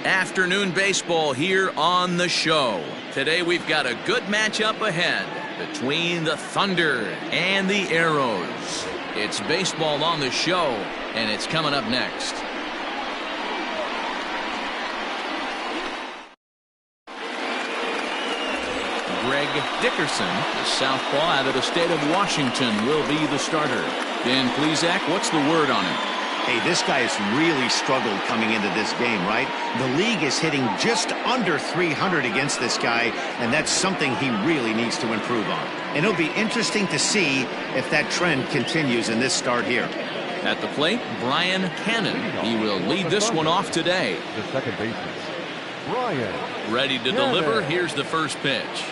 Afternoon baseball here on the show. Today we've got a good matchup ahead between the Thunder and the Arrows. It's baseball on the show, and it's coming up next. Greg Dickerson, the southpaw out of the state of Washington, will be the starter. Dan Plesac, what's the word on him? Hey, this guy has really struggled coming into this game, right? The league is hitting just under 300 against this guy, and that's something he really needs to improve on. And it'll be interesting to see if that trend continues in this start here. At the plate, Brian Cannon. He will lead this one off today. The second baseman, Brian. Ready to deliver. Here's the first pitch.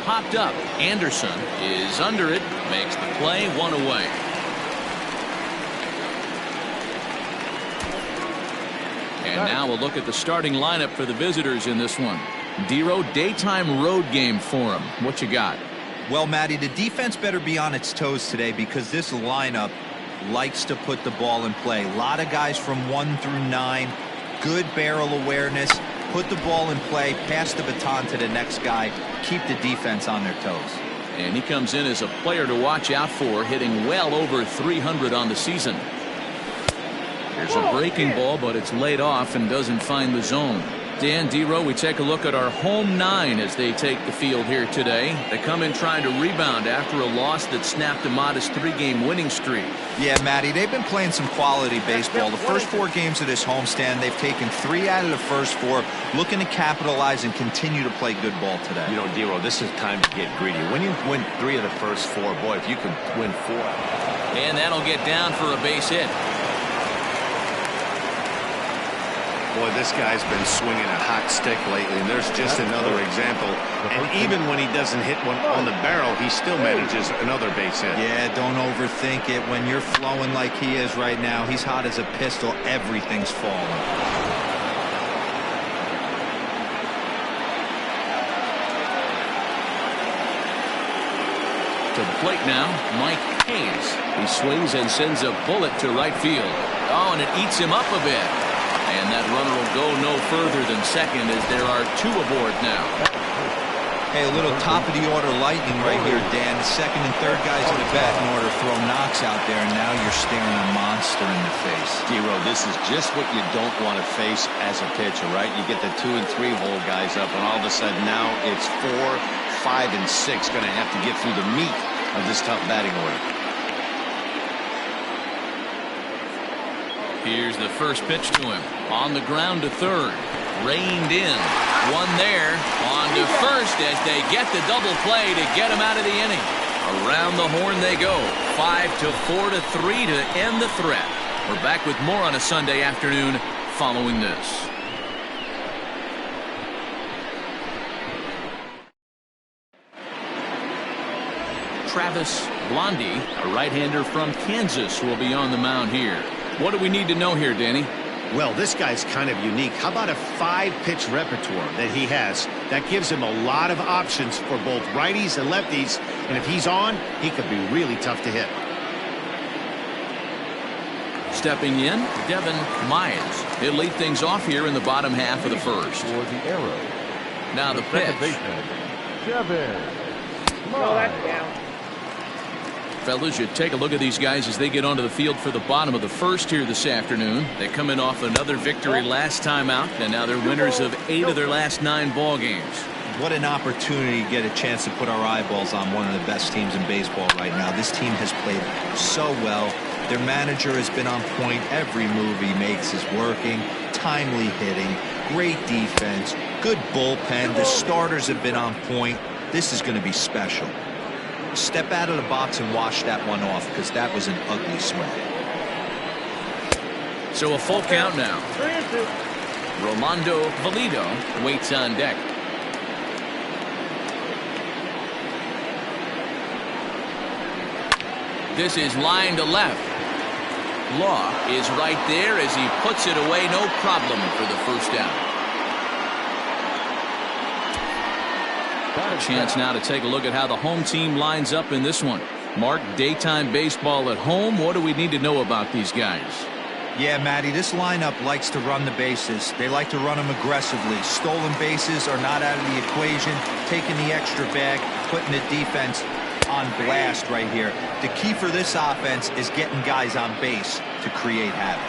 Popped up. Anderson is under it. Makes the play. One away. And now we'll look at the starting lineup for the visitors in this one. Dero, daytime road game for him. What you got? Well, Matty, the defense better be on its toes today because this lineup likes to put the ball in play. A lot of guys from 1 through 9. Good barrel awareness. Put the ball in play. Pass the baton to the next guy. Keep the defense on their toes. And he comes in as a player to watch out for, hitting well over 300 on the season. There's a breaking ball, but it's laid off and doesn't find the zone. Dan, Dero, we take a look at our home 9 as they take the field here today. They come in trying to rebound after a loss that snapped a modest 3-game winning streak. Yeah, Matty, they've been playing some quality baseball. The first 4 games of this homestand, they've taken 3 out of the first 4, looking to capitalize and continue to play good ball today. You know, Dero, this is time to get greedy. When you win 3 of the first 4, boy, if you can win 4. And that'll get down for a base hit. Boy, this guy's been swinging a hot stick lately, and there's just another example. And even when he doesn't hit one on the barrel, he still manages another base hit. Yeah, don't overthink it. When you're flowing like he is right now, he's hot as a pistol. Everything's falling. To the plate now, Mike Hayes. He swings and sends a bullet to right field. Oh, and it eats him up a bit. And that runner will go no further than second as there are 2 aboard now. Hey, a little top-of-the-order lightning right here, Dan. The second and third guys in the bat in order to throw knocks out there, and now you're staring a monster in the face. Dero, this is just what you don't want to face as a pitcher, right? You get the 2 and 3 hole guys up, and all of a sudden now it's 4, 5, and 6 going to have to get through the meat of this tough batting order. Here's the first pitch to him. On the ground to third. Reined in. One there. On to first as they get the double play to get him out of the inning. Around the horn they go. 5-4 to 3 to end the threat. We're back with more on a Sunday afternoon following this. Travis Blondie, a right-hander from Kansas, will be on the mound here. What do we need to know here, Danny? Well, this guy's kind of unique. How about a 5-pitch repertoire that he has? That gives him a lot of options for both righties and lefties. And if he's on, he could be really tough to hit. Stepping in, Devin Myers. He'll lead things off here in the bottom half of the first. For the Arrows. Now the pitch. Devin Myers. Fellas, you take a look at these guys as they get onto the field for the bottom of the first here this afternoon. They come in off another victory last time out, and now they're winners of 8 of their last 9 ball games. What an opportunity to get a chance to put our eyeballs on one of the best teams in baseball right now. This team has played so well. Their manager has been on point. Every move he makes is working. Timely hitting, great defense, good bullpen. The starters have been on point. This is going to be special. Step out of the box and wash that one off because that was an ugly swing. So a full count now. Romando Valido waits on deck. This is line to left. Law is right there as he puts it away, no problem for the first down. A chance now to take a look at how the home team lines up in this one. Mark, daytime baseball at home. What do we need to know about these guys? Yeah, Matty, this lineup likes to run the bases. They like to run them aggressively. Stolen bases are not out of the equation. Taking the extra bag, putting the defense on blast right here. The key for this offense is getting guys on base to create havoc.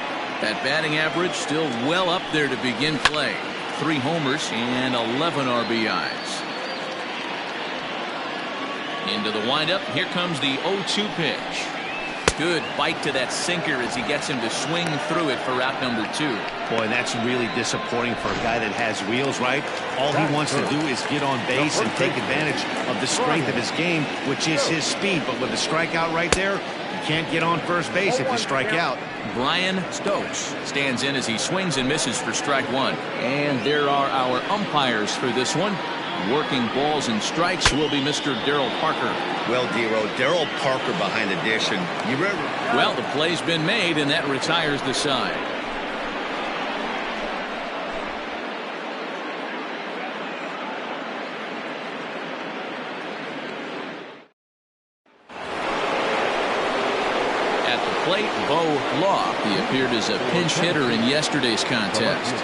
That batting average still well up there to begin play. 3 homers and 11 RBIs. Into the windup. Here comes the 0-2 pitch. Good bite to that sinker as he gets him to swing through it for route number 2. Boy, that's really disappointing for a guy that has wheels, right? All he wants to do is get on base and take advantage of the strength of his game, which is his speed. But with the strikeout right there, you can't get on first base if you strike out. Brian Stokes stands in as he swings and misses for strike 1. And there are our umpires for this one. Working balls and strikes will be Mr. Darryl Parker. Well, Dero, Darryl Parker behind the dish, and well, the play's been made, and that retires the side. At the plate, Bo Law. He appeared as a pinch hitter in yesterday's contest.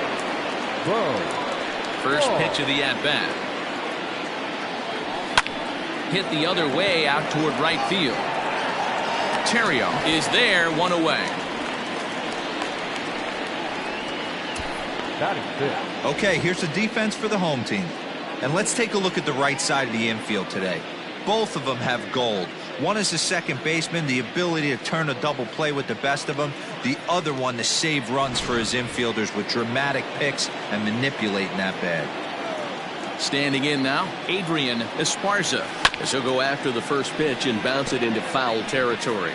First pitch of the at-bat. Hit the other way out toward right field. Terrio is there, 1 away. Okay, here's the defense for the home team. And let's take a look at the right side of the infield today. Both of them have gold. One is the second baseman, the ability to turn a double play with the best of them. The other one to save runs for his infielders with dramatic picks and manipulating that bag. Standing in now, Adrian Esparza, as he'll go after the first pitch and bounce it into foul territory.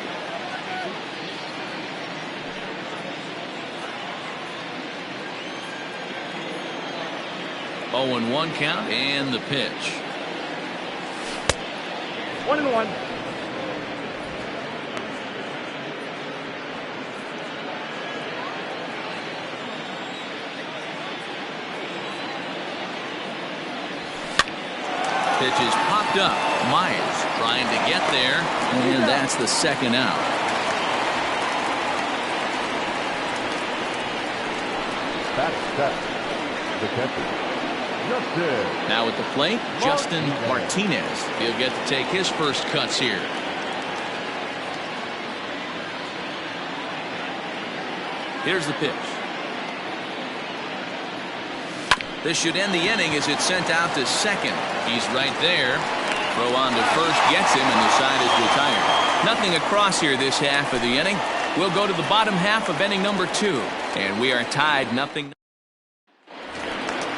Oh, 0-1 count, and the pitch. 1-1. Pitch is popped up. Myers trying to get there, and that's the second out. The catcher, Justin. Now at the plate, Justin Martinez. He'll get to take his first cuts here. Here's the pitch. This should end the inning as it's sent out to second. He's right there. Throw on to first gets him, and the side is retired. Nothing across here this half of the inning. We'll go to the bottom half of inning number 2, and we are tied 0-0.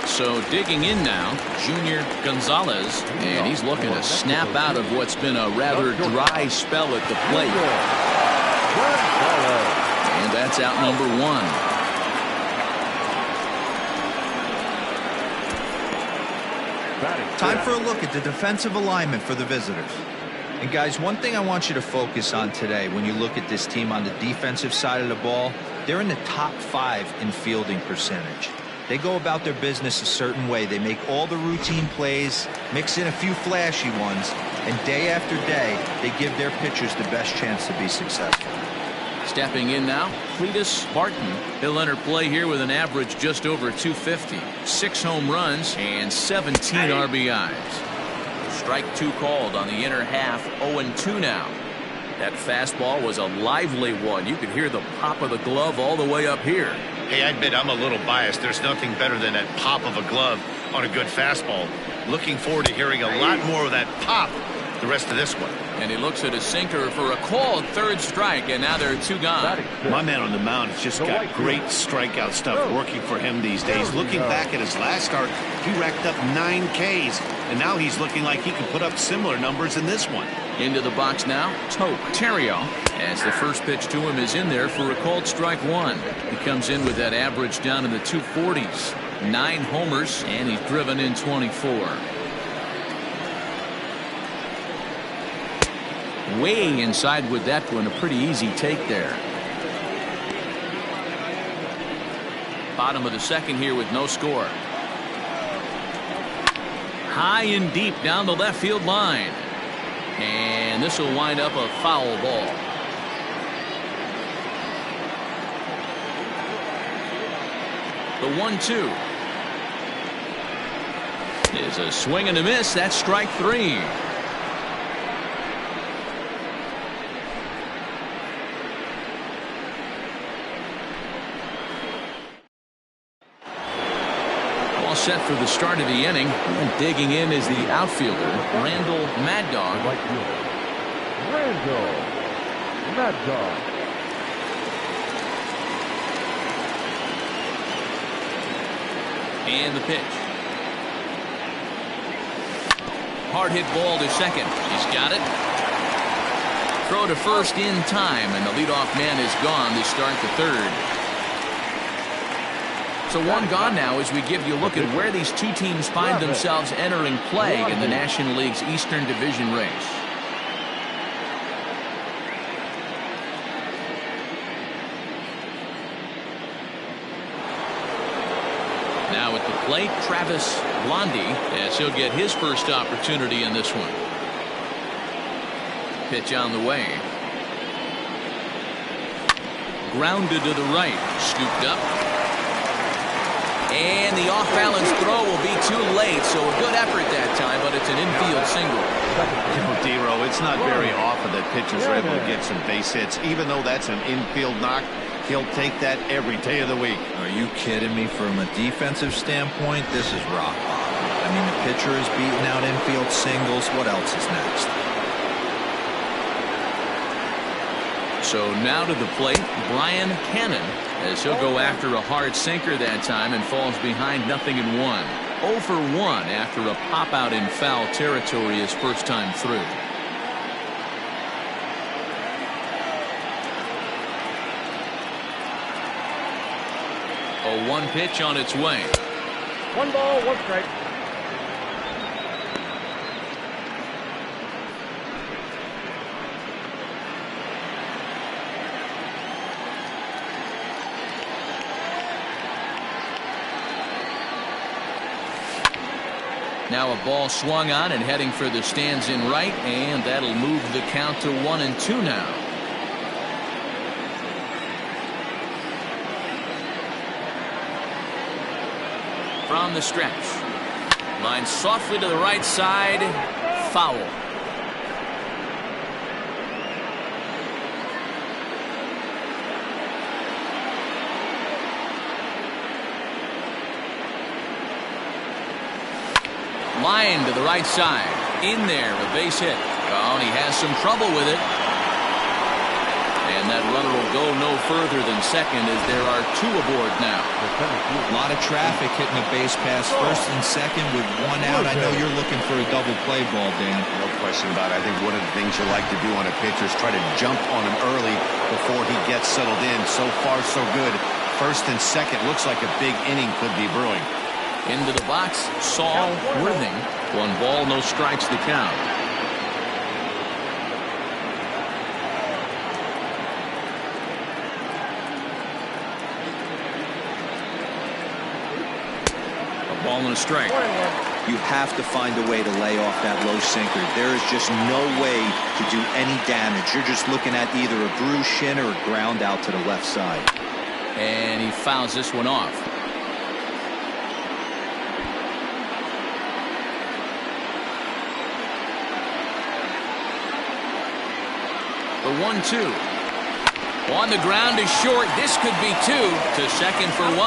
So digging in now, Junior Gonzalez, and he's looking to snap out of what's been a rather dry spell at the plate. And that's out number 1. Time for a look at the defensive alignment for the visitors. And guys, one thing I want you to focus on today when you look at this team on the defensive side of the ball, they're in the top 5 in fielding percentage. They go about their business a certain way. They make all the routine plays, mix in a few flashy ones, and day after day, they give their pitchers the best chance to be successful. Stepping in now, Cletus Barton. He'll enter play here with an average just over 250. 6 home runs and 17 RBIs. Strike 2 called on the inner half. 0-2 now. That fastball was a lively one. You could hear the pop of the glove all the way up here. Hey, I admit I'm a little biased. There's nothing better than that pop of a glove on a good fastball. Looking forward to hearing a lot more of that pop the rest of this one. And he looks at a sinker for a called third strike, and now there are 2 gone. My man on the mound has just got great strikeout stuff working for him these days. Looking back at his last start, he racked up 9 Ks, and now he's looking like he can put up similar numbers in this one. Into the box now, Terrio, as the first pitch to him is in there for a called strike 1. He comes in with that average down in the 240s. 9 homers, and he's driven in 24. Way inside with that one, a pretty easy take there. Bottom of the second here with no score. High and deep down the left field line. And this will wind up a foul ball. The 1-2 is a swing and a miss. That's strike 3. All set for the start of the inning, and digging in is the outfielder Randall Mad Dog. Randall Mad Dog. And the pitch. Hard hit ball to second. He's got it. Throw to first in time, and the leadoff man is gone to start the third. So one gone now as we give you a look at where these two teams find themselves entering play in the National League's Eastern Division race. Now at the plate, Travis Blondie, as he'll get his first opportunity in this one. Pitch on the way. Grounded to the right, scooped up. And the off-balance throw will be too late, so a good effort that time, but it's an infield single. D-Row, it's not very often that pitchers are able to get some base hits. Even though that's an infield knock, he'll take that every day of the week. Are you kidding me? From a defensive standpoint, this is rock bottom. I mean, the pitcher is beating out infield singles. What else is next? So now to the plate, Brian Cannon, as he'll go after a hard sinker that time and falls behind 0-1. 0 for 1 after a pop out in foul territory his first time through. A 1 pitch on its way. 1 ball, 1 strike. Now a ball swung on and heading for the stands in right, and that'll move the count to 1-2 now. From the stretch. Line softly to the right side. Foul. Line to the right side. In there, a base hit. Oh, and he has some trouble with it. And that runner will go no further than second as there are 2 aboard now. A lot of traffic hitting a base pass first and second with 1 out. I know you're looking for a double play ball, Dan. No question about it. I think one of the things you like to do on a pitcher is try to jump on him early before he gets settled in. So far, so good. First and second looks like a big inning could be brewing. Into the box, Saul Worthing. 1 ball, no strikes to count. A ball and a strike. You have to find a way to lay off that low sinker. There is just no way to do any damage. You're just looking at either a bruised shin or a ground out to the left side. And he fouls this one off. The 1-2. On the ground is short. This could be 2. To second for 1.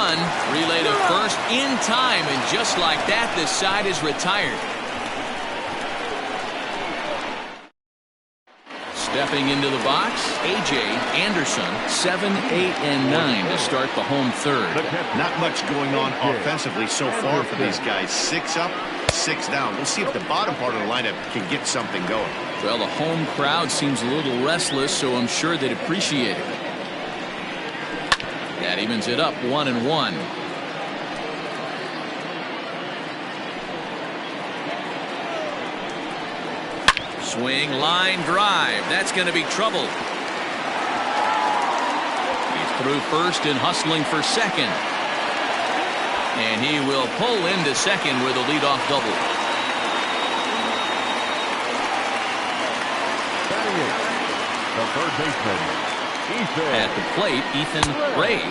Relay to first in time. And just like that, this side is retired. Stepping into the box, A.J. Anderson. 7, 8, and 9 to start the home third. Not much going on offensively so far for these guys. 6 up, 6 down. We'll see if the bottom part of the lineup can get something going. Well, the home crowd seems a little restless, so I'm sure they'd appreciate it. That evens it up 1-1. Swing, line, drive. That's going to be trouble. He's through first and hustling for second. And he will pull into second with a leadoff double. The third baseman, At the plate, Ethan Ray.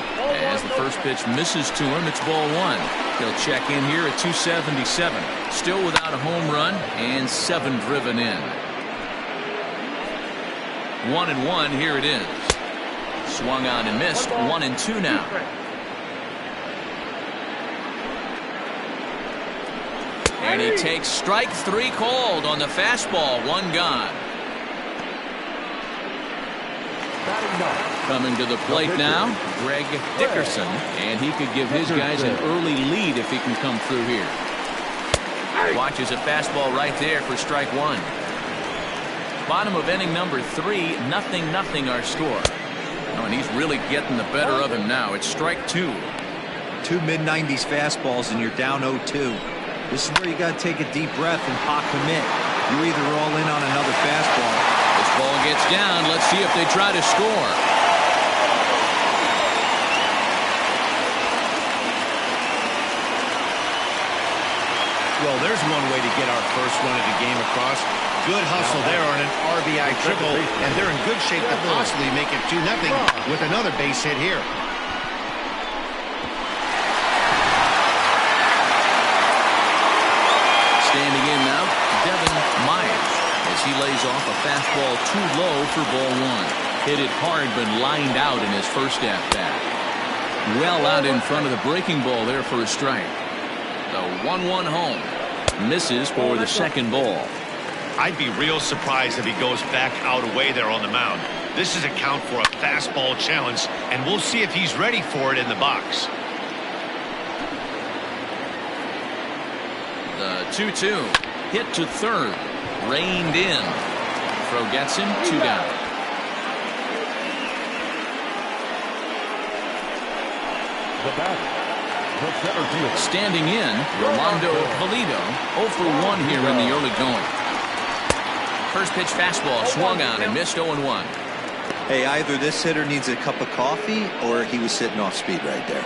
As the first pitch misses to him, it's ball one. He'll check in here at 277. Still without a home run and 7 driven in. 1-1, here it is. Swung on and missed. 1-2 now. And he takes strike 3 called on the fastball. 1 gone. Coming to the plate now, Greg Dickerson, and he could give his guys an early lead if he can come through here. Watches a fastball right there for strike 1. Bottom of inning number 3, 0-0 our score. Oh, and he's really getting the better of him now. It's strike 2. 2 mid-90s fastballs and you're down 0-2. This is where you got to take a deep breath and pot commit. You're either all in on another fastball. This ball gets down. Let's see if they try to score. Well, there's one way to get our first run of the game across. Good hustle there on an RBI triple, and they're in good shape to possibly make it 2-0 with another base hit here. Standing in now, Devin Myers, as he lays off a fastball too low for ball 1. Hit it hard, but lined out in his first at-bat. Well out in front of the breaking ball there for a strike. The 1-1 home. Misses for the second ball. I'd be real surprised if he goes back out away there on the mound. This is a count for a fastball challenge, and we'll see if he's ready for it in the box. The 2-2. Hit to third. Reined in. Throw gets him. 2 down. The batter. Standing in, Rolando Valido, 0 for 1 here in the early going. First pitch fastball swung on and missed 0-1. Hey, either this hitter needs a cup of coffee or he was sitting off speed right there.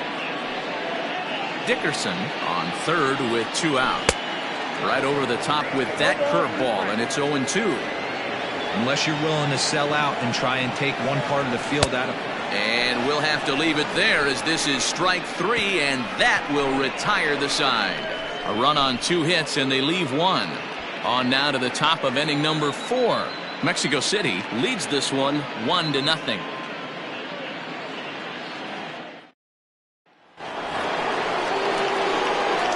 Dickerson on third with 2 out. Right over the top with that curveball, and it's 0-2. Unless you're willing to sell out and try and take one part of the field out of it. And we'll have to leave it there as this is strike 3, and that will retire the side. A run on 2 hits, and they leave 1. On now to the top of inning number 4. Mexico City leads this one 1-0.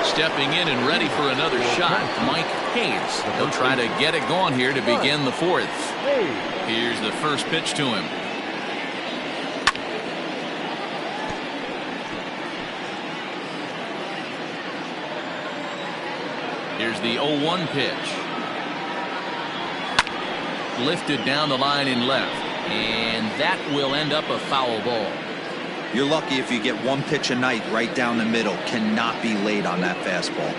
Stepping in and ready for another shot, Mike Hayes. He'll try to get it going here to begin the 4th. Here's the first pitch to him. Here's the 0-1 pitch. Lifted down the line in left, and that will end up a foul ball. You're lucky if you get 1 pitch a night right down the middle. Cannot be late on that fastball.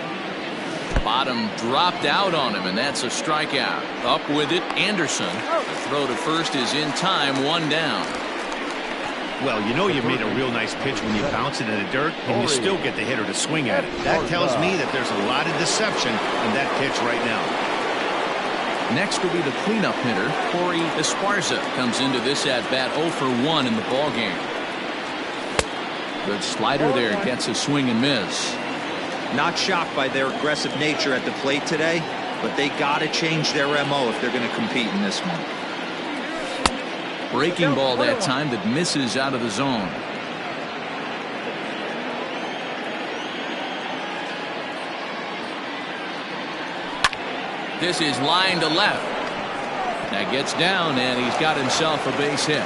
Bottom dropped out on him, and that's a strikeout. Up with it, Anderson. The throw to first is in time, 1 down. Well, you know you made a real nice pitch when you bounce it in the dirt and you still get the hitter to swing at it. That tells me that there's a lot of deception in that pitch right now. Next will be the cleanup hitter, Corey Esparza. Comes into this at-bat 0 for 1 in the ballgame. Good slider there, gets a swing and miss. Not shocked by their aggressive nature at the plate today, but they got to change their MO if they're going to compete in this one. Breaking ball that time that misses out of the zone. This is line to left. That gets down, and he's got himself a base hit.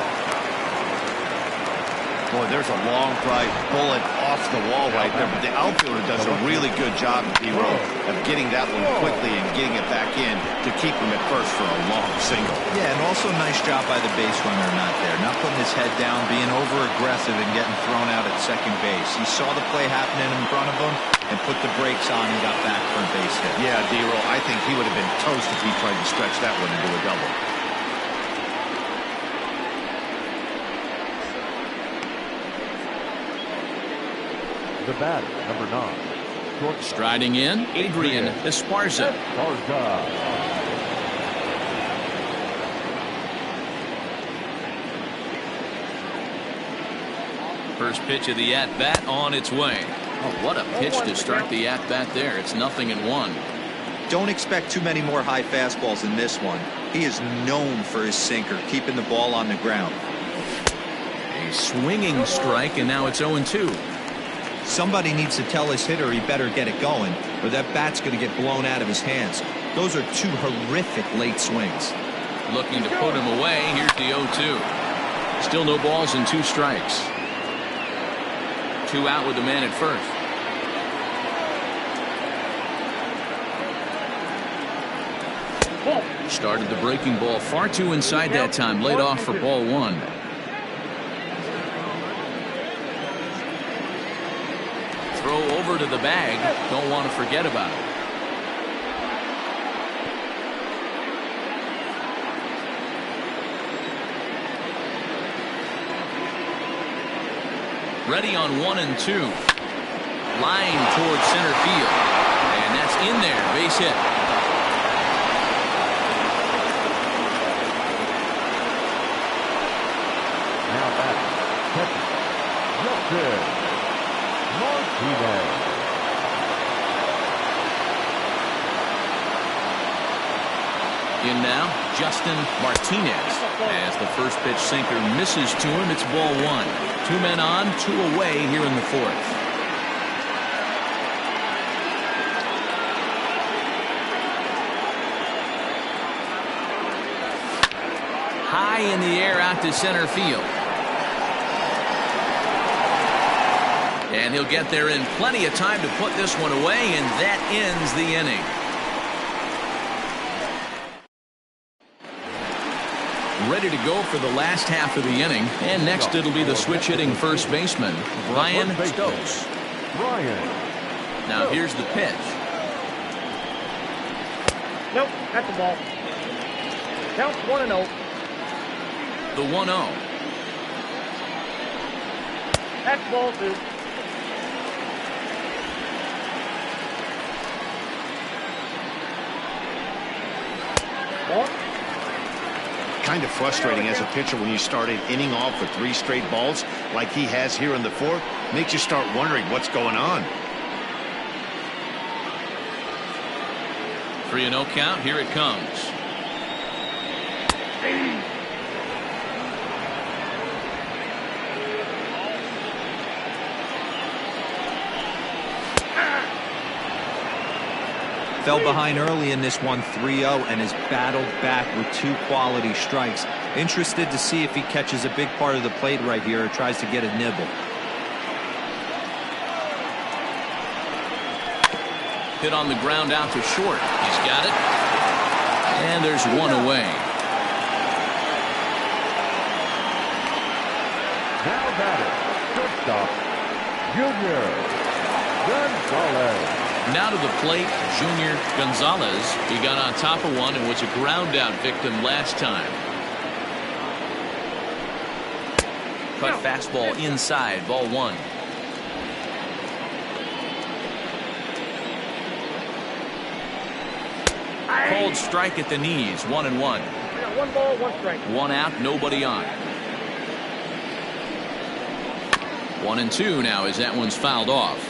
Boy, there's a long fly bullet off the wall right there, but the outfielder does a really good job, D-Row, of getting that one quickly and getting it back in to keep him at first for a long single. Yeah, and also nice job by the base runner not there. Not putting his head down, being over-aggressive and getting thrown out at second base. He saw the play happening in front of him and put the brakes on and got back for a base hit. Yeah, D-Row, I think he would have been toast if he tried to stretch that one into a double. The batter, number 9. Striding in, Adrian Esparza. First pitch of the at-bat on its way. Oh, what a pitch to start the at-bat there. It's 0-1. Don't expect too many more high fastballs in this one. He is known for his sinker, keeping the ball on the ground. A swinging strike, and now it's 0-2. Somebody needs to tell his hitter he better get it going, or that bat's going to get blown out of his hands. Those are two horrific late swings. Looking to put him away. Here's the 0-2. Still no balls and 2 strikes. 2 out with the man at first. Started the breaking ball far too inside that time. Laid off for ball 1. Throw over to the bag. Don't want to forget about it. Ready on 1 and 2. Line towards center field. And that's in there. Base hit. Now back. Justin Martinez. In now, Justin Martinez. As the first pitch sinker misses to him, it's ball 1. 2 men on, 2 away here in the 4th. High in the air out to center field. And he'll get there in plenty of time to put this one away, and that ends the inning. Ready to go for the last half of the inning. And next it'll be the switch hitting first baseman, Ryan Stokes. Now here's the pitch. Nope, that's the ball. Count 1-0. The 1-0. That's ball 2. Kind of frustrating as a pitcher when you start an inning off with 3 straight balls like he has here in the 4th. Makes you start wondering what's going on. 3-0 count. Here it comes. Fell behind early in this one 3-0 and has battled back with 2 quality strikes. Interested to see if he catches a big part of the plate right here or tries to get a nibble. Hit on the ground out to short. He's got it. And there's 1 away. Now batter, shortstop, Junior Gonzalez. Now to the plate, Junior Gonzalez. He got on top of one and was a ground out victim last time. Cut fastball inside, ball 1. Cold strike at the knees, 1-1. I got 1 ball, 1 strike. 1 out, nobody on. 1-2 now as that one's fouled off.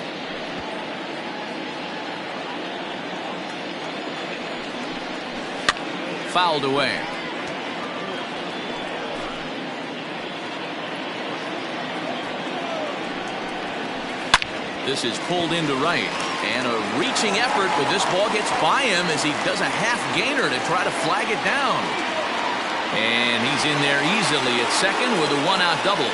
Fouled away. This is pulled into right. And a reaching effort, but this ball gets by him as he does a half gainer to try to flag it down. And he's in there easily at second with a 1-out double.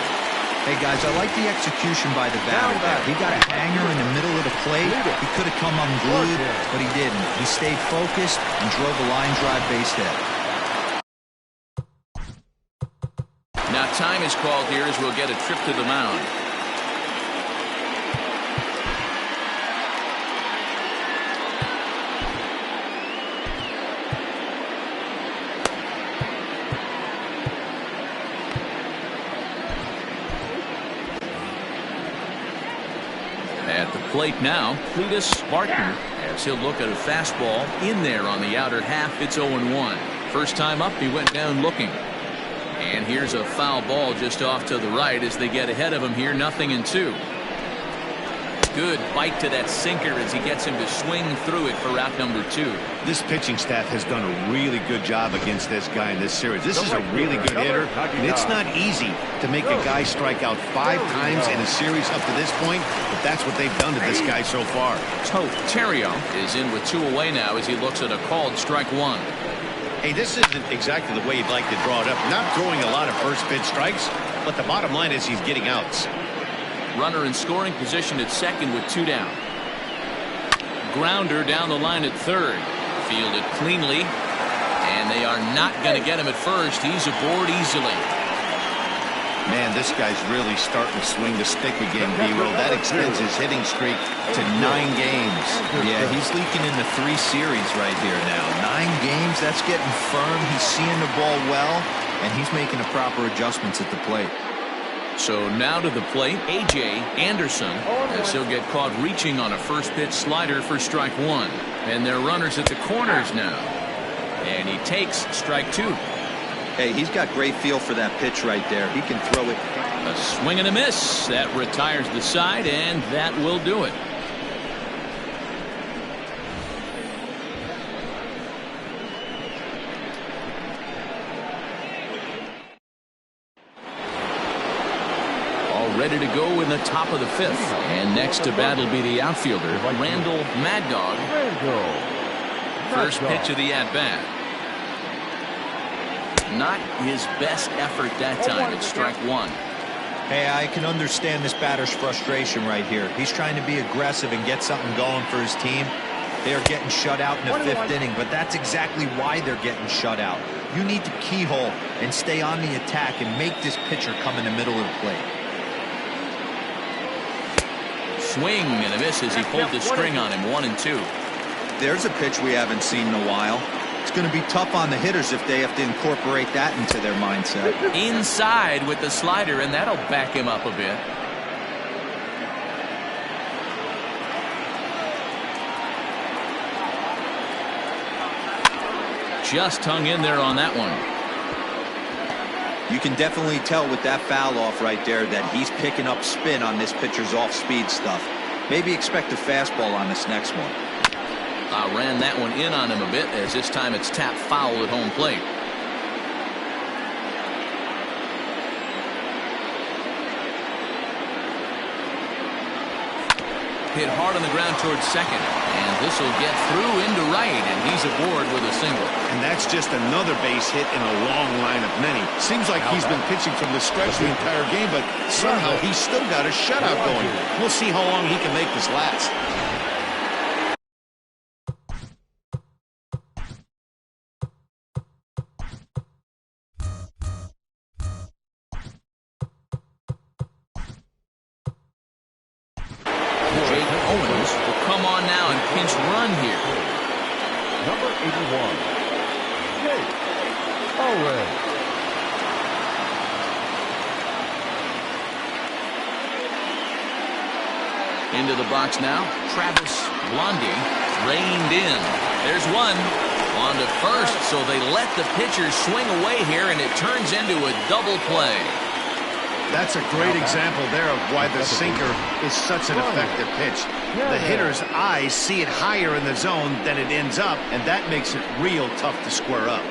Hey guys, I like the execution by the batter there. He got a hanger in the middle of the plate. He could have come unglued, but he didn't. He stayed focused and drove a line drive base hit. Now time is called here as we'll get a trip to the mound. At the plate now, Cletus Barton, as he'll look at a fastball in there on the outer half. It's 0-1. First time up, he went down looking. And here's a foul ball just off to the right as they get ahead of him here. 0-2. Good bite to that sinker as he gets him to swing through it for out number 2. This pitching staff has done a really good job against this guy in this series. This is a really good hitter, and it's not easy to make a guy strike out 5 times in a series up to this point, but that's what they've done to this guy so far. Terrio is in with 2 away now as he looks at a called strike 1. Hey, this isn't exactly the way you'd like to draw it up. Not throwing a lot of first pitch strikes, but the bottom line is he's getting outs. Runner in scoring position at second with 2 down. Grounder down the line at third. Fielded cleanly, and they are not going to get him at first. He's aboard easily. Man, this guy's really starting to swing the stick again, B-Roll. That extends his hitting streak to 9 games. Yeah, he's leaking into 3 series right here now. 9 games, that's getting firm. He's seeing the ball well, and he's making the proper adjustments at the plate. So now to the plate, A.J. Anderson, as he'll get caught reaching on a first pitch slider for strike 1. And they're runners at the corners now. And he takes strike 2. Hey, he's got great feel for that pitch right there. He can throw it. A swing and a miss. That retires the side, and that will do it. Ready to go in the top of the 5th. And next to bat will be the outfielder, Randall Mad Dog. First pitch of the at-bat. Not his best effort that time. It's strike 1. Hey, I can understand this batter's frustration right here. He's trying to be aggressive and get something going for his team. They are getting shut out in the 5th inning, but that's exactly why they're getting shut out. You need to keyhole and stay on the attack and make this pitcher come in the middle of the plate. Swing and a miss as he pulled the string on him. 1-2. There's a pitch we haven't seen in a while. It's going to be tough on the hitters if they have to incorporate that into their mindset. Inside with the slider, and that'll back him up a bit. Just hung in there on that one. You can definitely tell with that foul off right there that he's picking up spin on this pitcher's off-speed stuff. Maybe expect a fastball on this next one. Ran that one in on him a bit as this time it's tapped foul at home plate. Hit hard on the ground towards second, and this will get through into right, and he's aboard with a single. And that's just another base hit in a long line of many. Seems like he's been pitching from the stretch the entire game, but somehow he's still got a shutout going. We'll see how long he can make this last. Number 81. Jake Owen. Into the box now. Travis Blondie reined in. There's one. On to first, so they let the pitcher swing away here, and it turns into a double play. That's a great example there of why the sinker is such an effective pitch. The hitter's eyes see it higher in the zone than it ends up, and that makes it real tough to square up.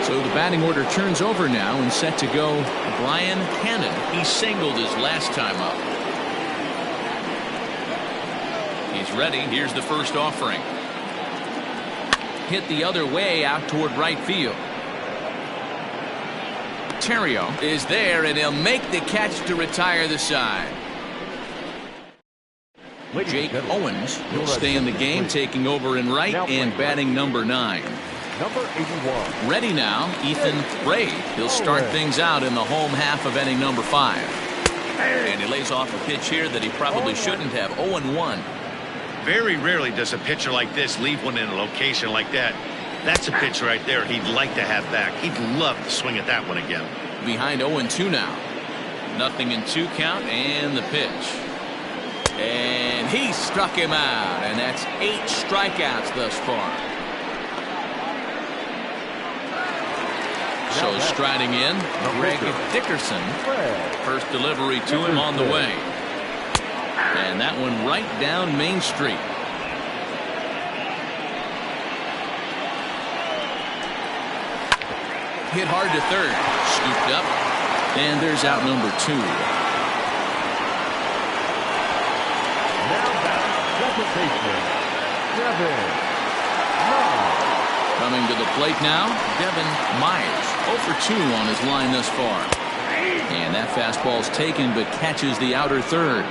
So the batting order turns over now and set to go Brian Hannon. He singled his last time up. He's ready. Here's the first offering. Hit the other way out toward right field. Terrio is there, and he'll make the catch to retire the side. Jake Owens will stay in the game, taking over in right and batting number 9. Number 81. Ready now, Ethan Ray. He'll start things out in the home half of inning number 5. And he lays off a pitch here that he probably shouldn't have. 0-1. Very rarely does a pitcher like this leave one in a location like that. That's a pitch right there he'd like to have back. He'd love to swing at that one again. Behind 0-2 now. 0-2 count, and the pitch. And he struck him out, and that's 8 strikeouts thus far. So striding in, Greg Dickerson. First delivery to him on the way. And that one right down Main Street. Hit hard to third. Scooped up. And there's out number 2. Now back, second baseman, Devin. Coming to the plate now, Devin Myers. 0 for 2 on his line thus far. And that fastball's taken but catches the outer third.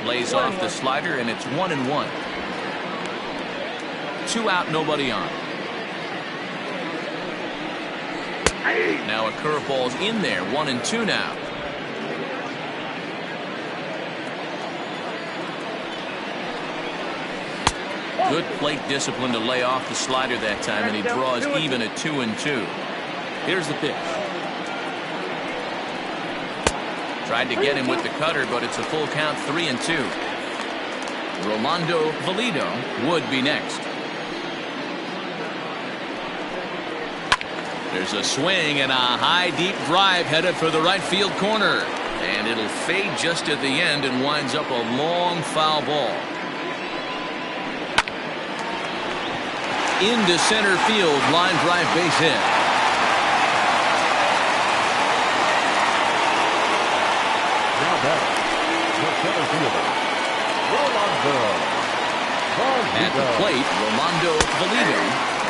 Lays off the slider, and it's 1-1. 2 out, nobody on. Now a curveball's in there, 1-2 now. Good plate discipline to lay off the slider that time, and he draws even at 2-2. Here's the pitch. Tried to get him with the cutter, but it's a full count, 3-2. Rolando Valido would be next. There's a swing and a high deep drive headed for the right field corner. And it'll fade just at the end and winds up a long foul ball. Into center field, line drive, base hit. Now back, the center fielder, Rolando. At the plate, Rolando Valido,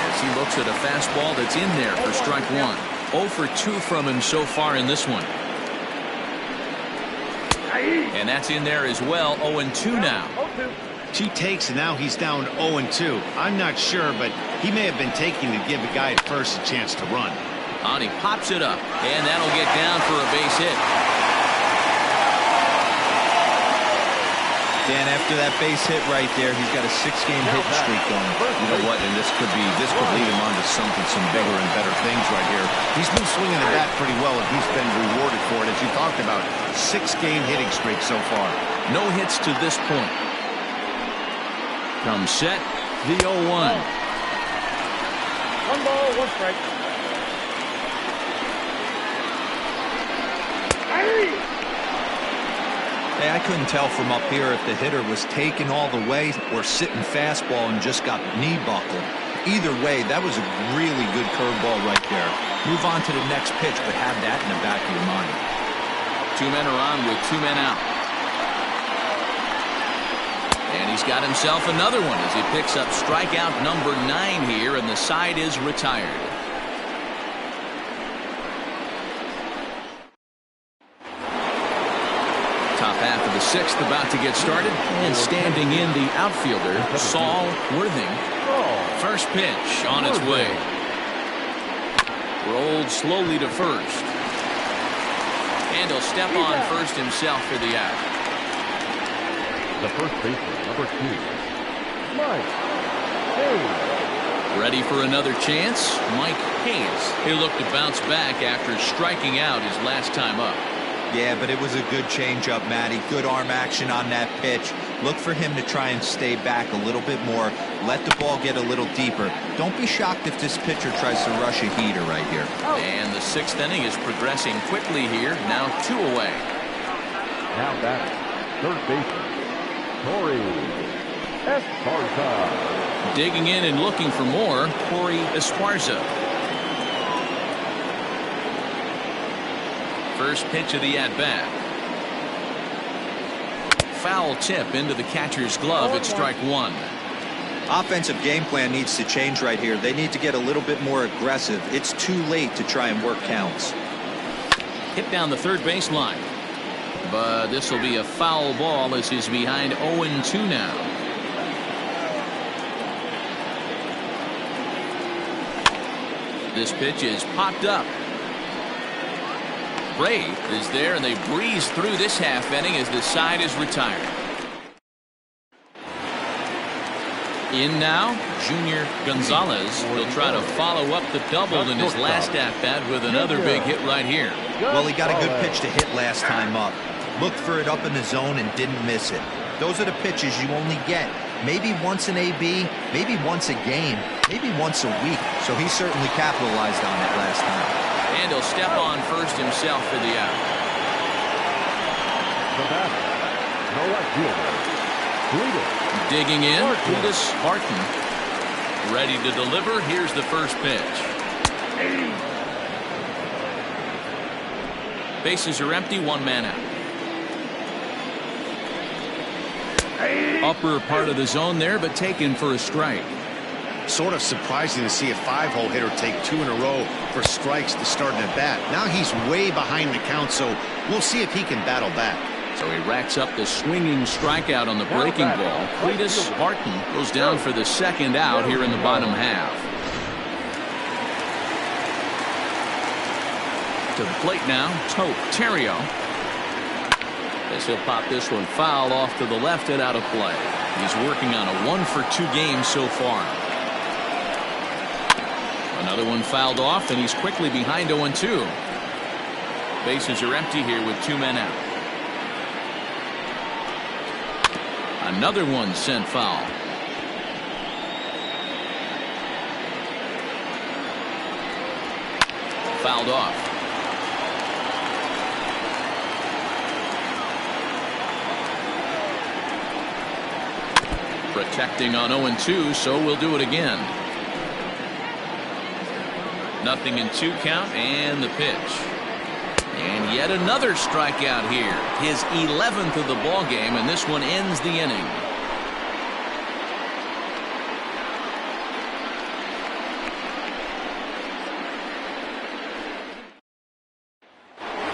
as he looks at a fastball that's in there for strike 1. 0 for 2 from him so far in this one. And that's in there as well. 0-2 now. He takes, and now he's down 0-2. I'm not sure, but he may have been taking to give the guy at first a chance to run. And he pops it up, and that'll get down for a base hit. Dan, after that base hit right there, he's got a 6-game hit streak going. You know what? And this could lead him on to some bigger and better things right here. He's been swinging the bat pretty well, and he's been rewarded for it, as you talked about. 6-game hitting streak so far. No hits to this point. Comes set, the 0-1. 1 ball, 1 strike. Hey, I couldn't tell from up here if the hitter was taken all the way or sitting fastball and just got knee buckled. Either way, that was a really good curveball right there. Move on to the next pitch, but have that in the back of your mind. 2 men are on with 2 men out. And he's got himself another one as he picks up strikeout number 9 here, and the side is retired. Top half of the 6th about to get started, and standing in the outfielder, Saul Worthing. First pitch on its way. Rolled slowly to first. And he'll step on first himself for the out. The first baseman, number 2, Mike Hayes. Ready for another chance? Mike Hayes. He'll look to bounce back after striking out his last time up. Yeah, but it was a good changeup, Matty. Good arm action on that pitch. Look for him to try and stay back a little bit more. Let the ball get a little deeper. Don't be shocked if this pitcher tries to rush a heater right here. And the 6th inning is progressing quickly here. Now 2 away. Now back, third baseman, Corey Esparza. Digging in and looking for more, Corey Esparza. First pitch of the at-bat. Foul tip into the catcher's glove at strike 1. Offensive game plan needs to change right here. They need to get a little bit more aggressive. It's too late to try and work counts. Hit down the third baseline. But this will be a foul ball as he's behind 0-2 now. This pitch is popped up. Ray is there, and they breeze through this half inning as the side is retired. In now, Junior Gonzalez. He'll try to follow up the double in his last at-bat with another big hit right here. Well, he got a good pitch to hit last time up. Looked for it up in the zone and didn't miss it. Those are the pitches you only get. Maybe once an AB, maybe once a game, maybe once a week. So he certainly capitalized on it last time. And he'll step on first himself for the out. The batter, no right fielder, Priddy. Digging in, Priddy Barton. Ready to deliver. Here's the first pitch. Bases are empty, one man out. Upper part of the zone there, but taken for a strike. Sort of surprising to see a 5-hole hitter take 2 in a row for strikes to start an at-bat. Now he's way behind the count, so we'll see if he can battle back. So he racks up the swinging strikeout on the breaking ball. Priddy Barton goes down for the second out here in the bottom half. To the plate now, Terrio. As he'll pop this one foul off to the left and out of play. He's working on a 1-for-2 game so far. Another one fouled off, and he's quickly behind 0-2. Bases are empty here with 2 men out. Another one sent foul. Fouled off. Protecting on 0-2, so we'll do it again. Nothing in 2 count, and the pitch. And yet another strikeout here. His 11th of the ball game, and this one ends the inning.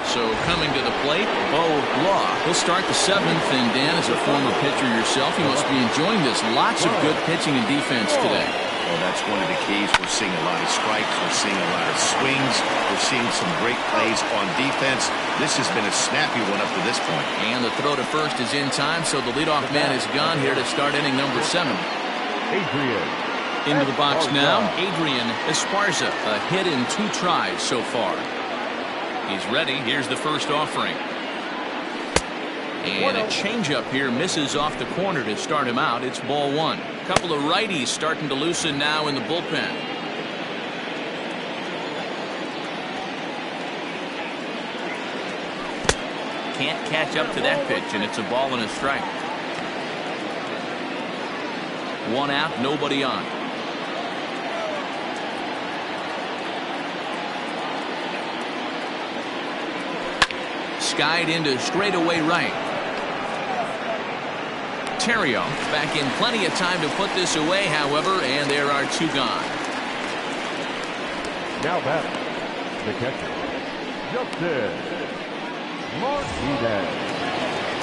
So coming to the plate, Bo Law. He'll start the 7th, and Dan, as a former pitcher yourself, you must be enjoying this. Lots of good pitching and defense today. Well, that's one of the keys. We're seeing a lot of strikes. We're seeing a lot of swings. We're seeing some great plays on defense. This has been a snappy one up to this point. And the throw to first is in time, so the leadoff man is gone here to start inning number 7. Adrian. Into the box now, Adrian Esparza. A hit in 2 tries so far. He's ready. Here's the first offering. And a changeup here misses off the corner to start him out. It's ball 1. A couple of righties starting to loosen now in the bullpen. Can't catch up to that pitch, and it's a ball and a strike. 1 out, nobody on. Skied into straightaway right. Terrio back in plenty of time to put this away, however, and there are 2 gone. Now batting, the catcher, Justin Martinez.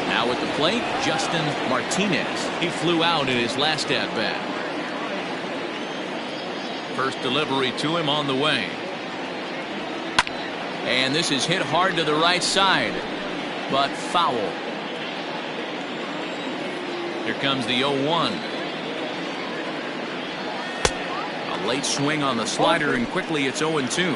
Now at the plate, Justin Martinez. He flew out in his last at-bat. First delivery to him on the way. And this is hit hard to the right side, but foul. Here comes the 0-1. A late swing on the slider, and quickly it's 0-2.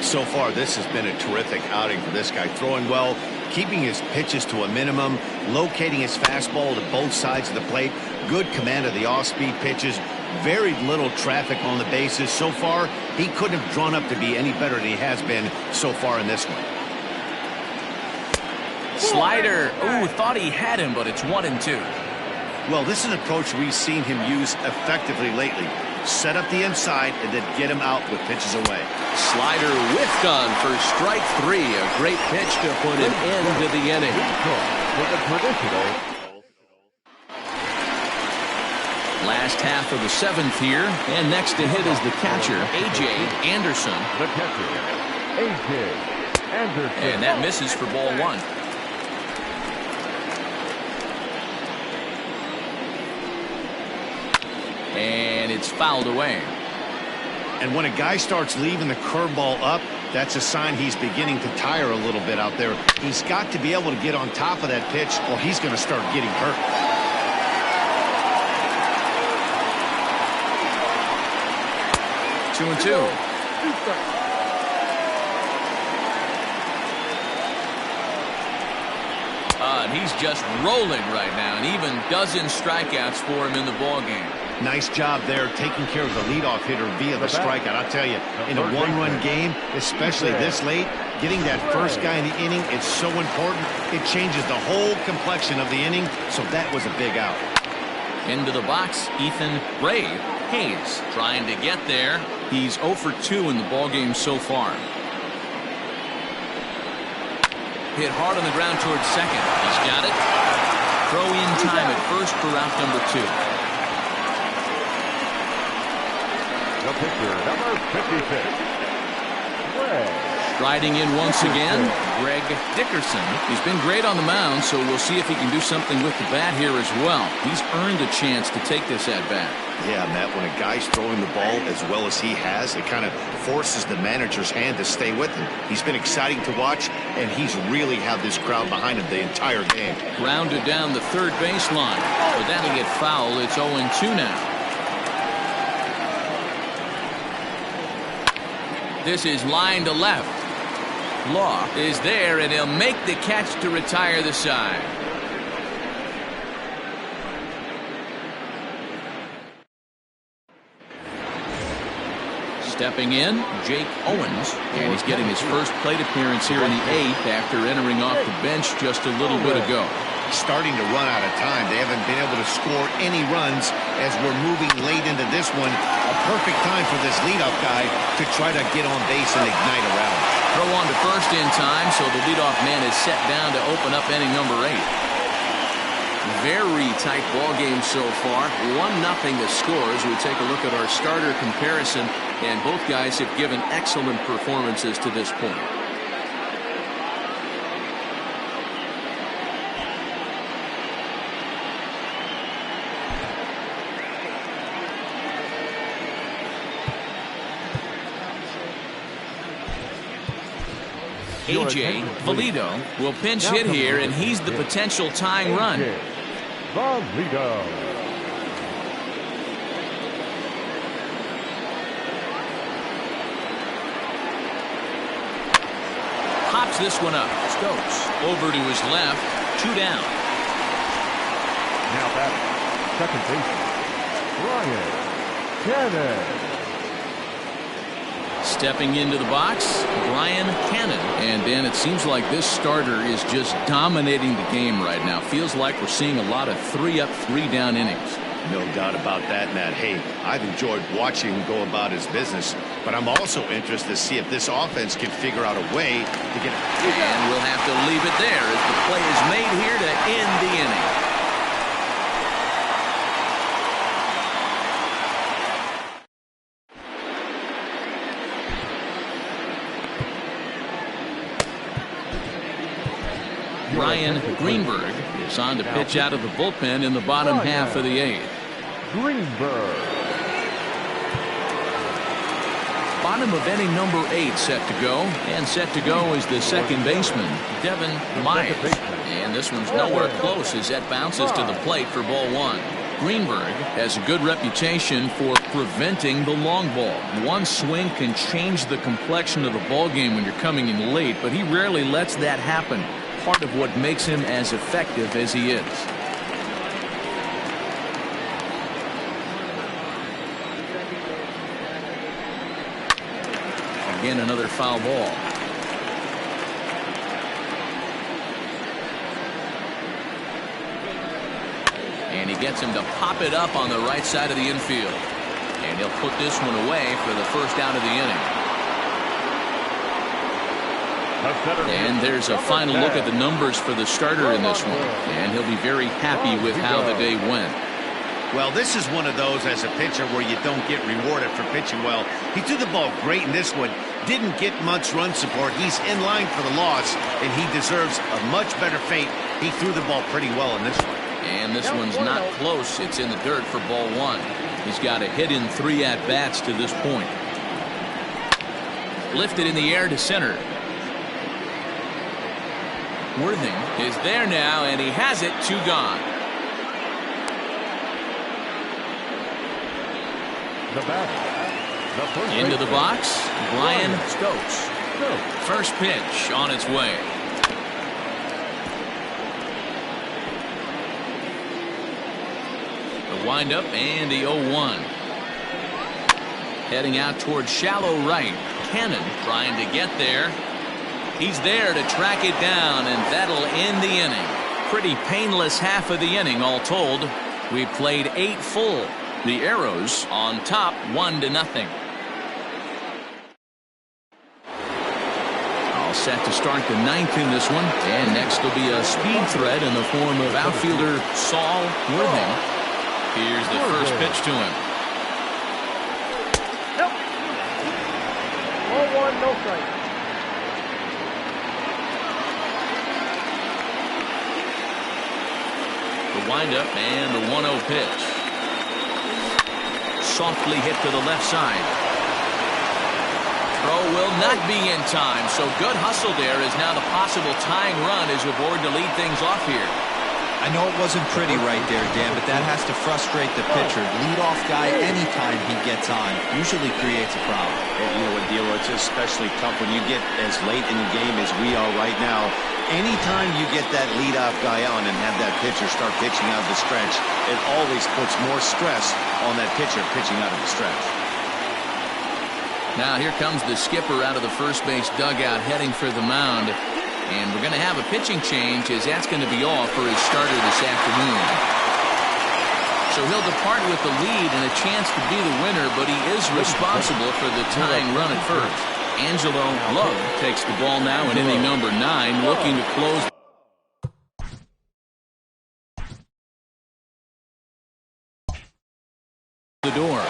So far, this has been a terrific outing for this guy. Throwing well, keeping his pitches to a minimum, locating his fastball to both sides of the plate, good command of the off-speed pitches, very little traffic on the bases. So far, he couldn't have drawn up to be any better than he has been so far in this one. Slider. Ooh, thought he had him, but it's 1-2. Well, this is an approach we've seen him use effectively lately. Set up the inside and then get him out with pitches away. Slider whiffed on for strike 3. A great pitch to put an end to the inning. With the traditional Last half of the 7th here, and next to hit is the catcher, A.J. Anderson. the catcher, A.J. Anderson. And that misses for ball 1. And it's fouled away. And when a guy starts leaving the curveball up, that's a sign he's beginning to tire a little bit out there. He's got to be able to get on top of that pitch, or he's going to start getting hurt. 2-2. And he's just rolling right now, and even dozen strikeouts for him in the ball game. Nice job there taking care of the leadoff hitter via the strikeout. I'll tell you, in a one-run game, especially this late, getting that first guy in the inning is so important. It changes the whole complexion of the inning, so that was a big out. Into the box, Ethan Ray Hayes trying to get there. He's 0 for 2 in the ball game so far. Hit hard on the ground towards second. He's got it. Throw in time at first for out number 2. The pitcher, number 56. Striding in once again, Greg Dickerson. He's been great on the mound, so we'll see if he can do something with the bat here as well. He's earned a chance to take this at bat. Yeah, Matt, when a guy's throwing the ball as well as he has, it kind of forces the manager's hand to stay with him. He's been exciting to watch, and he's really had this crowd behind him the entire game. Grounded down the third baseline, but that'll get foul. It's 0-2 now. This is line to left. Law is there, and he'll make the catch to retire the side. Stepping in, Jake Owens, and he's getting his first plate appearance here in the 8th after entering off the bench just a little bit ago. Starting to run out of time. They haven't been able to score any runs as we're moving late into this one. A perfect time for this leadoff guy to try to get on base and ignite a rally. Throw on to first in time, so the leadoff man is set down to open up inning number 8. Very tight ball game so far. 1-0 the score as we take a look at our starter comparison, and both guys have given excellent performances to this point. A.J. Valido will pinch hit here, and he's the potential tying run. Valido. Pops this one up. Stokes over to his left. 2 down. Now back, second baseman, Brian Cannon. Stepping into the box, Brian Cannon. And Dan, it seems like this starter is just dominating the game right now. Feels like we're seeing a lot of 3-up, 3-down innings. No doubt about that, Matt. Hey, I've enjoyed watching him go about his business, but I'm also interested to see if this offense can figure out a way to get. And we'll have to leave it there as the play is made here to end the inning. Ryan Greenberg is on to pitch out of the bullpen in the bottom half of the 8th. Greenberg. Bottom of inning number 8 set to go. And set to go is the second baseman, Devin Myers. And this one's nowhere close as that bounces to the plate for ball 1. Greenberg has a good reputation for preventing the long ball. One swing can change the complexion of the ball game when you're coming in late, but he rarely lets that happen. Part of what makes him as effective as he is. Again, another foul ball. And he gets him to pop it up on the right side of the infield. And he'll put this one away for the first out of the inning. And there's a final look at the numbers for the starter in this one. And he'll be very happy with how the day went. Well, this is one of those as a pitcher where you don't get rewarded for pitching well. He threw the ball great in this one. Didn't get much run support. He's in line for the loss, and he deserves a much better fate. He threw the ball pretty well in this one. And this one's not close. It's in the dirt for ball 1. He's got a hit in 3 at-bats to this point. Lifted in the air to center. Worthing is there now, and he has it. 2 gone. The batter, Into the box, Brian Stokes. First pitch on its way. The windup and the 0-1. Heading out toward shallow right. Cannon trying to get there. He's there to track it down, and that'll end the inning. Pretty painless half of the inning, all told. We played 8 full. The Arrows on top 1-0. All set to start the 9th in this one. And next will be a speed threat in the form of outfielder Saul Worthing. Here's the first pitch to him. Nope. 0-1, no strike. The windup and the 1-0 pitch. Softly hit to the left side. Throw will not be in time, so good hustle there is now the possible tying run as aboard to lead things off here. I know it wasn't pretty right there, Dan, but that has to frustrate the pitcher. Leadoff guy, anytime he gets on, usually creates a problem. And you know what, D'Lo, it's especially tough when you get as late in the game as we are right now. Anytime you get that leadoff guy on and have that pitcher start pitching out of the stretch, it always puts more stress on that pitcher pitching out of the stretch. Now here comes the skipper out of the first base dugout heading for the mound. And we're going to have a pitching change, as that's going to be all for his starter this afternoon. So he'll depart with the lead and a chance to be the winner, but he is responsible for the tying run at first. Angelo Love takes the ball now in inning number 9, looking to close the door.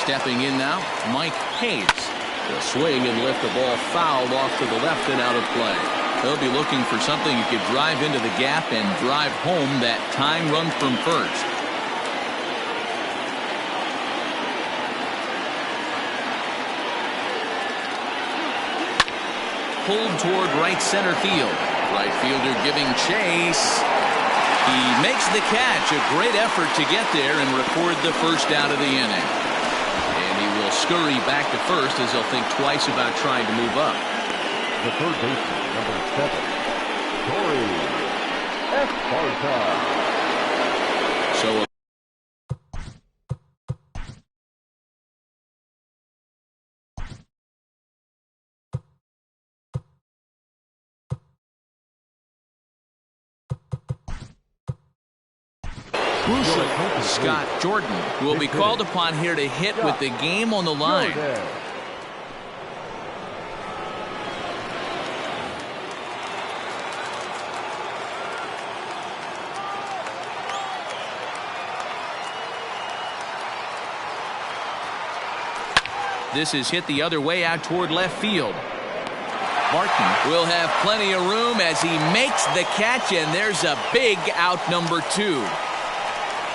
Stepping in now, Mike Hayes. The swing and lift the ball fouled off to the left and out of play. They'll be looking for something that could drive into the gap and drive home that tying run from first. Pulled toward right center field. Right fielder giving chase. He makes the catch. A great effort to get there and record the first out of the inning. Will scurry back to first as he'll think twice about trying to move up. The third baseman, number 7, Torrey Esparza. So Scott Jordan will be called upon here to hit with the game on the line. This is hit the other way out toward left field. Martin will have plenty of room as he makes the catch, and there's a big out number 2.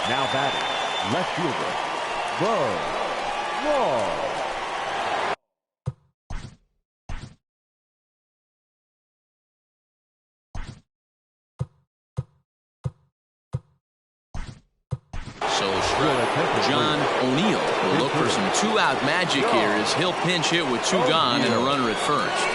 Now batting, left fielder, Buzz Ross. So John O'Neill will look for some 2-out magic here as he'll pinch hit with 2 gone and a runner at first.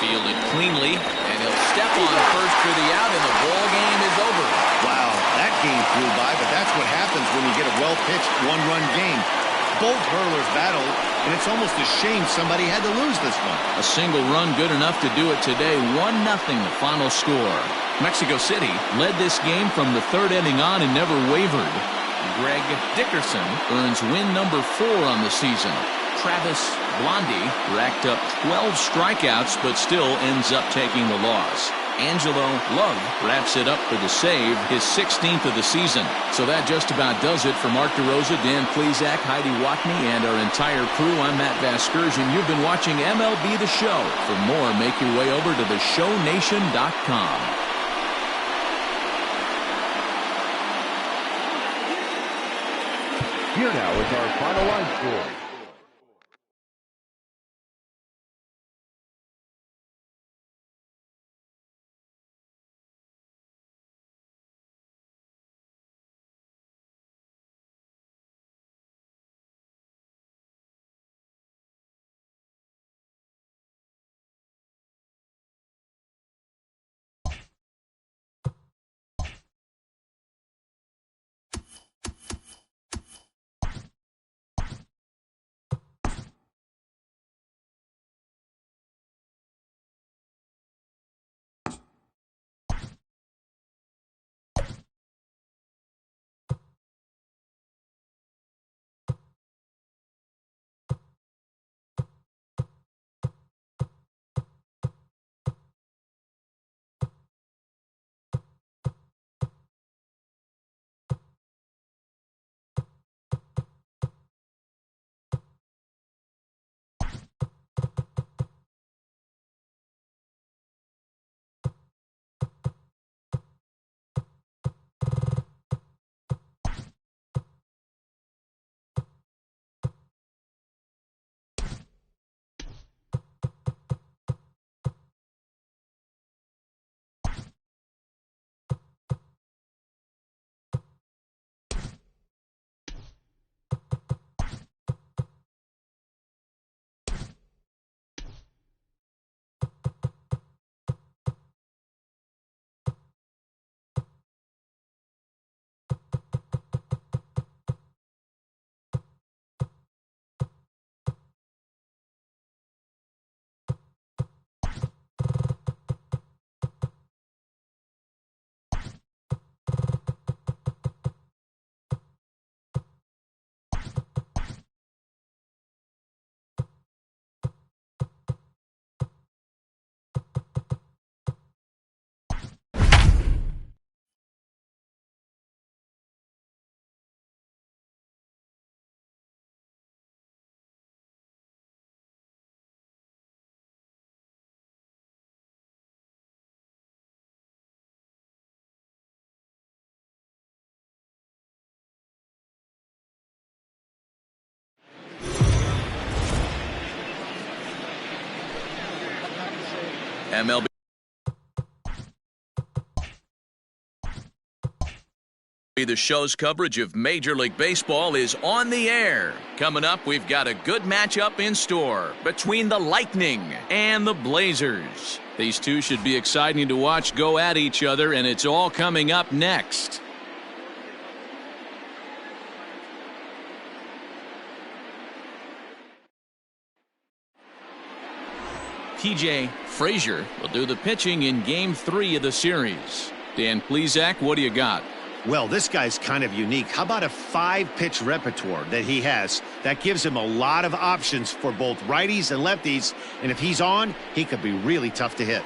Fielded cleanly, and he'll step on first for the out, and the ball game is over. Wow, that game flew by, but that's what happens when you get a well-pitched one-run game. Both hurlers battled, and it's almost a shame somebody had to lose this one. A single run good enough to do it today. 1-0 the final score. Mexico City led this game from the 3rd inning on and never wavered. Greg Dickerson earns win number 4 on the season. Travis Blondie racked up 12 strikeouts but still ends up taking the loss. Angelo Love wraps it up for the save, his 16th of the season. So that just about does it for Mark DeRosa, Dan Plesac, Heidi Watney, and our entire crew. I'm Matt Vasgersian. You've been watching MLB The Show. For more, make your way over to theshownation.com. Here now is our final line score. MLB. The show's coverage of Major League Baseball is on the air. Coming up, we've got a good matchup in store between the Lightning and the Blazers. These two should be exciting to watch go at each other, and it's all coming up next. TJ Frazier will do the pitching in Game 3 of the series. Dan Plesac, what do you got? Well, this guy's kind of unique. How about a 5-pitch repertoire that he has? That gives him a lot of options for both righties and lefties. And if he's on, he could be really tough to hit.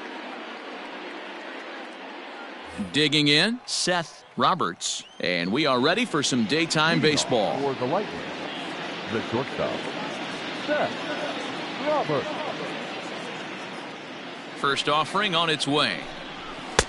Digging in, Seth Roberts. And we are ready for some daytime baseball. For the Lightning, the shortstop, Seth Roberts. First offering on its way.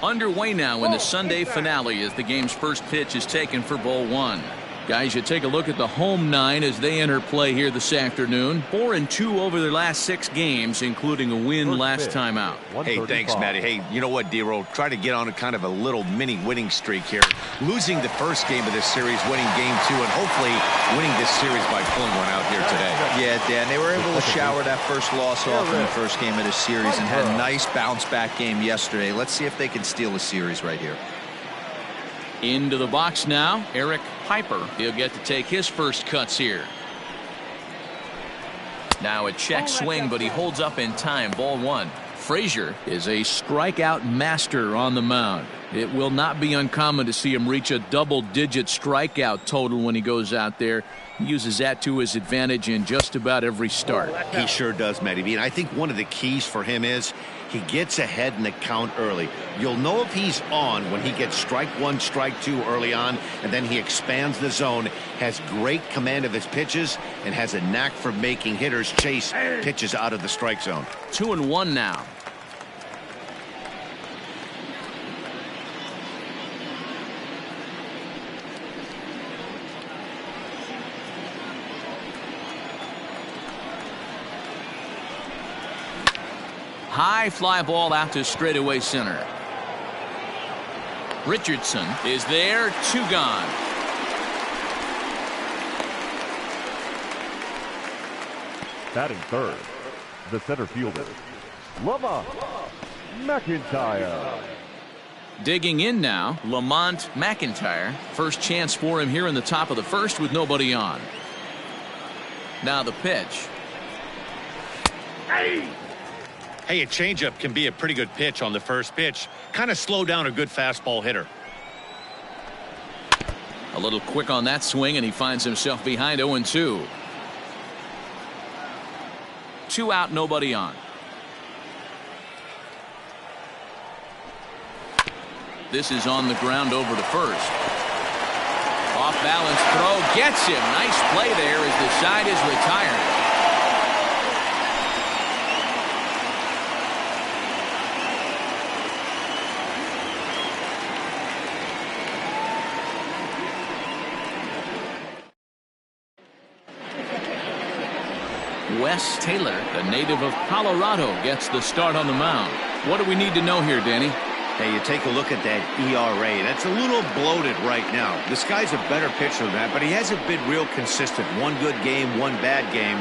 Underway now in the Sunday finale as the game's first pitch is taken for ball 1. Guys, you take a look at the home 9 as they enter play here this afternoon. 4-2 over their last 6 games, including a win last time out. Hey, thanks, Matty. Hey, you know what, D-Roll? Try to get on a kind of a little mini winning streak here. Losing the first game of this series, winning game 2, and hopefully winning this series by pulling one out here today. Yeah, Dan, they were able to shower that first loss off in the first game of this series and had a nice bounce-back game yesterday. Let's see if they can steal a series right here. Into the box now, Eric Piper. He'll get to take his first cuts here. Now a check swing, but he holds up in time. Ball 1. Frazier is a strikeout master on the mound. It will not be uncommon to see him reach a double-digit strikeout total when he goes out there. He uses that to his advantage in just about every start. He sure does, Matty. And I think one of the keys for him is he gets ahead in the count early. You'll know if he's on when he gets strike 1, strike 2 early on, and then he expands the zone, has great command of his pitches, and has a knack for making hitters chase pitches out of the strike zone. 2-1 now. High fly ball out to straightaway center. Richardson is there, 2 gone. Batting third, the center fielder, Lamont McIntyre. Digging in now, Lamont McIntyre. First chance for him here in the top of the first with nobody on. Now the pitch. Hey, a changeup can be a pretty good pitch on the first pitch. Kind of slow down a good fastball hitter. A little quick on that swing, and he finds himself behind 0-2. 2 out, nobody on. This is on the ground over to first. Off balance throw gets him. Nice play there as the side is retired. Wes Taylor, the native of Colorado, gets the start on the mound. What do we need to know here, Danny? Hey, you take a look at that ERA. That's a little bloated right now. This guy's a better pitcher than that, but he hasn't been real consistent. One good game, one bad game.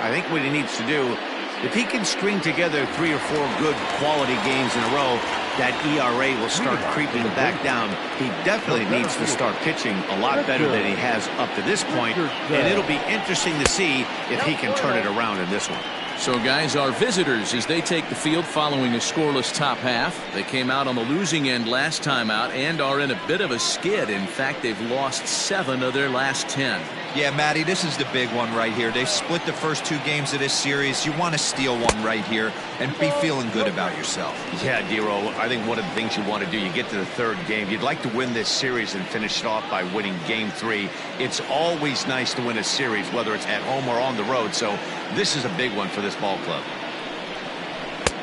I think what he needs to do, if he can string together 3 or 4 good quality games in a row, that ERA will start creeping back down. He definitely needs to start pitching a lot better than he has up to this point, and it'll be interesting to see if he can turn it around in this one. So, guys, our visitors, as they take the field following a scoreless top half. They came out on the losing end last time out and are in a bit of a skid. In fact, they've lost 7 of their last 10. Yeah, Matty, this is the big one right here. They've split the first 2 games of this series. You want to steal one right here and be feeling good about yourself. Yeah, Dero, I think one of the things you want to do, you get to the 3rd game, you'd like to win this series and finish it off by winning game 3. It's always nice to win a series, whether it's at home or on the road, so this is a big one for this ball club.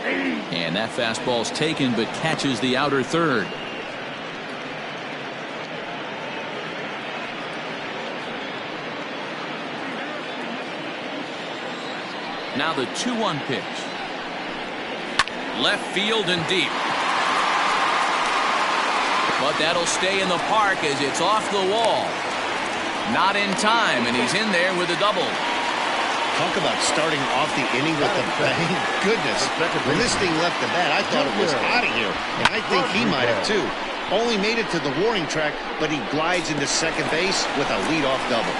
And that fastball's taken but catches the outer third. Now the 2-1 pitch. Left field and deep. But that'll stay in the park as it's off the wall. Not in time, and he's in there with a double. Talk about starting off the inning with a bang. Goodness, when this thing left the bat, I thought it was out of here, and I think he might have too. Only made it to the warning track, but he glides into second base with a leadoff double.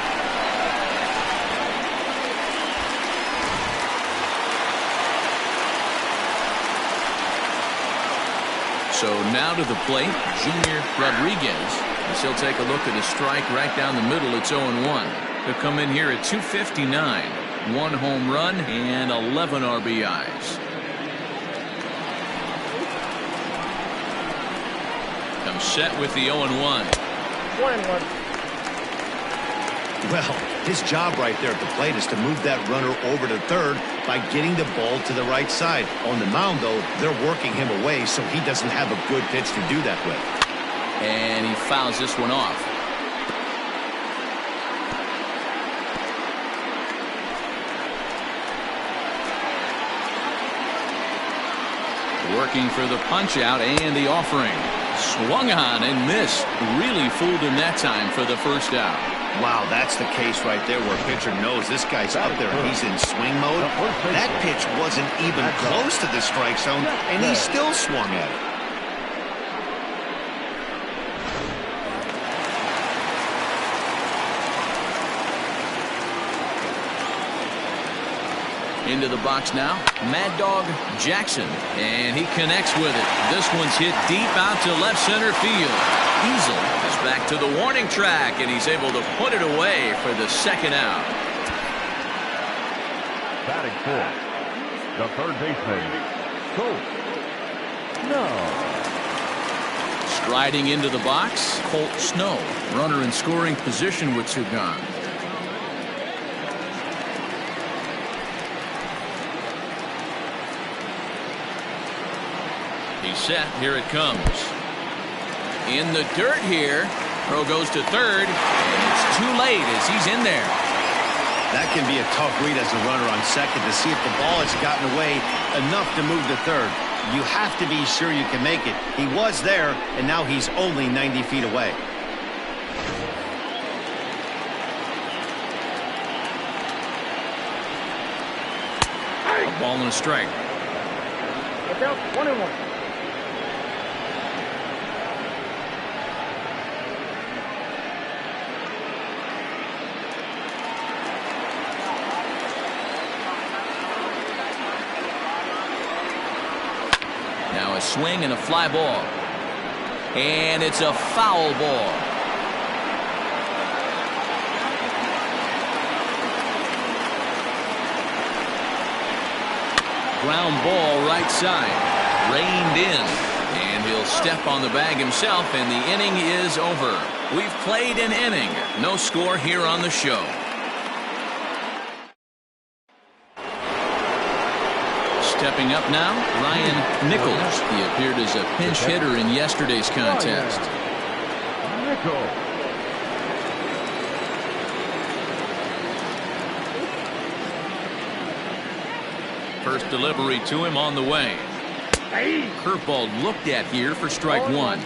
So now to the plate, Junior Rodriguez. As he'll take a look at a strike right down the middle. It's 0-1. He'll come in here at 259. 1 home run and 11 RBIs. Comes set with the 0-1. 1-1. Well, his job right there at the plate is to move that runner over to third by getting the ball to the right side. On the mound, though, they're working him away, so he doesn't have a good pitch to do that with. And he fouls this one off. Working for the punch out and the offering. Swung on and missed. Really fooled him that time for the first out. Wow, that's the case right there where pitcher knows this guy's up there and he's in swing mode. That pitch wasn't even close to the strike zone, and he still swung at it. Into the box now, Mad Dog Jackson, and he connects with it. This one's hit deep out to left center field. Easel is back to the warning track, and he's able to put it away for the second out. Batting fourth, the third baseman, Colt. No. Striding into the box, Colt Snow, runner in scoring position with 2 gone. He's set. Here it comes. In the dirt here. Throw goes to third, and it's too late as he's in there. That can be a tough read as a runner on second to see if the ball has gotten away enough to move to third. You have to be sure you can make it. He was there, and now he's only 90 feet away. A ball and a strike. Get out, 1-1. Now a swing and a fly ball. And it's a foul ball. Ground ball right side. Reined in. And he'll step on the bag himself, and the inning is over. We've played an inning. No score here on the show. Stepping up now, Ryan Nichols. He appeared as a pinch hitter in yesterday's contest. First delivery to him on the way. Curveball looked at here for strike one.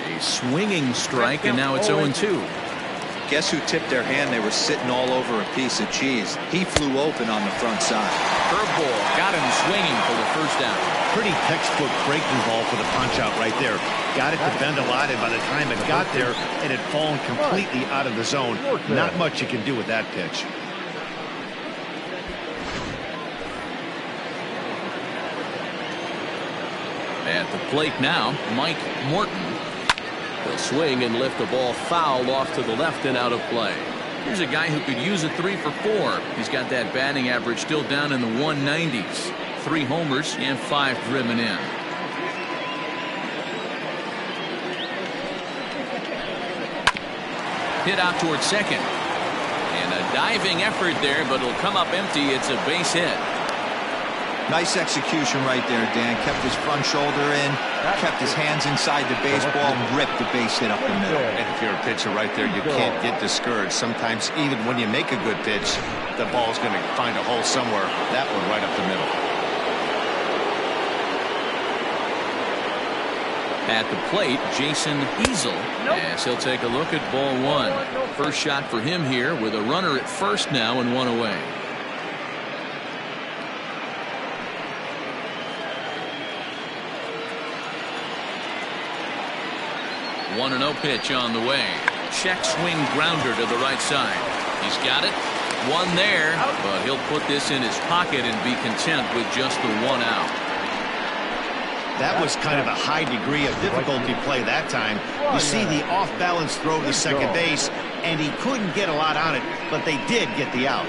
A swinging strike, and now it's 0-2. Guess who tipped their hand? They were sitting all over a piece of cheese. He flew open on the front side. Curveball got him swinging for the first down. Pretty textbook breaking ball for the punch out right there. Got it to bend a lot, and by the time it got there, it had fallen completely out of the zone. Not much you can do with that pitch. At the plate now, Mike Morton. He'll swing and lift the ball foul off to the left and out of play. Here's a guy who could use a 3 for 4. He's got that batting average still down in the 190s. 3 homers and 5 driven in. Hit out towards second. And a diving effort there, but it'll come up empty. It's a base hit. Nice execution right there, Dan. Kept his front shoulder in, kept his hands inside the baseball, and ripped the base hit up the middle. And if you're a pitcher right there, you can't get discouraged. Sometimes even when you make a good pitch, the ball's going to find a hole somewhere. That one right up the middle. At the plate, Jason Easel, as he'll take a look at ball one. First shot for him here with a runner at first now and 1 away. One 1-0 pitch on the way. Check swing grounder to the right side. He's got it. One there, but he'll put this in his pocket and be content with just the 1 out. That was kind of a high degree of difficulty play that time. You see the off-balance throw to second base, and he couldn't get a lot on it, but they did get the out.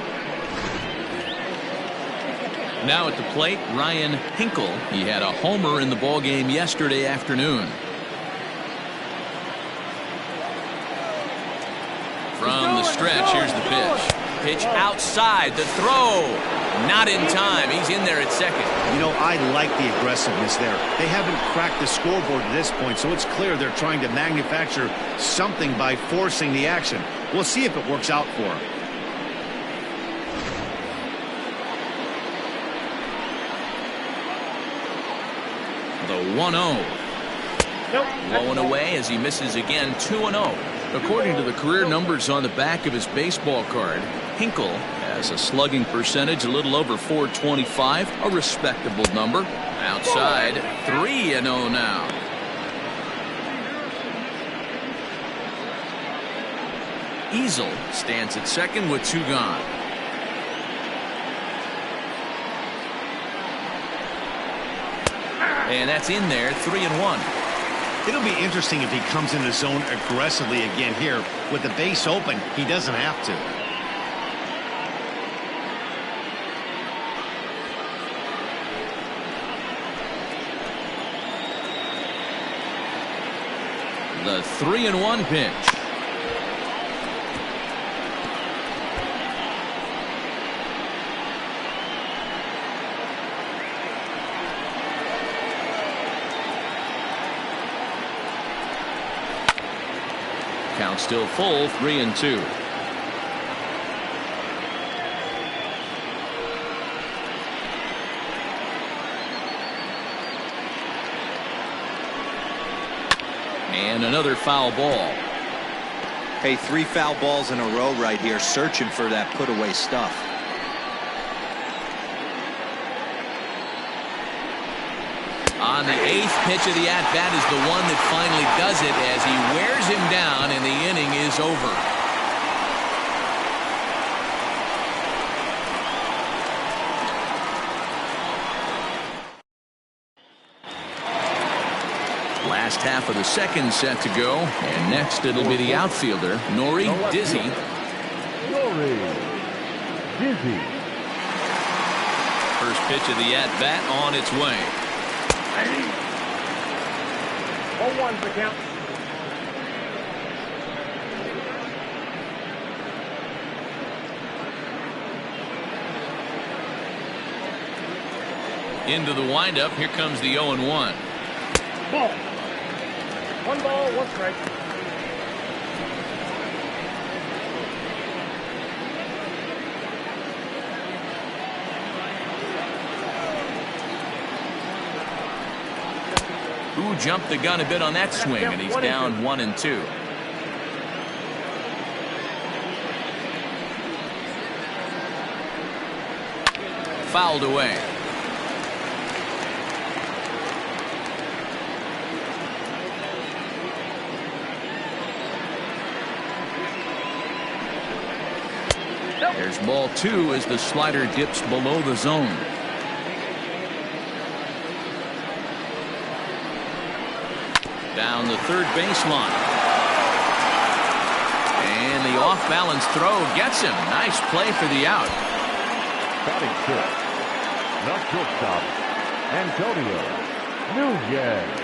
Now at the plate, Ryan Hinkle. He had a homer in the ballgame yesterday afternoon. From the stretch, here's the pitch. Pitch outside, the throw. Not in time. He's in there at second. You know, I like the aggressiveness there. They haven't cracked the scoreboard at this point, so it's clear they're trying to manufacture something by forcing the action. We'll see if it works out for them. The 1-0. Low and away as he misses again. 2-0. According to the career numbers on the back of his baseball card, Hinkle has a slugging percentage a little over .425, a respectable number. Outside, 3-0 now. Easel stands at second with 2 gone. And that's in there, 3-1. It'll be interesting if he comes in the zone aggressively again here. With the base open, he doesn't have to. The 3-1 pitch. Now still full, 3-2. And another foul ball. Hey, 3 foul balls in a row right here, searching for that put away stuff. On the 8th pitch of the at-bat is the one that finally does it as he wears him down and the inning is over. Last half of the second set to go, and next it'll be the outfielder, Nori Dizzy. Nori Dizzy. First pitch of the at-bat on its way. 0-1 the count. Into the windup, here comes the 0-1. Ball. 1 ball, 1 strike. Who jumped the gun a bit on that swing, and he's down 1-2. Fouled away. There's ball 2 as the slider dips below the zone. Down the third baseline. And the off-balance throw gets him. Nice play for the out. Batting 6. The shortstop, Antonio Nunez.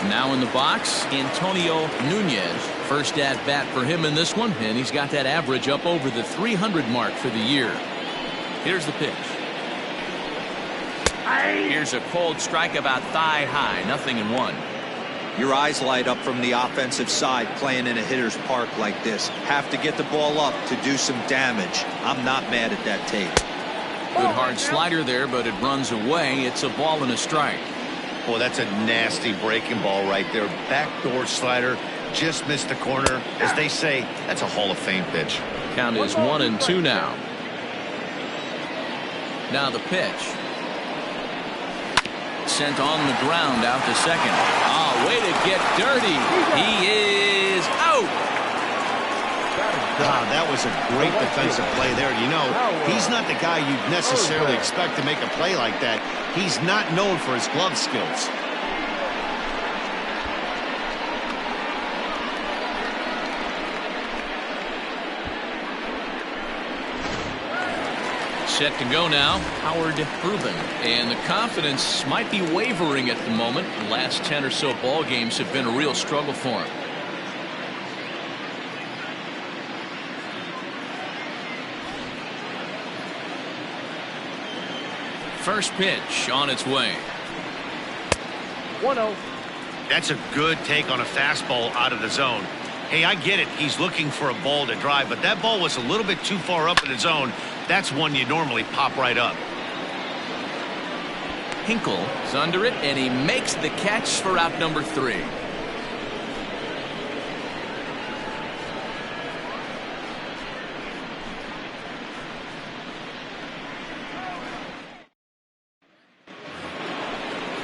Now in the box, Antonio Nunez. First at bat for him in this one, and he's got that average up over the 300 mark for the year. Here's the pitch. Here's a cold strike about thigh high, 0-1. Your eyes light up from the offensive side playing in a hitter's park like this. Have to get the ball up to do some damage. I'm not mad at that tape. Good hard slider there, but it runs away. It's a ball and a strike. Boy, that's a nasty breaking ball right there. Backdoor slider, just missed the corner. As they say, that's a Hall of Fame pitch. Count is 1-2 now. Now the pitch. Sent on the ground out to second. Oh, way to get dirty. He is out. That was a great defensive play there. You know, he's not the guy you'd necessarily expect to make a play like that. He's not known for his glove skills. Set to go now, Howard Rubin. And the confidence might be wavering at the moment. The last 10 or so ball games have been a real struggle for him. First pitch on its way. 1-0. That's a good take on a fastball out of the zone. Hey, I get it. He's looking for a ball to drive, but that ball was a little bit too far up in the zone. That's one you normally pop right up. Hinkle is under it, and he makes the catch for out number 3.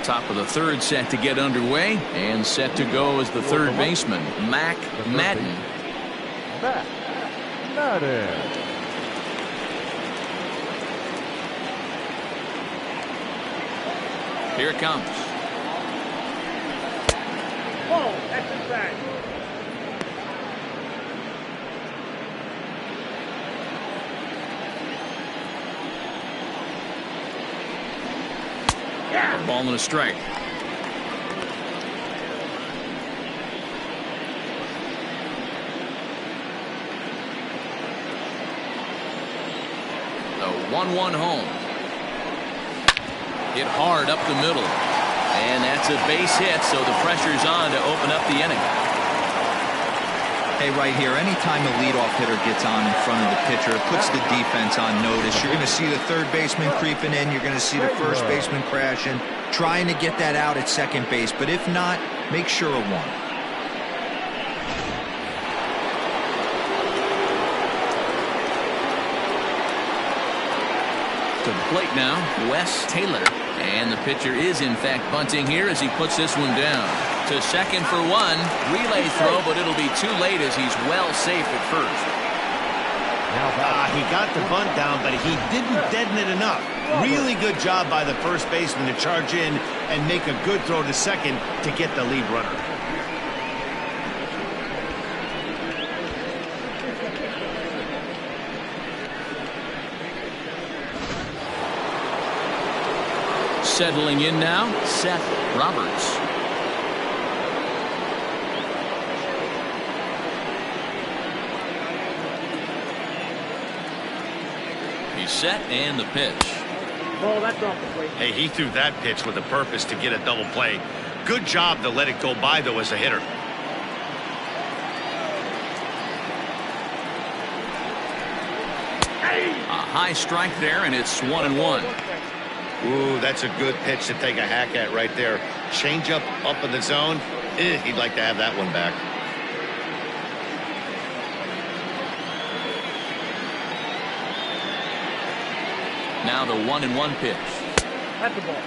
Top of the third set to get underway, and set to go as the third baseman, Mac Madden. Mac Madden. Here it comes. Whoa, that's inside. Yeah. Ball and a strike. The 1-1 home. Hit hard up the middle. And that's a base hit, so the pressure's on to open up the inning. Hey, right here, anytime the leadoff hitter gets on in front of the pitcher, it puts the defense on notice. You're going to see the third baseman creeping in. You're going to see the first baseman crashing, trying to get that out at second base. But if not, make sure of one. To the plate now, Wes Taylor. And the pitcher is, in fact, bunting here as he puts this one down. To second for one. Relay throw, but it'll be too late as he's well safe at first. He got the bunt down, but he didn't deaden it enough. Really good job by the first baseman to charge in and make a good throw to second to get the lead runner. Settling in now, Seth Roberts. He's set and the pitch. Oh, that's off the plate. Hey, he threw that pitch with a purpose to get a double play. Good job to let it go by, though, as a hitter. A high strike there, and it's 1-1. Ooh, that's a good pitch to take a hack at right there. Change up in the zone. He'd like to have that one back. Now the 1-1 pitch. That's the ball.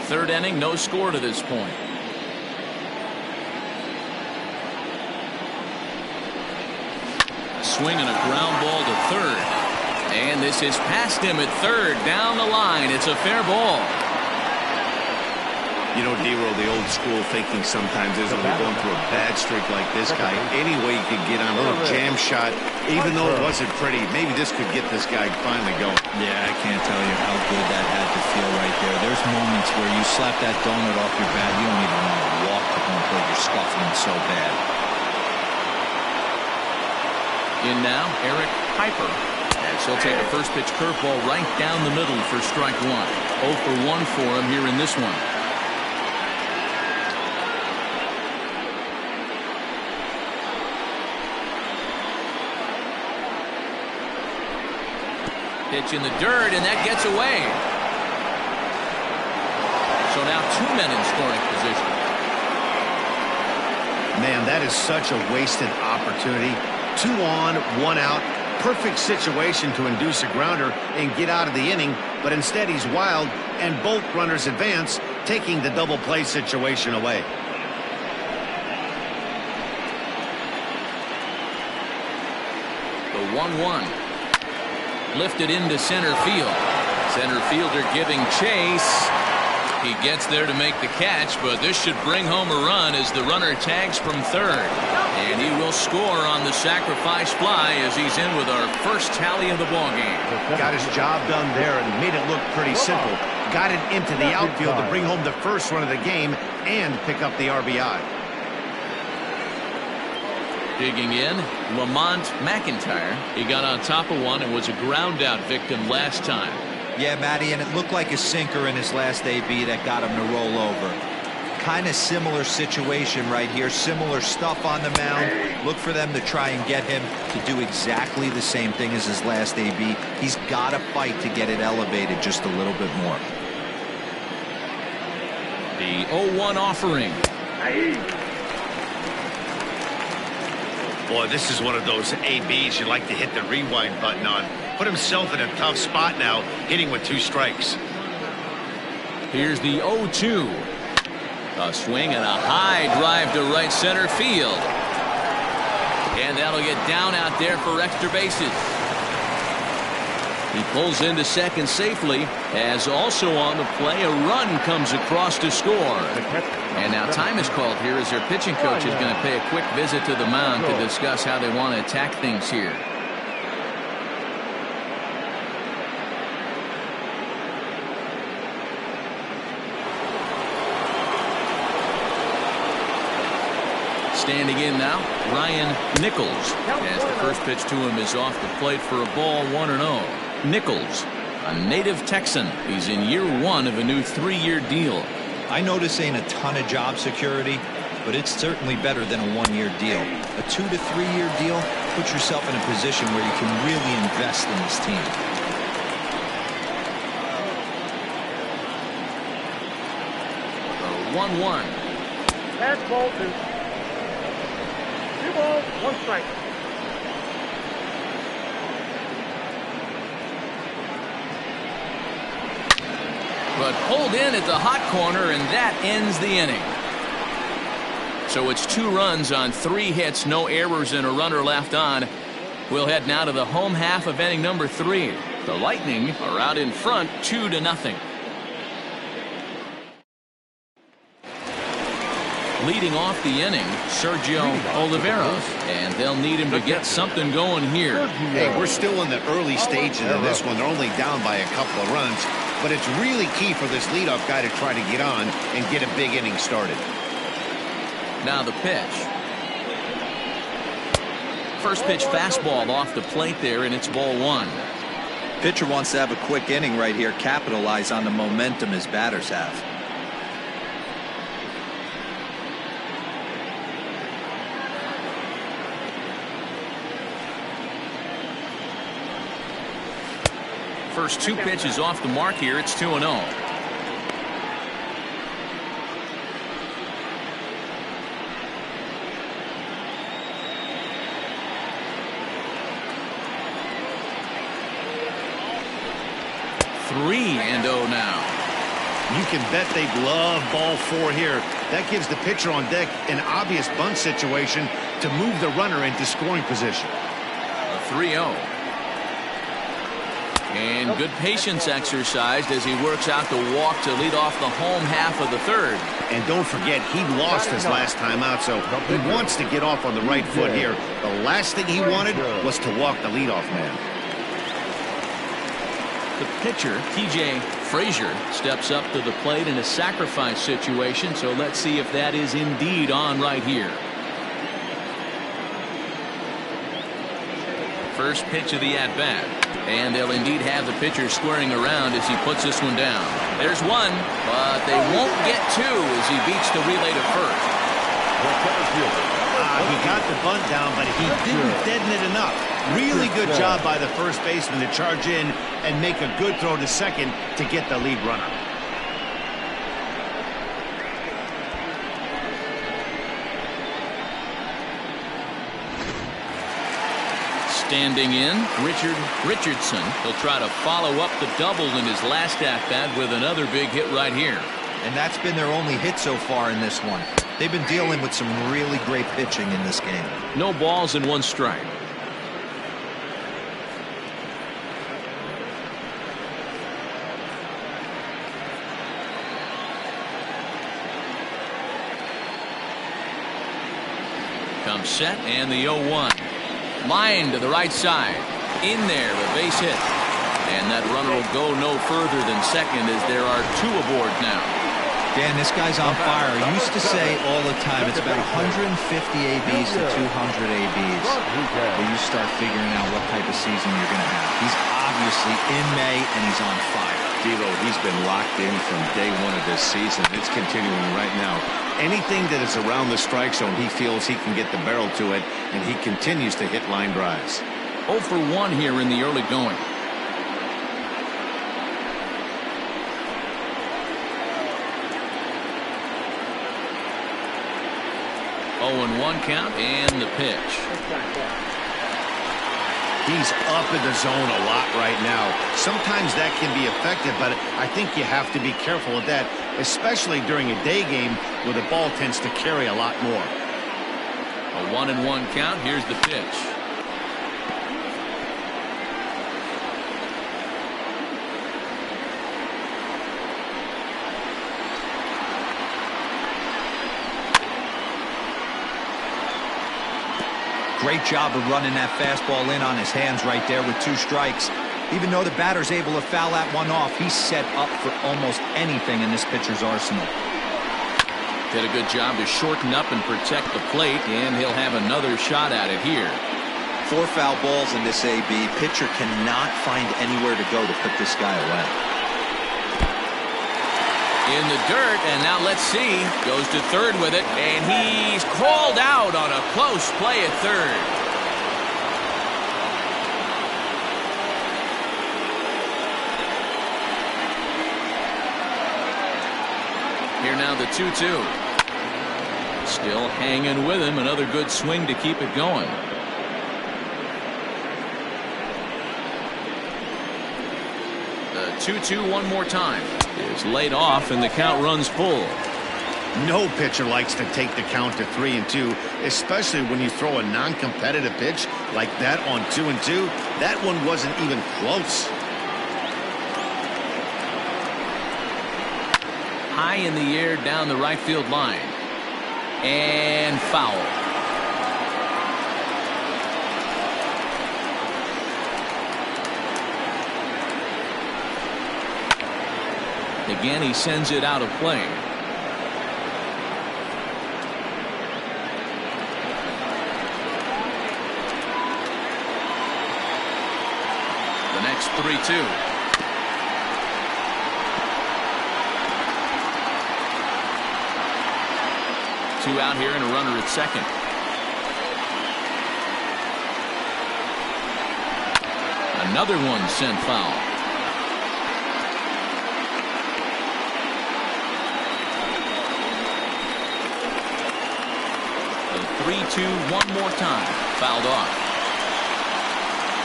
Third inning, no score to this point. A swing and a ground ball to third. And this is past him at third. Down the line. It's a fair ball. You know, D-Roll, the old school thinking sometimes is when you're going through a bad streak like this guy, any way you could get on a little jam shot, even though it wasn't pretty, maybe this could get this guy finally going. Yeah, I can't tell you how good that had to feel right there. There's moments where you slap that donut off your bat, you don't even want to walk to home plate. You're scuffling so bad. In now, Eric Piper. As he'll take a first pitch curveball right down the middle for strike one. 0 for 1 for him here in this one. Pitch in the dirt, and that gets away. So now 2 men in scoring position. Man, that is such a wasted opportunity. 2 on, 1 out. Perfect situation to induce a grounder and get out of the inning, but instead he's wild, and both runners advance, taking the double play situation away. The 1-1. Lifted into center field. Center fielder giving chase. He gets there to make the catch, but this should bring home a run as the runner tags from third. And he will score on the sacrifice fly as he's in with our first tally of the ballgame. Got his job done there and made it look pretty simple. Got it into the outfield to bring home the first run of the game and pick up the RBI. Digging in, Lamont McIntyre. He got on top of one and was a ground out victim last time. Yeah, Matty, and it looked like a sinker in his last AB that got him to roll over. Kind of similar situation right here. Similar stuff on the mound. Look for them to try and get him to do exactly the same thing as his last AB. He's got to fight to get it elevated just a little bit more. The 0-1 offering. Boy, this is one of those ABs you like to hit the rewind button on. Put himself in a tough spot now, hitting with 2 strikes. Here's the 0-2. A swing and a high drive to right center field. And that'll get down out there for extra bases. He pulls into second safely, as also on the play a run comes across to score. And now time is called here as their pitching coach is going to pay a quick visit to the mound to discuss how they want to attack things here. Standing in now, Ryan Nichols, as the first pitch to him is off the plate for a ball, 1-0. Nichols, a native Texan. He's in year 1 of a new 3-year deal. I know this ain't a ton of job security, but it's certainly better than a 1-year deal. A 2 to 3 year deal puts yourself in a position where you can really invest in this team. The 1-1. Pass ball 2. 2 balls, 1 strike. But pulled in at the hot corner, and that ends the inning. So it's 2 runs on 3 hits, no errors, and a runner left on. We'll head now to the home half of inning number 3. The Lightning are out in front 2-0. Leading off the inning, Sergio Oliveros, and they'll need him to get something going here. Hey, we're still in the early stages of this one. They're only down by a couple of runs, but it's really key for this leadoff guy to try to get on and get a big inning started. Now the pitch. First pitch fastball off the plate there, and it's ball 1. Pitcher wants to have a quick inning right here, capitalize on the momentum his batters have. First 2 pitches off the mark here. It's 2-0. Three and 0 now. You can bet they'd love ball 4 here. That gives the pitcher on deck an obvious bunt situation to move the runner into scoring position. A 3-0. And good patience exercised as he works out the walk to lead off the home half of the 3rd. And don't forget, he lost his last time out, so he wants to get off on the right foot here. The last thing he wanted was to walk the leadoff man. The pitcher, TJ Frazier, steps up to the plate in a sacrifice situation, so let's see if that is indeed on right here. First pitch of the at-bat. And they'll indeed have the pitcher squaring around as he puts this one down. There's 1, but they won't get 2 as he beats the relay to first. He got the bunt down, but he didn't deaden it enough. Really good job by the first baseman to charge in and make a good throw to second to get the lead runner. Standing in, Richardson. He'll try to follow up the double in his last at-bat with another big hit right here. And that's been their only hit so far in this one. They've been dealing with some really great pitching in this game. No balls and 1 strike. Comes set, and the 0-1. Line to the right side. In there, a base hit. And that runner will go no further than second as there are 2 aboard now. Dan, this guy's on fire. I used to say all the time it's about 150 ABs to 200 ABs. But you start figuring out what type of season you're going to have. He's obviously in May, and he's on fire. D'Lo, he's been locked in from day 1 of this season. It's continuing right now. Anything that is around the strike zone, he feels he can get the barrel to it, and he continues to hit line drives. 0 for 1 here in the early going. Oh, and 1 count, and the pitch. He's up in the zone a lot right now. Sometimes that can be effective, but I think you have to be careful of that, especially during a day game where the ball tends to carry a lot more. A 1-1 count. Here's the pitch. Great job of running that fastball in on his hands right there with 2 strikes. Even though the batter's able to foul that one off, he's set up for almost anything in this pitcher's arsenal. Did a good job to shorten up and protect the plate, and he'll have another shot at it here. 4 foul balls in this AB. Pitcher cannot find anywhere to go to put this guy away. In the dirt, and now let's see. Goes to third with it, and he's called out on a close play at third. Here now the 2-2. Still hanging with him. Another good swing to keep it going. The 2-2 one more time. Is laid off, and the count runs full. No pitcher likes to take the count to 3-2, especially when you throw a non-competitive pitch like that on 2-2. That one wasn't even close. High in the air down the right field line. And foul. Again, he sends it out of play. The next 3-2. Two out here and a runner at second. Another one sent foul. The 3-2 one more time. Fouled off.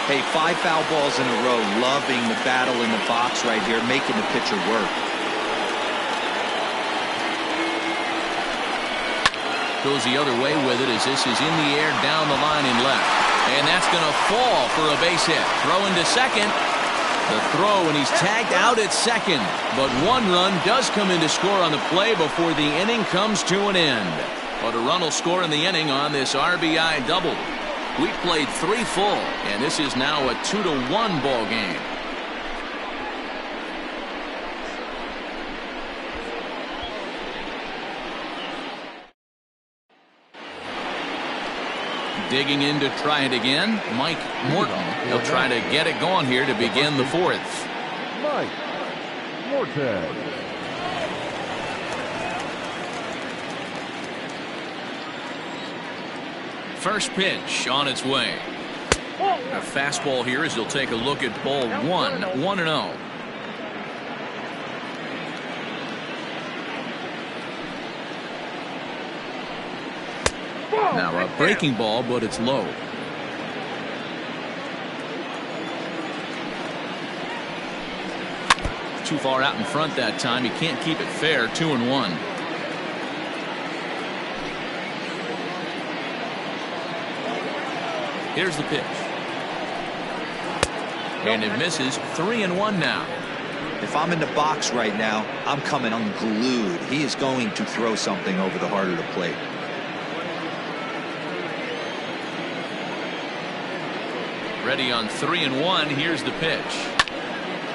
Hey, 5 foul balls in a row. Loving the battle in the box right here, making the pitcher work. Goes the other way with it as this is in the air down the line in left. And that's going to fall for a base hit. Throwing to second. The throw, and he's tagged out at second. But one run does come in to score on the play before the inning comes to an end. But a run will score in the inning on this RBI double. We played 3 full, and this is now a 2-1 ball game. Digging in to try it again, Mike Morton. He'll try to get it going here to begin the 4th. Mike Morton. First pitch on its way. A fastball here as he'll take a look at ball 1, 1-0. Now a breaking ball, but it's low. Too far out in front that time. He can't keep it fair. 2-1. Here's the pitch. And it misses. 3-1 now. If I'm in the box right now, I'm coming unglued. He is going to throw something over the heart of the plate. Ready on 3-1. Here's the pitch.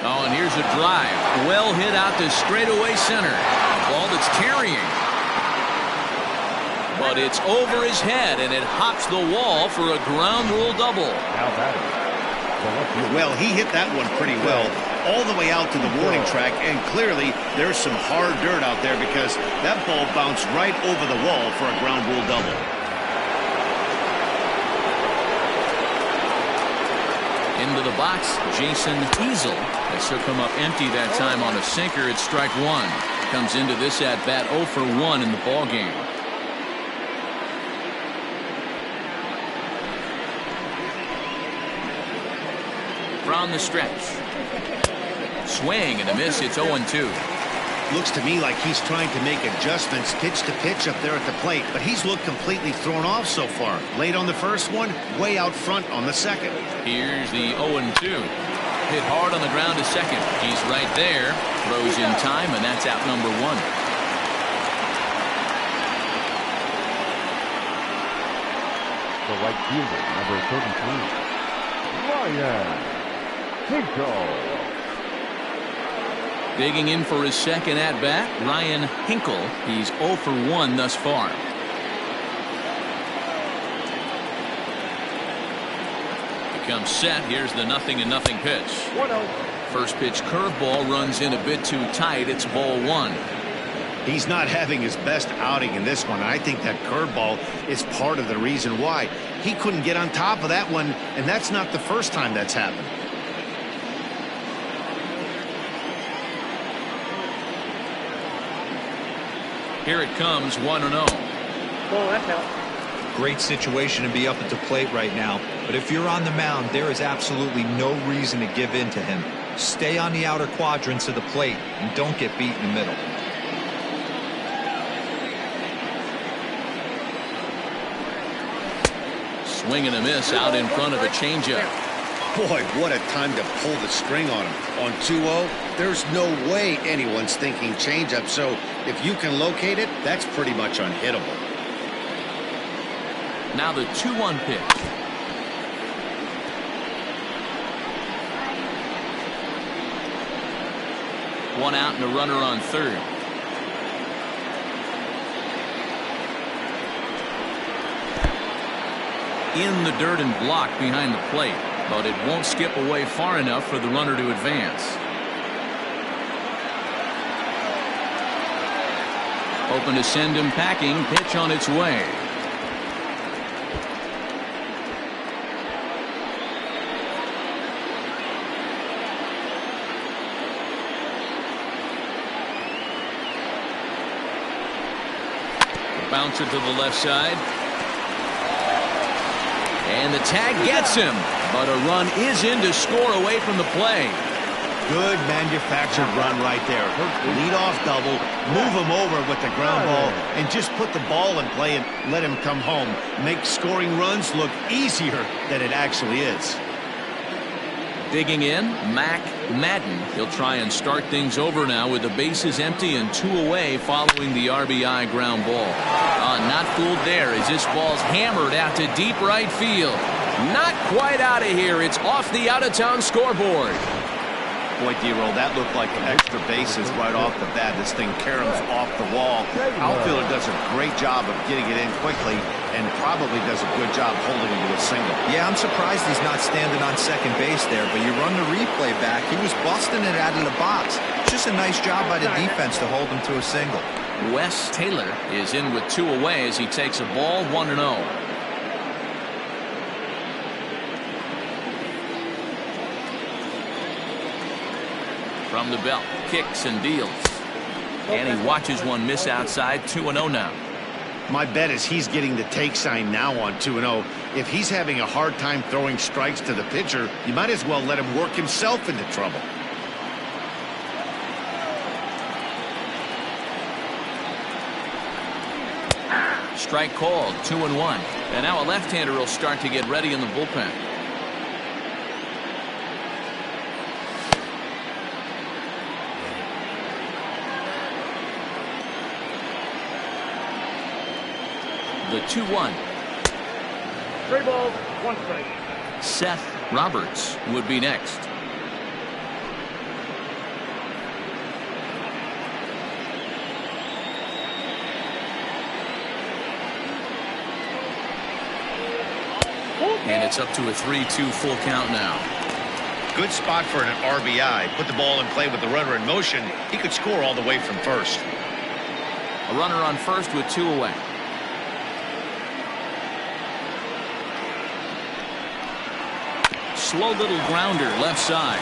Oh, and here's a drive. Well hit out to straightaway center. A ball that's carrying. But it's over his head, and it hops the wall for a ground rule double. Well, he hit that one pretty well, all the way out to the warning track, and clearly there's some hard dirt out there because that ball bounced right over the wall for a ground rule double. Into the box, Jason Teasel. As he'll come up empty that time on a sinker at strike 1. Comes into this at bat 0 for 1 in the ball game. From the stretch. Swing and a miss. It's 0-2. Looks to me like he's trying to make adjustments pitch to pitch up there at the plate, but he's looked completely thrown off so far. Late on the first one, way out front on the second. Here's the 0-2. Hit hard on the ground to second. He's right there. Throws in time, and that's out number 1. The right fielder, number 33, Ryan Tinko. Digging in for his second at bat, Ryan Hinkle. He's 0 for 1 thus far. He comes set. Here's the 0-0 pitch. 1-0. First pitch curveball runs in a bit too tight. It's ball 1. He's not having his best outing in this one. I think that curveball is part of the reason why. He couldn't get on top of that one, and that's not the first time that's happened. Here it comes, 1-0. Ball, that's out. Great situation to be up at the plate right now, but if you're on the mound, there is absolutely no reason to give in to him. Stay on the outer quadrants of the plate and don't get beat in the middle. Swing and a miss out in front of a changeup. Boy, what a time to pull the string on him. On 2-0, there's no way anyone's thinking changeup, so if you can locate it, that's pretty much unhittable. Now the 2-1 pitch. One out and a runner on third. In the dirt and blocked behind the plate, but it won't skip away far enough for the runner to advance. Open to send him packing. Pitch on its way. Bouncer to the left side. And the tag gets him, but a run is in to score away from the play. Good manufactured run right there. Lead off double, move him over with the ground ball, and just put the ball in play and let him come home. Make scoring runs look easier than it actually is. Digging in, Mac Madden. He'll try and start things over now with the bases empty and 2 away following the RBI ground ball. Not fooled there as this ball's hammered out to deep right field. Not quite out of here. It's off the out-of-town scoreboard. Boy, D-Roll, that looked like extra bases right off the bat. This thing caroms off the wall. Outfielder does a great job of getting it in quickly and probably does a good job holding him to a single. Yeah, I'm surprised he's not standing on second base there, but you run the replay back. He was busting it out of the box. Just a nice job by the defense to hold him to a single. Wes Taylor is in with 2 away as he takes a ball 1-0. From the belt, kicks and deals. And he watches one miss outside. 2-0 now. My bet is he's getting the take sign now on 2-0. If he's having a hard time throwing strikes to the pitcher, you might as well let him work himself into trouble. Strike called, 2-1. And now a left-hander will start to get ready in the bullpen. The 2-1. 3 balls, 1 strike. Seth Roberts would be next. And it's up to a 3-2 full count now. Good spot for an RBI. Put the ball in play with the runner in motion. He could score all the way from first. A runner on first with 2 away. Slow little grounder left side.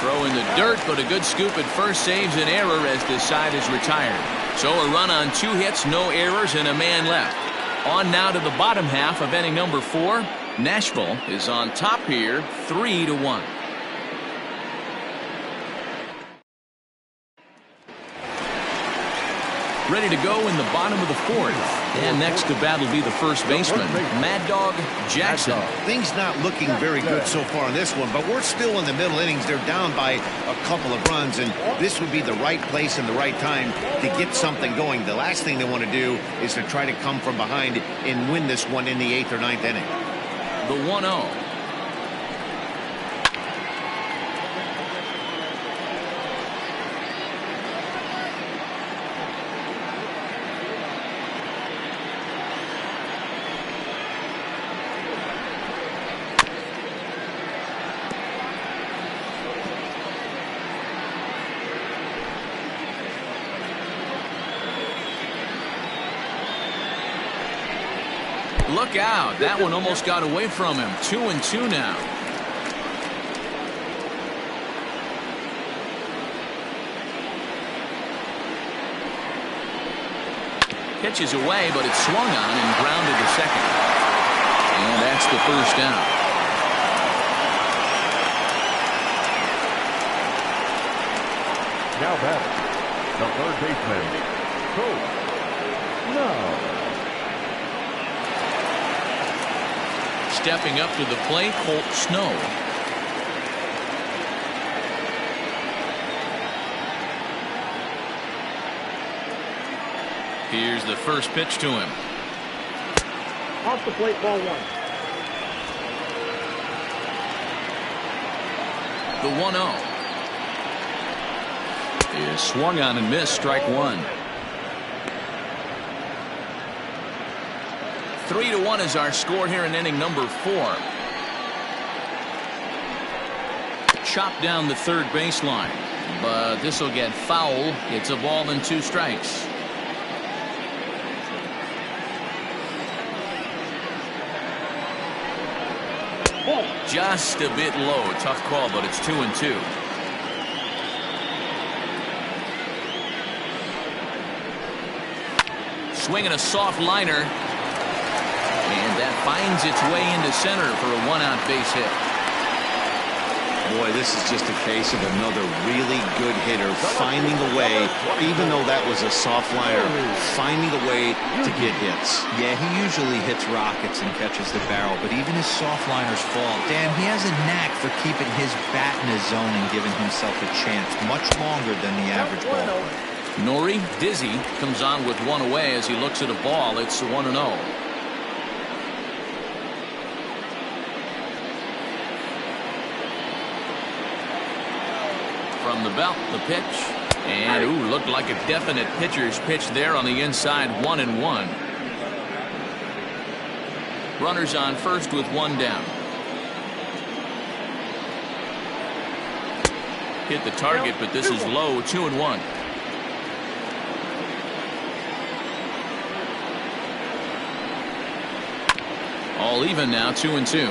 Throw in the dirt, but a good scoop at first saves an error as this side is retired. So a run on 2 hits, no errors, and a man left. On now to the bottom half of inning number 4. Nashville is on top here, 3-1. Ready to go in the bottom of the 4th. And next to bat will be the first baseman, Mad Dog Jackson. Things not looking very good so far in this one, but we're still in the middle innings. They're down by a couple of runs, and this would be the right place and the right time to get something going. The last thing they want to do is to try to come from behind and win this one in the 8th or 9th inning. The 1-0. Look out. That one almost got away from him. 2-2 now. Pitches away, but it's swung on and grounded to second. And that's the first down. Now batting, the third baseman, Colt Snow. Stepping up to the plate, Colt Snow. Here's the first pitch to him. Off the plate, ball 1. The 1-0 is swung on and missed. Strike 1. 3-1 is our score here in inning number 4. Chopped down the third baseline, but this will get foul. It's a ball and 2 strikes. Just a bit low. Tough call, but it's 2-2. Swinging a soft liner. And that finds its way into center for a 1-out base hit. Boy, this is just a case of another really good hitter finding a way, even though that was a soft liner, finding a way to get hits. Yeah, he usually hits rockets and catches the barrel, but even his soft liners fall. Dan, he has a knack for keeping his bat in his zone and giving himself a chance much longer than the average ball player. Nori Dizzy comes on with 1 away as he looks at a ball. It's 1-0. From the belt, the pitch, and ooh, looked like a definite pitcher's pitch there on the inside. 1-1. Runners on first with 1 down. Hit the target, but this is low. 2-1. All even now. 2-2.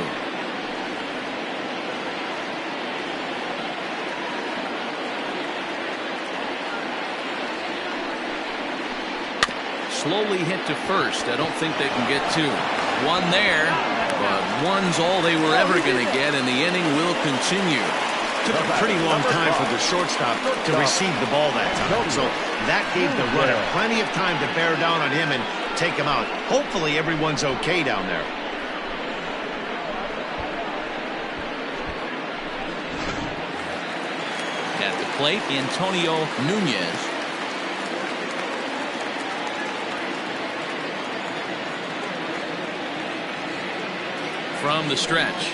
Slowly hit to first. I don't think they can get 2. 1 there, but 1's all they were ever going to get, and the inning will continue. Took a pretty long time for the shortstop to receive the ball that time, so that gave the runner plenty of time to bear down on him and take him out. Hopefully everyone's okay down there. At the plate, Antonio Nunez. From the stretch.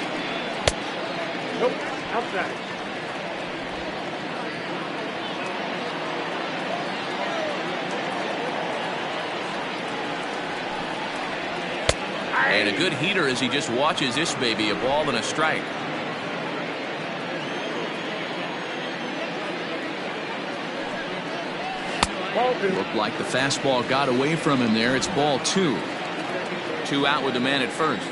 Nope, outside. And a good heater as he just watches this baby. A ball and a strike. Looked like the fastball got away from him there. It's ball 2. 2 out with the man at first.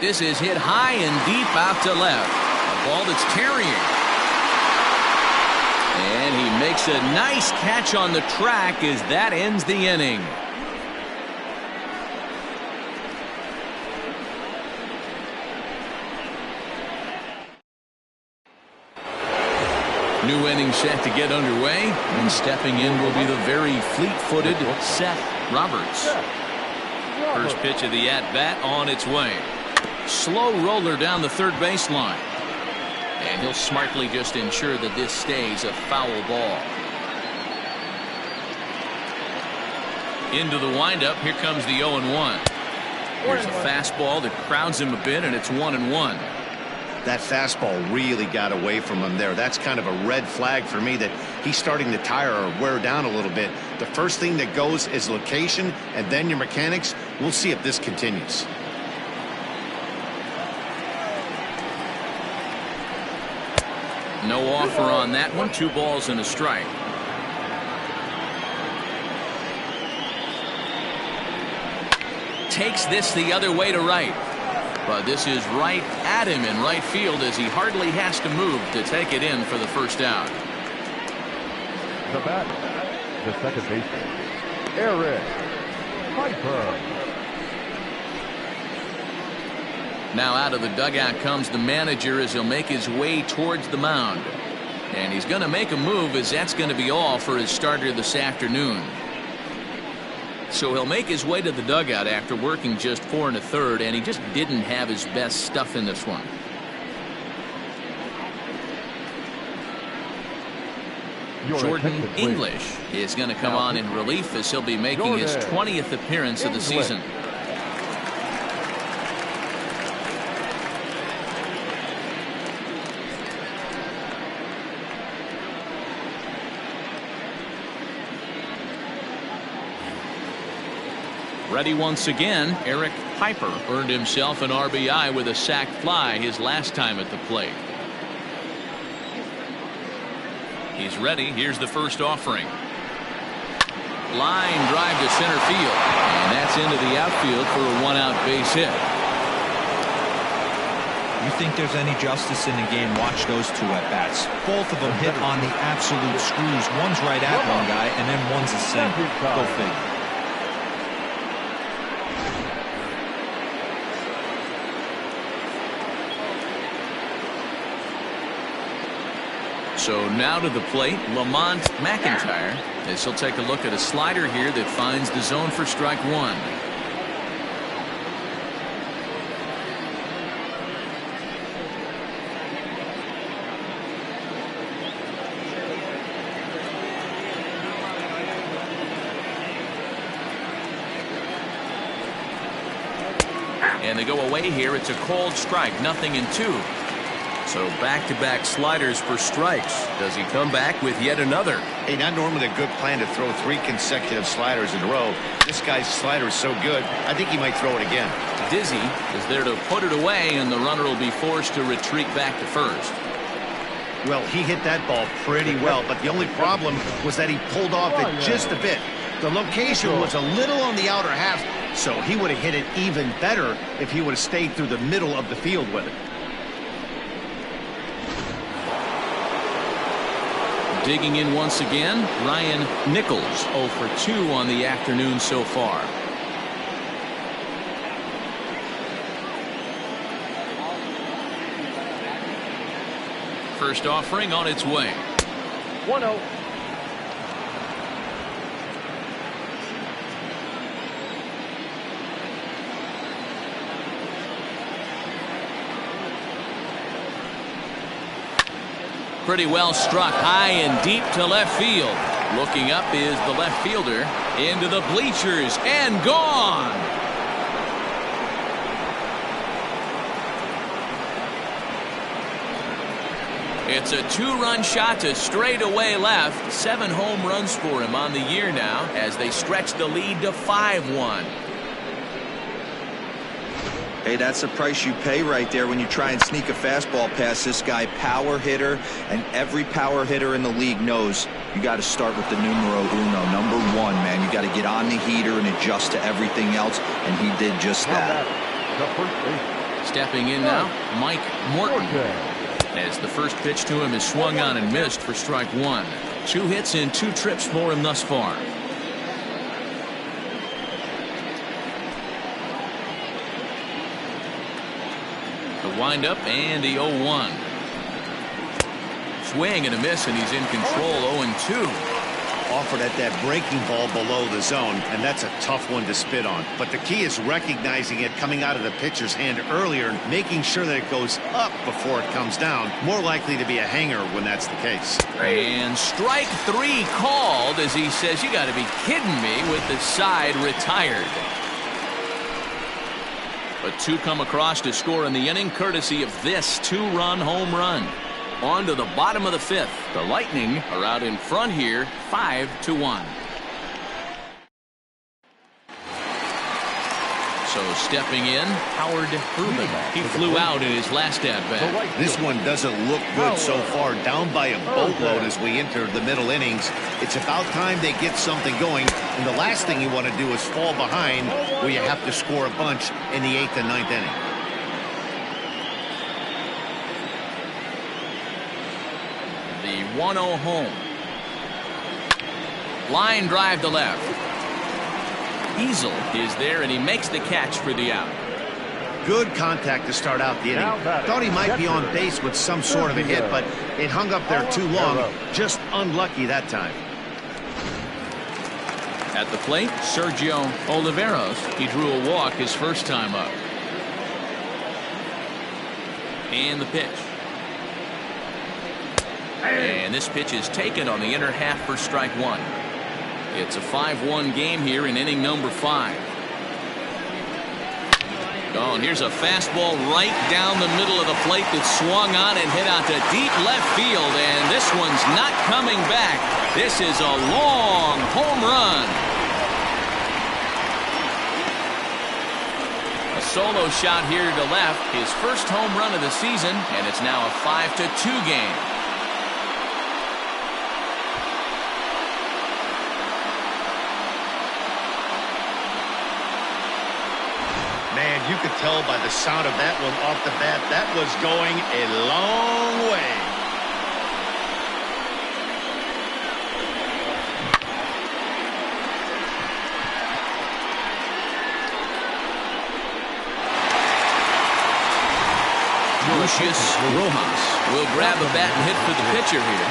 This is hit high and deep out to left. A ball that's carrying. And he makes a nice catch on the track as that ends the inning. New inning set to get underway, and stepping in will be the very fleet-footed Seth Roberts. First pitch of the at-bat on its way. Slow roller down the third baseline. And he'll smartly just ensure that this stays a foul ball. Into the windup. Here comes the 0-1. Here's a fastball that crowds him a bit, and it's 1-1. That fastball really got away from him there. That's kind of a red flag for me that he's starting to tire or wear down a little bit. The first thing that goes is location and then your mechanics. We'll see if this continues. No offer on that one. 2 balls and a strike. takes this the other way to right. But this is right at him in right field as he hardly has to move to take it in for the first out. The bat, the second baseman, Eric Piper. Now out of the dugout comes the manager as he'll make his way towards the mound. And he's going to make a move as that's going to be all for his starter this afternoon. So he'll make his way to the dugout after working just 4 1/3, and he just didn't have his best stuff in this one. Jordan English is going to come on in relief as he'll be making his 20th appearance of the season. Ready once again, Eric Piper earned himself an RBI with a sac fly his last time at the plate. He's ready. Here's the first offering. Line drive to center field, and that's into the outfield for a 1-out base hit. You think there's any justice in the game? Watch those 2 at-bats. Both of them hit on the absolute screws. One's right at one guy, and then one's a single. Go figure. So now to the plate, Lamont McIntyre, as he'll take a look at a slider here that finds the zone for strike 1. And they go away here. It's a cold strike, 0-2. So back-to-back sliders for strikes. Does he come back with yet another? Hey, not normally a good plan to throw 3 consecutive sliders in a row. This guy's slider is so good, I think he might throw it again. Dizzy is there to put it away, and the runner will be forced to retreat back to first. Well, he hit that ball pretty well, but the only problem was that he pulled off it just a bit. The location was a little on the outer half, so he would have hit it even better if he would have stayed through the middle of the field with it. Digging in once again, Ryan Nichols, 0 for 2 on the afternoon so far. First offering on its way. 1-0. Pretty well struck high and deep to left field. Looking up is the left fielder into the bleachers and gone. It's a 2-run shot to straightaway left. 7 home runs for him on the year now as they stretch the lead to 5-1. Hey, that's the price you pay right there when you try and sneak a fastball past this guy. Power hitter, and every power hitter in the league knows you got to start with the numero uno, number 1, man. You got to get on the heater and adjust to everything else, and he did just that. Stepping in now, Mike Morton. As the first pitch to him is swung on and missed for strike 1. 2 hits and 2 trips for him thus far. The windup and the 0-1. Swing and a miss, and he's in control. 0-2. Offered at that breaking ball below the zone, and that's a tough one to spit on. But the key is recognizing it coming out of the pitcher's hand earlier and making sure that it goes up before it comes down. More likely to be a hanger when that's the case. And strike 3 called as he says, "You got to be kidding me," with the side retired. But 2 come across to score in the inning, courtesy of this 2-run home run. On to the bottom of the 5th. The Lightning are out in front here, 5-1. So stepping in, Howard Rubin. He flew out in his last at-bat. This one doesn't look good so far. Down by a boatload as we enter the middle innings. It's about time they get something going. And the last thing you want to do is fall behind where you have to score a bunch in the 8th and 9th inning. The 1-0 home. Line drive to left. Easel is there, and he makes the catch for the out. Good contact to start out the inning. Thought he might be on base with some sort of a hit, but it hung up there too long. Just unlucky that time. At the plate, Sergio Oliveros. He drew a walk his first time up. And the pitch. And this pitch is taken on the inner half for strike one. It's a 5-1 game here in inning number 5. Oh, and here's a fastball right down the middle of the plate that swung on and hit out to deep left field, and this one's not coming back. This is a long home run. A solo shot here to left, his first home run of the season, and it's now a 5-2 game. Man, you could tell by the sound of that one off the bat, that was going a long way. Lucius Rojas will grab a bat and hit for the pitcher here.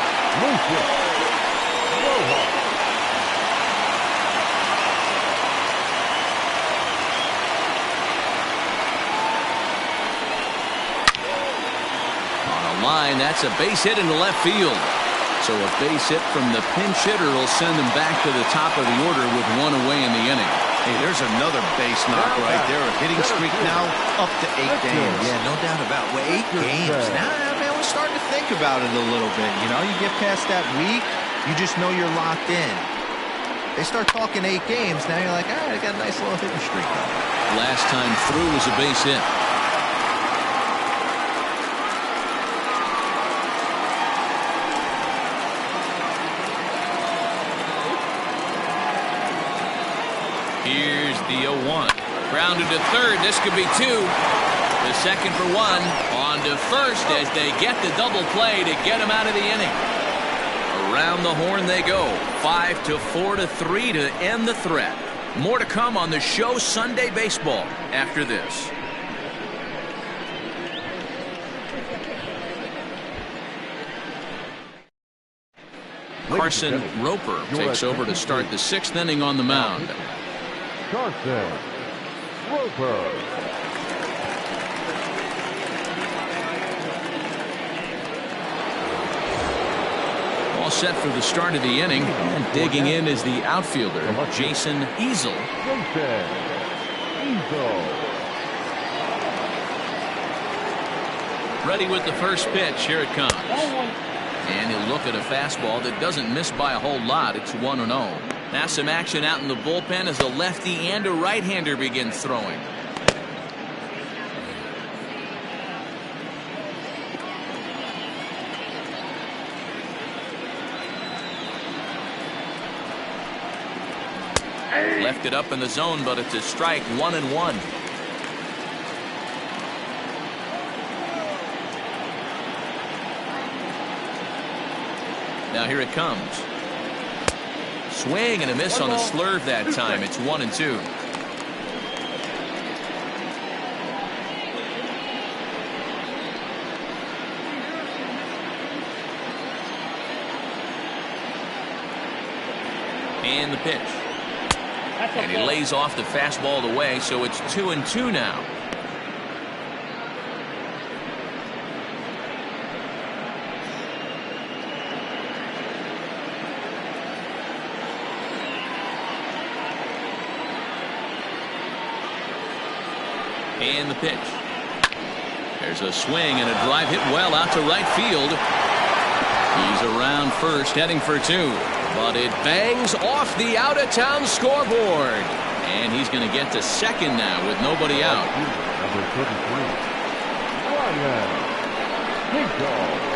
Line, that's a base hit into left field. So a base hit from the pinch hitter will send them back to the top of the order with one away in the inning. Hey, there's another base knock right there. A hitting streak now up to 8 games. Yeah, no doubt about it. 8 games. Now, man, we're starting to think about it a little bit. You know, you get past that week, you just know you're locked in. They start talking 8 games, now you're like, all right, I got a nice little hitting streak. Last time through was a base hit. Here's the 0-1. Grounded to third. This could be 2. The second for 1. On to first as they get the double play to get him out of the inning. Around the horn they go. 5-4-3 to end the threat. More to come on the show Sunday Baseball after this. Carson Roper takes over to start the 6th inning on the mound. Carson Roper. All set for the start of the inning, and digging in is the outfielder, Jason Easel. Ready with the first pitch. Here it comes. And he'll look at a fastball that doesn't miss by a whole lot. It's 1-0. Now some action out in the bullpen as a lefty and a right-hander begin throwing. Left it up in the zone, but it's a strike. 1-1. Now here it comes. Swing and a miss on the slurve that time. It's 1-2. And the pitch. And he lays off the fastball away, so it's 2-2 now. And the pitch. There's a swing and a drive hit well out to right field. He's around first, heading for 2. But it bangs off the out-of-town scoreboard. And he's going to get to second now with nobody out. Number 33. Ryan Hinkle.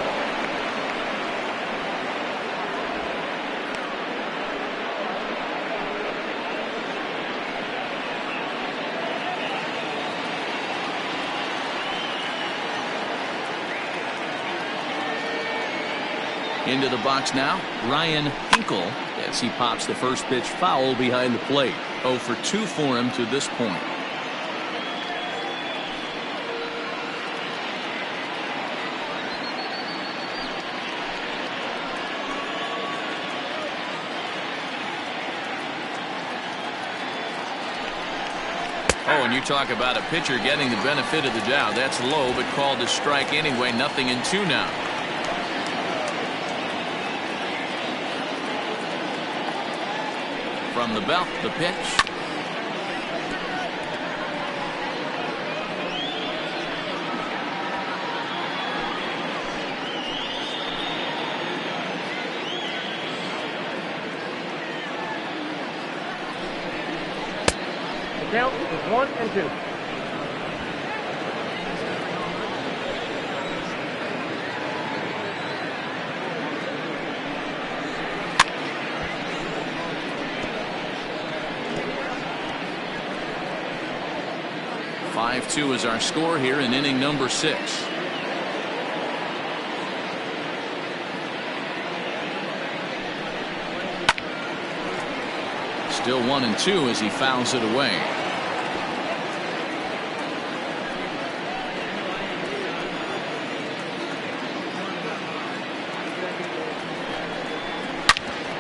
Into the box now, Ryan Hinkle, as he pops the first pitch foul behind the plate. 0 for 2 for him to this point. Oh, and you talk about a pitcher getting the benefit of the doubt. That's low, but called a strike anyway. 0-2 now. From the belt, the pitch. The count is 1-2. Two is our score here in inning number 6. Still 1-2 as he fouls it away.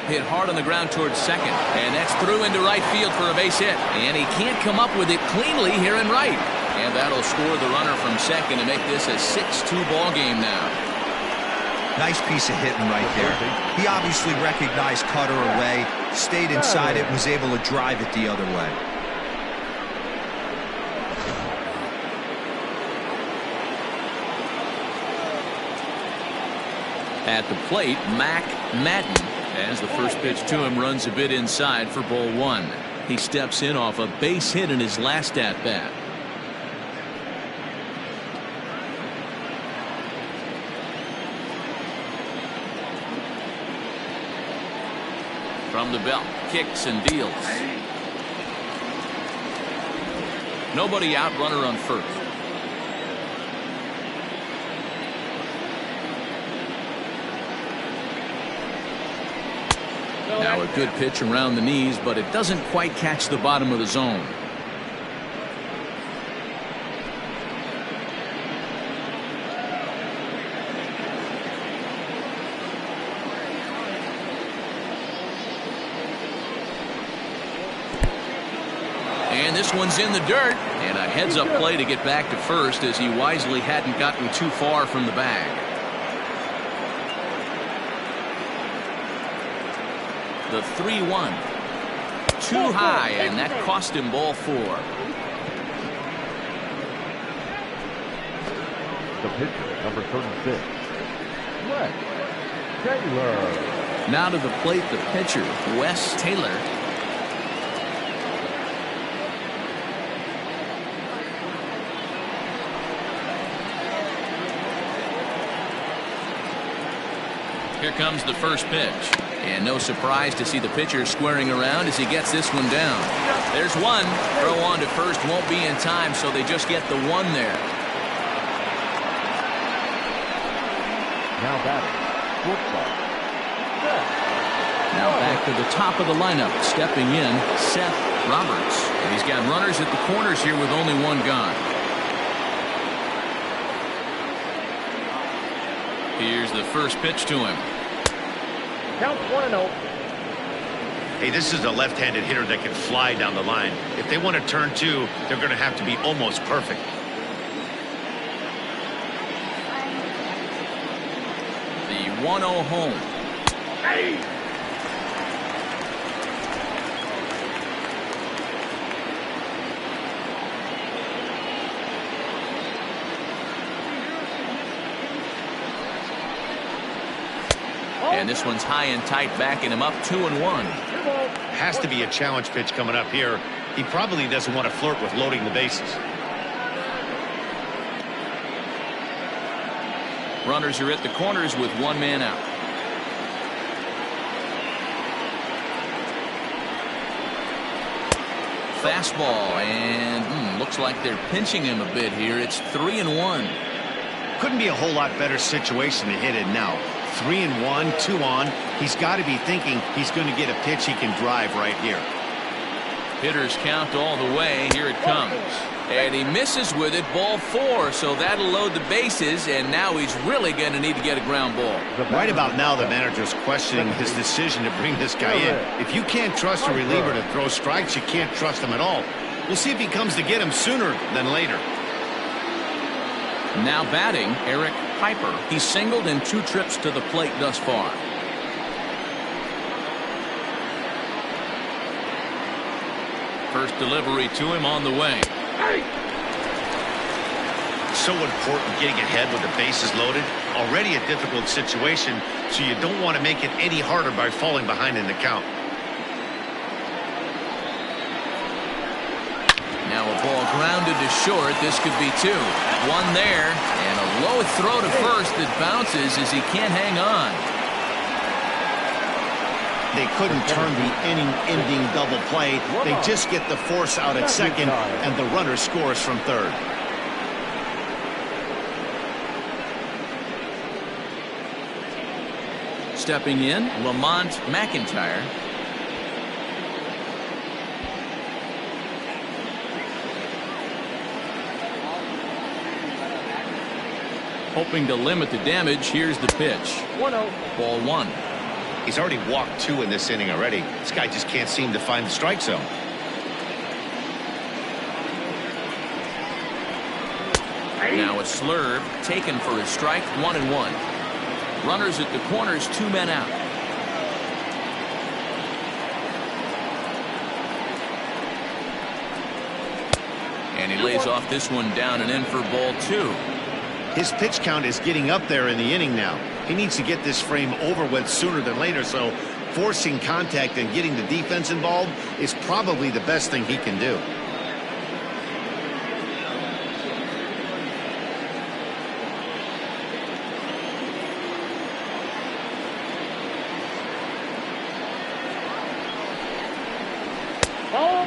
Hit hard on the ground towards second, and that's through into right field for a base hit, and he can't come up with it cleanly here in right. And that'll score the runner from second to make this a 6-2 ball game now. Nice piece of hitting right there. He obviously recognized cutter away, stayed inside it, was able to drive it the other way. At the plate, Mac Madden, as the first pitch to him runs a bit inside for ball 1. He steps in off a base hit in his last at-bat. From the belt, kicks and deals. Nobody out, runner on first. Now a good pitch around the knees, but it doesn't quite catch the bottom of the zone. And this one's in the dirt, and a heads-up play to get back to first as he wisely hadn't gotten too far from the bag. The 3-1. Too high, and that cost him ball 4. The pitcher, number 36. Wes Taylor. Now to the plate, the pitcher, Wes Taylor. Here comes the first pitch. And no surprise to see the pitcher squaring around as he gets this one down. There's one. Throw on to first won't be in time, so they just get the one there. Now batting, shortstop. Now back to the top of the lineup. Stepping in, Seth Roberts. And he's got runners at the corners here with only one gone. Here's the first pitch to him. Count 1-0. Hey, this is a left-handed hitter that can fly down the line. If they want to turn 2, they're going to have to be almost perfect. The 1-0 home. Hey! And this one's high and tight, backing him up 2-1. Has to be a challenge pitch coming up here. He probably doesn't want to flirt with loading the bases. Runners are at the corners with one man out. Fastball, and looks like they're pinching him a bit here. It's 3-1. Couldn't be a whole lot better situation to hit it now. 3-1, 2 on. He's got to be thinking he's going to get a pitch he can drive right here. Hitters count all the way. Here it comes. And he misses with it. Ball 4. So that'll load the bases. And now he's really going to need to get a ground ball. Right about now, the manager's questioning his decision to bring this guy in. If you can't trust a reliever to throw strikes, you can't trust him at all. We'll see if he comes to get him sooner than later. Now batting, Eric Piper. He's singled in 2 trips to the plate thus far. First delivery to him on the way. So important getting ahead with the bases loaded. Already a difficult situation, so you don't want to make it any harder by falling behind in the count. Now a ball grounded to short. This could be 2. 1 there, and a low throw to first that bounces as he can't hang on. They couldn't turn the inning-ending double play. They just get the force out at second, and the runner scores from third. Stepping in, Lamont McIntyre. Hoping to limit the damage. Here's the pitch. 1-0. Ball 1. He's already walked 2 in this inning already. This guy just can't seem to find the strike zone. Now a slurve taken for a strike. 1-1. Runners at the corners, 2 men out. And he lays off this one down and in for ball 2. His pitch count is getting up there in the inning now. He needs to get this frame over with sooner than later, so forcing contact and getting the defense involved is probably the best thing he can do.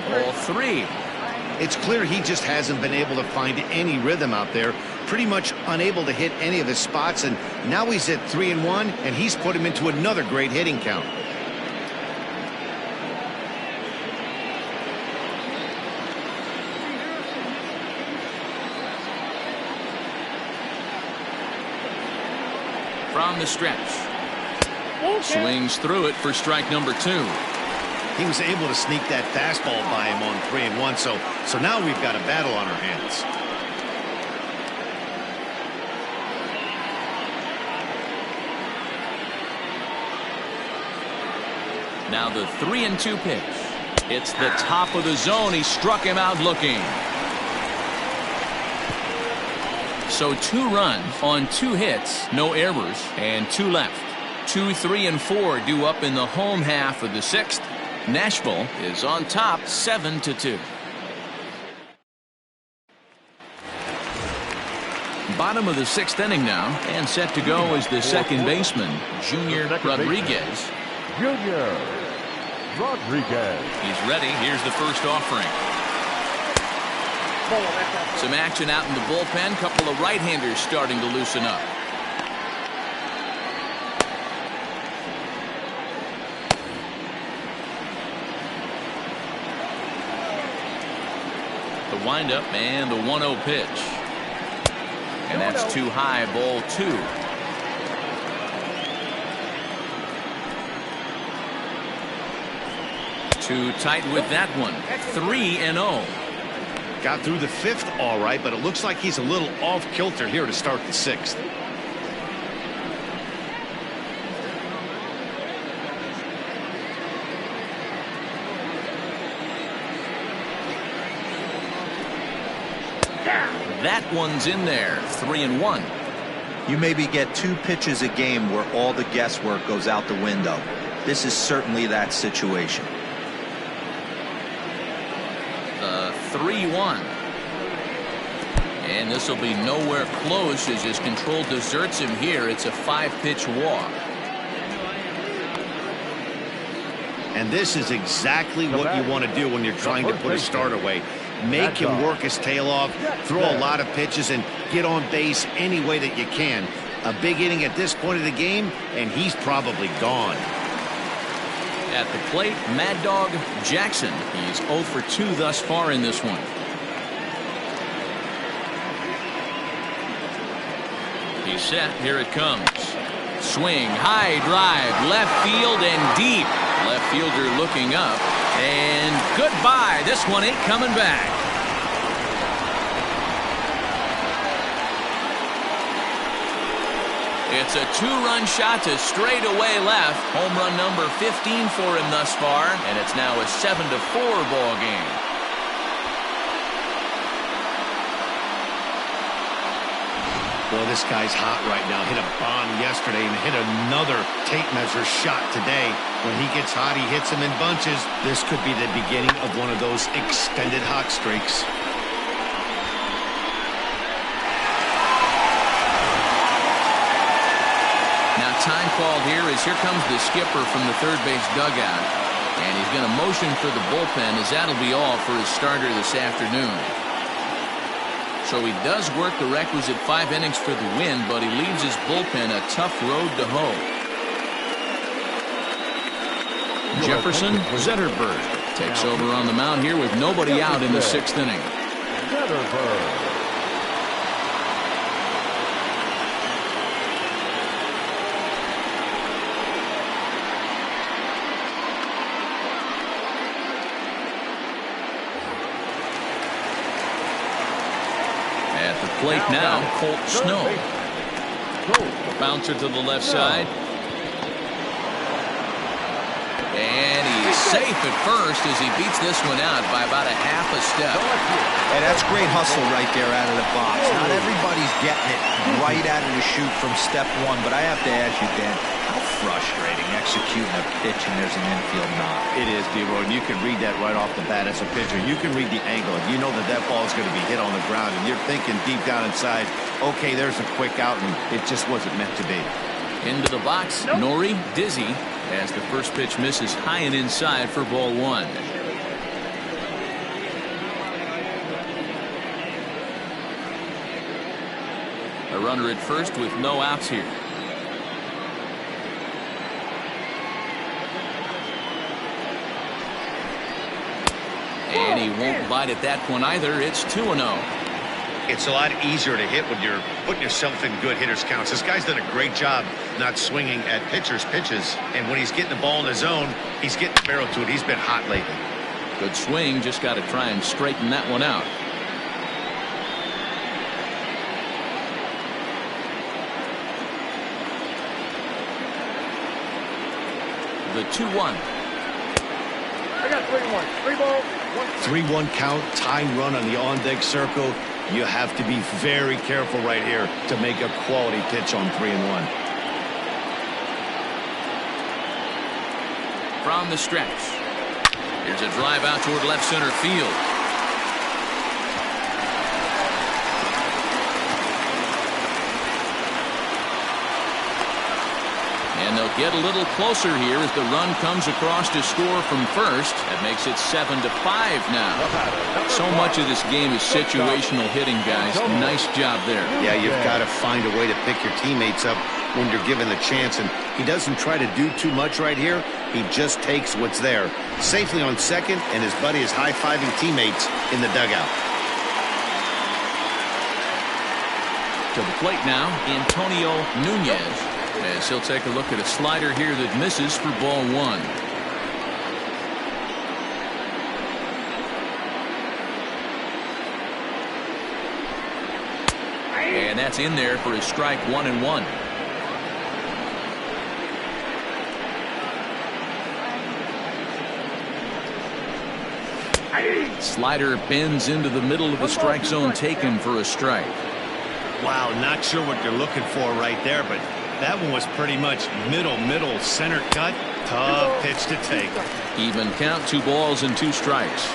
Ball 3. It's clear he just hasn't been able to find any rhythm out there. Pretty much unable to hit any of his spots, and now he's at 3-1, and he's put him into another great hitting count. From the stretch. Swings through it for strike number 2. He was able to sneak that fastball by him on 3-1, so now we've got a battle on our hands. Now the 3-2 pitch. It's the top of the zone. He struck him out looking. So 2 runs on 2 hits, no errors, and 2 left. 2, 3, and 4 due up in the home half of the 6th. Nashville is on top 7-2. Bottom of the 6th inning now, and set to go is the second baseman, Junior Rodriguez. Junior Rodriguez. He's ready. Here's the first offering. Some action out in the bullpen. Couple of right-handers starting to loosen up. The windup and the 1-0 pitch. And that's too high, ball 2. Too tight with that one. 3-0. Got through the 5th all right, but it looks like he's a little off kilter here to start the 6th. That one's in there. 3-1. You maybe get 2 pitches a game where all the guesswork goes out the window. This is certainly that situation. 3-1. And this will be nowhere close as his control deserts him here. It's a 5-pitch walk. And this is exactly what you want to do when you're trying to put a start away. Make him work his tail off, throw a lot of pitches, and get on base any way that you can. A big inning at this point of the game, and he's probably gone. At the plate, Mad Dog Jackson. He's 0 for 2 thus far in this one. He's set. Here it comes. Swing, high drive, left field and deep. Left fielder looking up. And goodbye. This one ain't coming back. It's a 2-run shot to straightaway left. Home run number 15 for him thus far. And it's now a 7-4 ball game. Boy, this guy's hot right now. Hit a bomb yesterday and hit another tape measure shot today. When he gets hot, he hits them in bunches. This could be the beginning of one of those extended hot streaks. Now time called here as here comes the skipper from the third base dugout. And he's going to motion for the bullpen as that'll be all for his starter this afternoon. So he does work the requisite 5 innings for the win, but he leaves his bullpen a tough road to hoe. Jefferson Zetterberg takes over on the mound here with nobody out in the 6th inning. At the plate now, Colt Snow. Bouncer to the left side. And he's safe at first as he beats this one out by about a half a step. Hey, that's great hustle right there out of the box. Not everybody's getting it right out of the chute from step one, but I have to ask you, Dan, how frustrating executing a pitch and there's an infield knock. It is, D-Roy, and you can read that right off the bat as a pitcher. You can read the angle. You know that that ball is going to be hit on the ground, and you're thinking deep down inside, okay, there's a quick out, and it just wasn't meant to be. Into the box, Nori Dizzy, as the first pitch misses high and inside for ball 1. A runner at first with no outs here. And he won't bite at that one either. It's 2-0. It's a lot easier to hit when you're putting yourself in good hitters counts. This guy's done a great job not swinging at pitchers' pitches. And when he's getting the ball in the zone, he's getting the barrel to it. He's been hot lately. Good swing. Just got to try and straighten that one out. The 2-1. I got 3-1. 3 balls. 3-1 count, tying run on the on-deck circle. You have to be very careful right here to make a quality pitch on 3-1. From the stretch. Here's a drive out toward left center field. And they'll get a little closer here as the run comes across to score from first. That makes it 7-5 now. So much of this game is situational hitting, guys. Nice job there. Yeah, you've got to find a way to pick your teammates up when you're given the chance. And he doesn't try to do too much right here. He just takes what's there. Safely on second, and his buddy is high-fiving teammates in the dugout. To the plate now, Antonio Nunez. As he'll take a look at a slider here that misses for ball 1. And that's in there for his strike 1-1. Slider bends into the middle of the strike zone, taken for a strike. Wow, not sure what you're looking for right there, but that one was pretty much middle, center cut. Tough pitch to take. Even count, 2 balls and 2 strikes.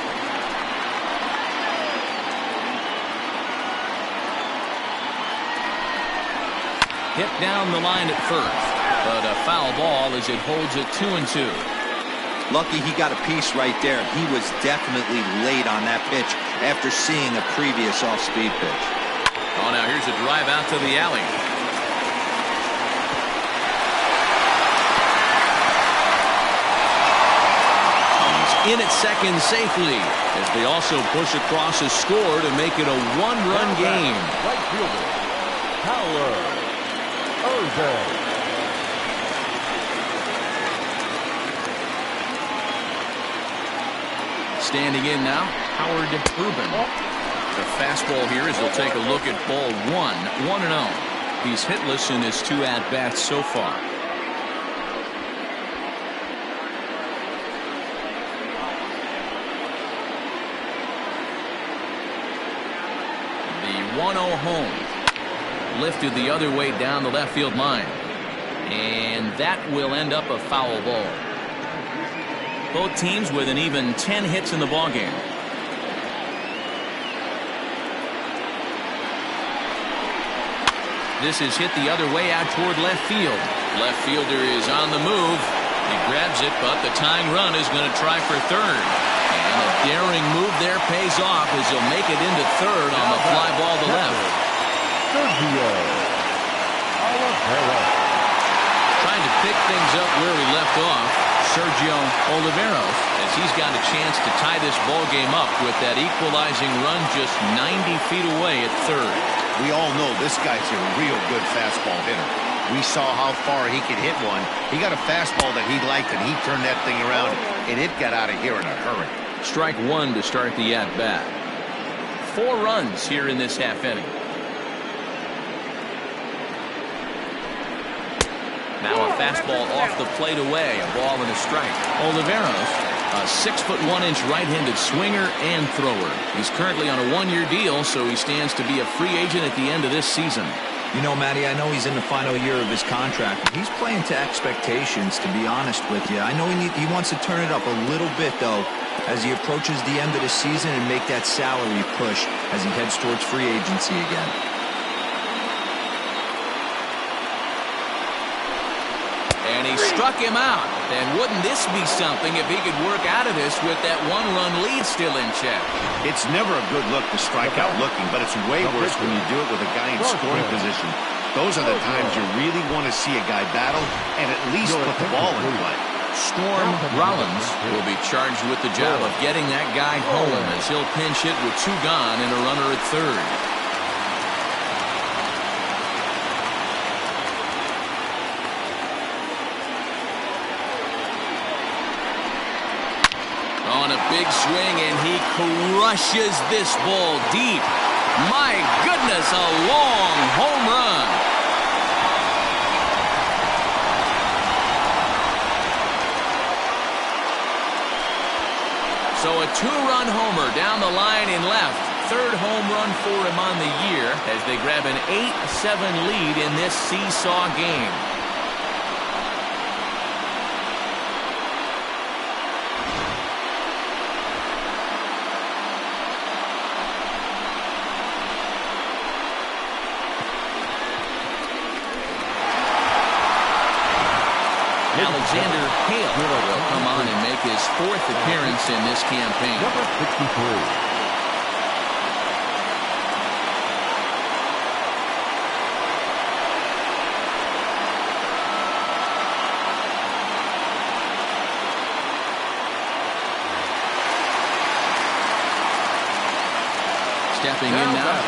Hit down the line at first, but a foul ball as it holds it 2-2. Lucky he got a piece right there. He was definitely late on that pitch after seeing a previous off-speed pitch. Oh, now here's a drive out to the alley. He's in at second safely as they also push across a score to make it a one-run game. Right fielder, Howard Urban. Standing in now, Howard Urban. The fastball here as he'll take a look at ball 1-0. He's hitless in his 2 at-bats so far. The 1-0 home. Lifted the other way down the left field line. And that will end up a foul ball. Both teams with an even 10 hits in the ballgame. This is hit the other way out toward left field. Left fielder is on the move. He grabs it, but the tying run is going to try for third. And a daring move there pays off as he'll make it into third on the fly ball to left. Trying to pick things up where he left off, Sergio Oliveros, as he's got a chance to tie this ball game up with that equalizing run just 90 feet away at third. We all know this guy's a real good fastball hitter. We saw how far he could hit one. He got a fastball that he liked, and he turned that thing around, and it got out of here in a hurry. Strike one to start the at-bat. 4 runs here in this half inning. Now a fastball off the plate away, a ball and a strike. Oliveros, a 6'1" right-handed swinger and thrower. He's currently on a 1-year deal, so he stands to be a free agent at the end of this season. You know, Matty, I know he's in the final year of his contract. He's playing to expectations, to be honest with you. I know he wants to turn it up a little bit, though, as he approaches the end of the season and make that salary push as he heads towards free agency again. And he struck him out. And wouldn't this be something if he could work out of this with that 1-run lead still in check? It's never a good look to strike out looking, but it's way worse when you do it with a guy in scoring position. Those are the times you really want to see a guy battle and at least put the ball in play. Storm Rollins will be charged with the job of getting that guy home as he'll pinch hit with 2 gone and a runner at third. On a big swing, and he crushes this ball deep. My goodness, a long home run. So a 2-run homer down the line in left. 3rd home run for him on the year as they grab an 8-7 lead in this seesaw game. Alexander Hale will come on and make his 4th appearance in this campaign. Number 63. Stepping in now,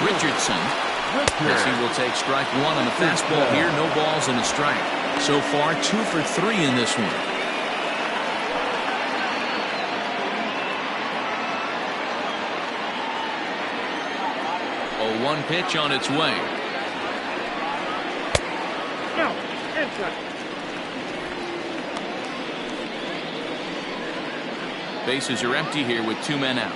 Richardson. As he will take strike 1 on the fastball here. No balls and a strike. So far, 2 for 3 in this one. A 1 pitch on its way. No, inside. Bases are empty here with 2 men out.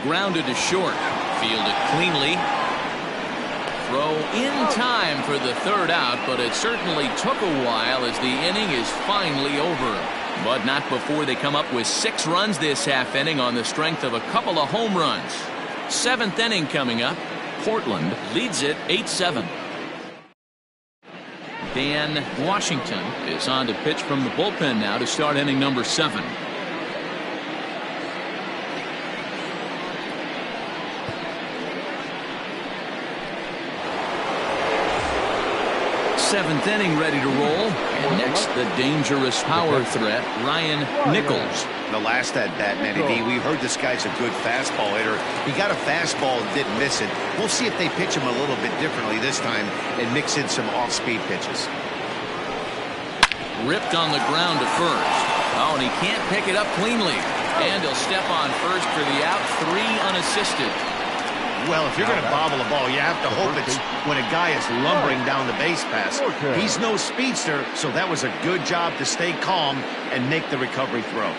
Grounded to short. Fielded cleanly. Throw in time for the 3rd out, but it certainly took a while as the inning is finally over. But not before they come up with 6 runs this half inning on the strength of a couple of home runs. Seventh inning coming up. Portland leads it 8-7. Dan Washington is on to pitch from the bullpen now to start inning number 7. Seventh inning ready to roll. And next, the dangerous power threat, Ryan Nichols. The last at bat, Matty D, we heard this guy's a good fastball hitter. He got a fastball and didn't miss it. We'll see if they pitch him a little bit differently this time and mix in some off-speed pitches. Ripped on the ground to first. Oh, and he can't pick it up cleanly. And he'll step on first for the out. 3 unassisted. Well, if you're going to bobble a ball, you have to hope it's when a guy is lumbering down the base pass. He's no speedster, so that was a good job to stay calm and make the recovery throw.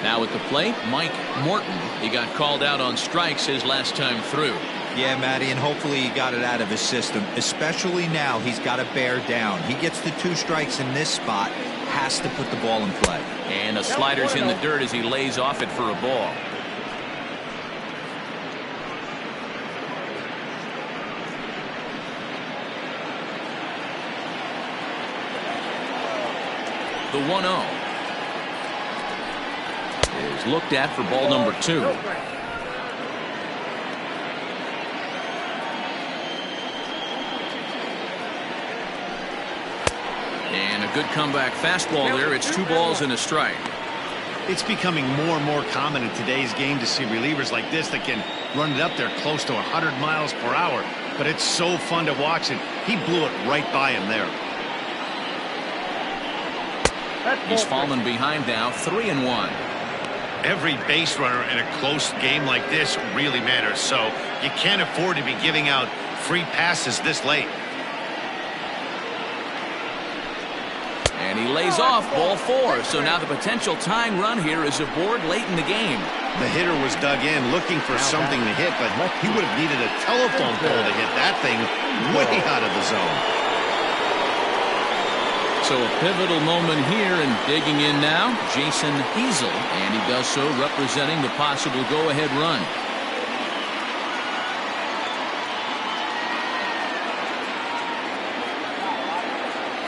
Now at the plate, Mike Morton. He got called out on strikes his last time through. Yeah, Matty, and hopefully he got it out of his system. Especially now, he's got to bear down. He gets the 2 strikes in this spot, has to put the ball in play. And a slider's in the dirt as he lays off it for a ball. The 1-0 is looked at for ball number 2. And a good comeback fastball there. It's 2 balls and a strike. It's becoming more and more common in today's game to see relievers like this that can run it up there close to 100 miles per hour. But it's so fun to watch it. He blew it right by him there. He's fallen behind now, 3-1. Every base runner in a close game like this really matters, so you can't afford to be giving out free passes this late. And he lays off ball 4, so now the potential tying run here is aboard late in the game. The hitter was dug in looking for something to hit, but he would have needed a telephone pole to hit that thing way out of the zone. So a pivotal moment here, and digging in now, Jason Hazel, and he does so representing the possible go-ahead run.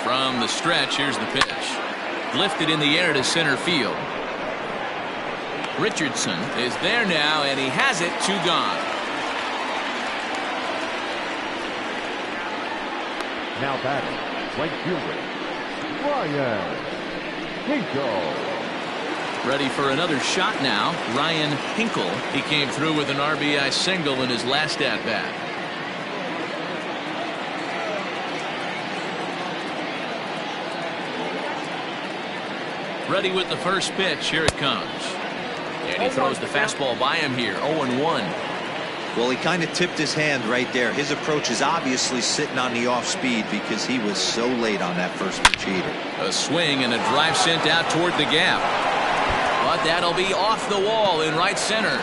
From the stretch, here's the pitch. Lifted in the air to center field. Richardson is there now, and he has it. 2 gone. Now batting, right fielder, Ryan Hinkle. Ready for another shot now. Ryan Hinkle. He came through with an RBI single in his last at-bat. Ready with the first pitch. Here it comes. And he throws the fastball by him here. 0-1. Well, he kind of tipped his hand right there. His approach is obviously sitting on the off speed because he was so late on that first pitch heater. A swing and a drive sent out toward the gap. But that'll be off the wall in right center.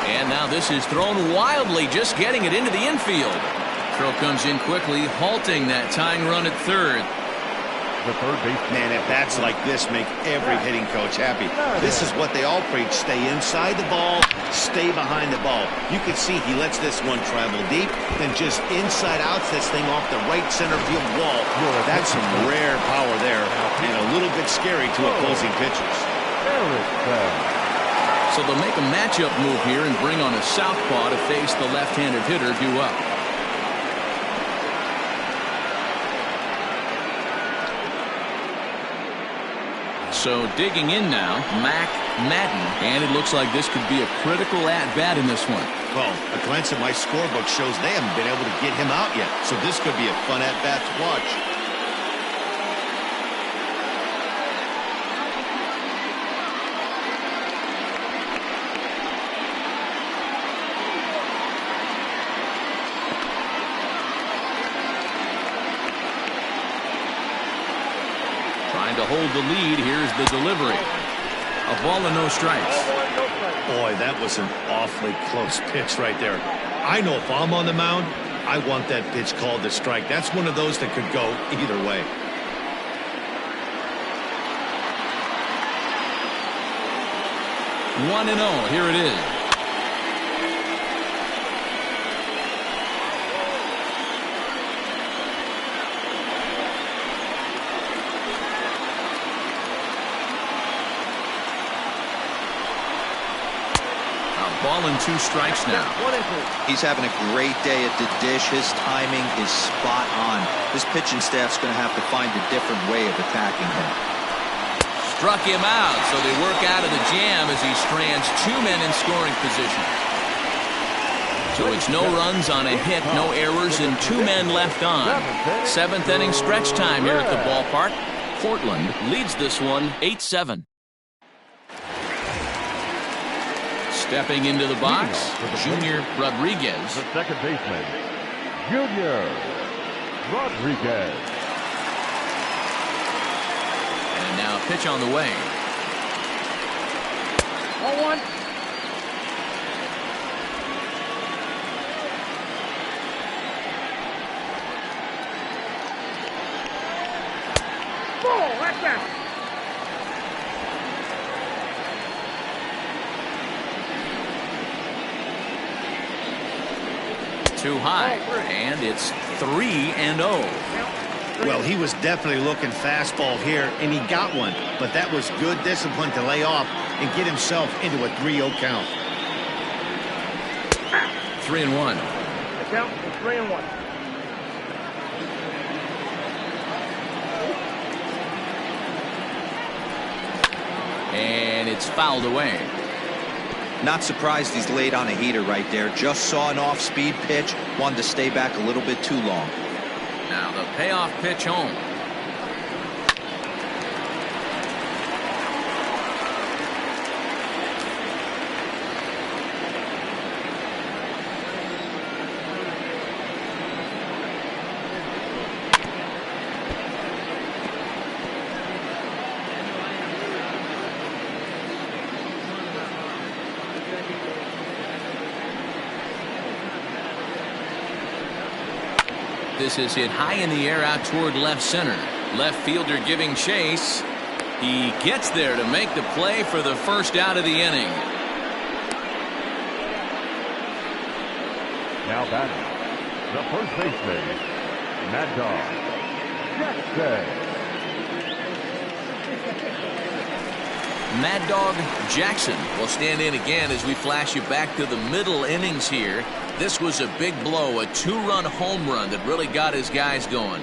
And now this is thrown wildly, just getting it into the infield. Throw comes in quickly, halting that tying run at third. The third baseman. Man, at bats like this make every hitting coach happy. This is what they all preach. Stay inside the ball, stay behind the ball. You can see he lets this one travel deep, then just inside outs this thing off the right center field wall. That's some rare power there, and a little bit scary to opposing pitchers. So they'll make a matchup move here and bring on a southpaw to face the left-handed hitter due up. So digging in now, Mac Madden, and it looks like this could be a critical at-bat in this one. Well, a glance at my scorebook shows they haven't been able to get him out yet, so this could be a fun at-bat to watch. To hold the lead, here's the delivery. A ball and no strikes. Boy, that was an awfully close pitch right there. I know if I'm on the mound, I want that pitch called a strike. That's one of those that could go either way. 1-0. Here it is. Ball and 2 strikes now. He's having a great day at the dish. His timing is spot on. This pitching staff's going to have to find a different way of attacking him. Struck him out, so they work out of the jam as he strands 2 men in scoring position. So it's no runs on a hit, no errors, and 2 men left on. 7th inning stretch time here at the ballpark. Portland leads this one 8-7. Stepping into the box, Junior Rodriguez. The second baseman, Junior Rodriguez. And now a pitch on the way. 0-1. Ball, that's out. Too high, and it's 3-0. Well, he was definitely looking fastball here, and he got one. But that was good discipline to lay off and get himself into a 3-0 count. 3-1. The count is 3-1. And it's fouled away. Not surprised he's laid on a heater right there. Just saw an off-speed pitch. Wanted to stay back a little bit too long. Now the payoff pitch home. This is hit high in the air out toward left center. Left fielder giving chase. He gets there to make the play for the first out of the inning. Now batting, the first baseman, Mad Dog Jackson. Mad Dog Jackson will stand in again as we flash you back to the middle innings here. This was a big blow, a 2-run home run that really got his guys going.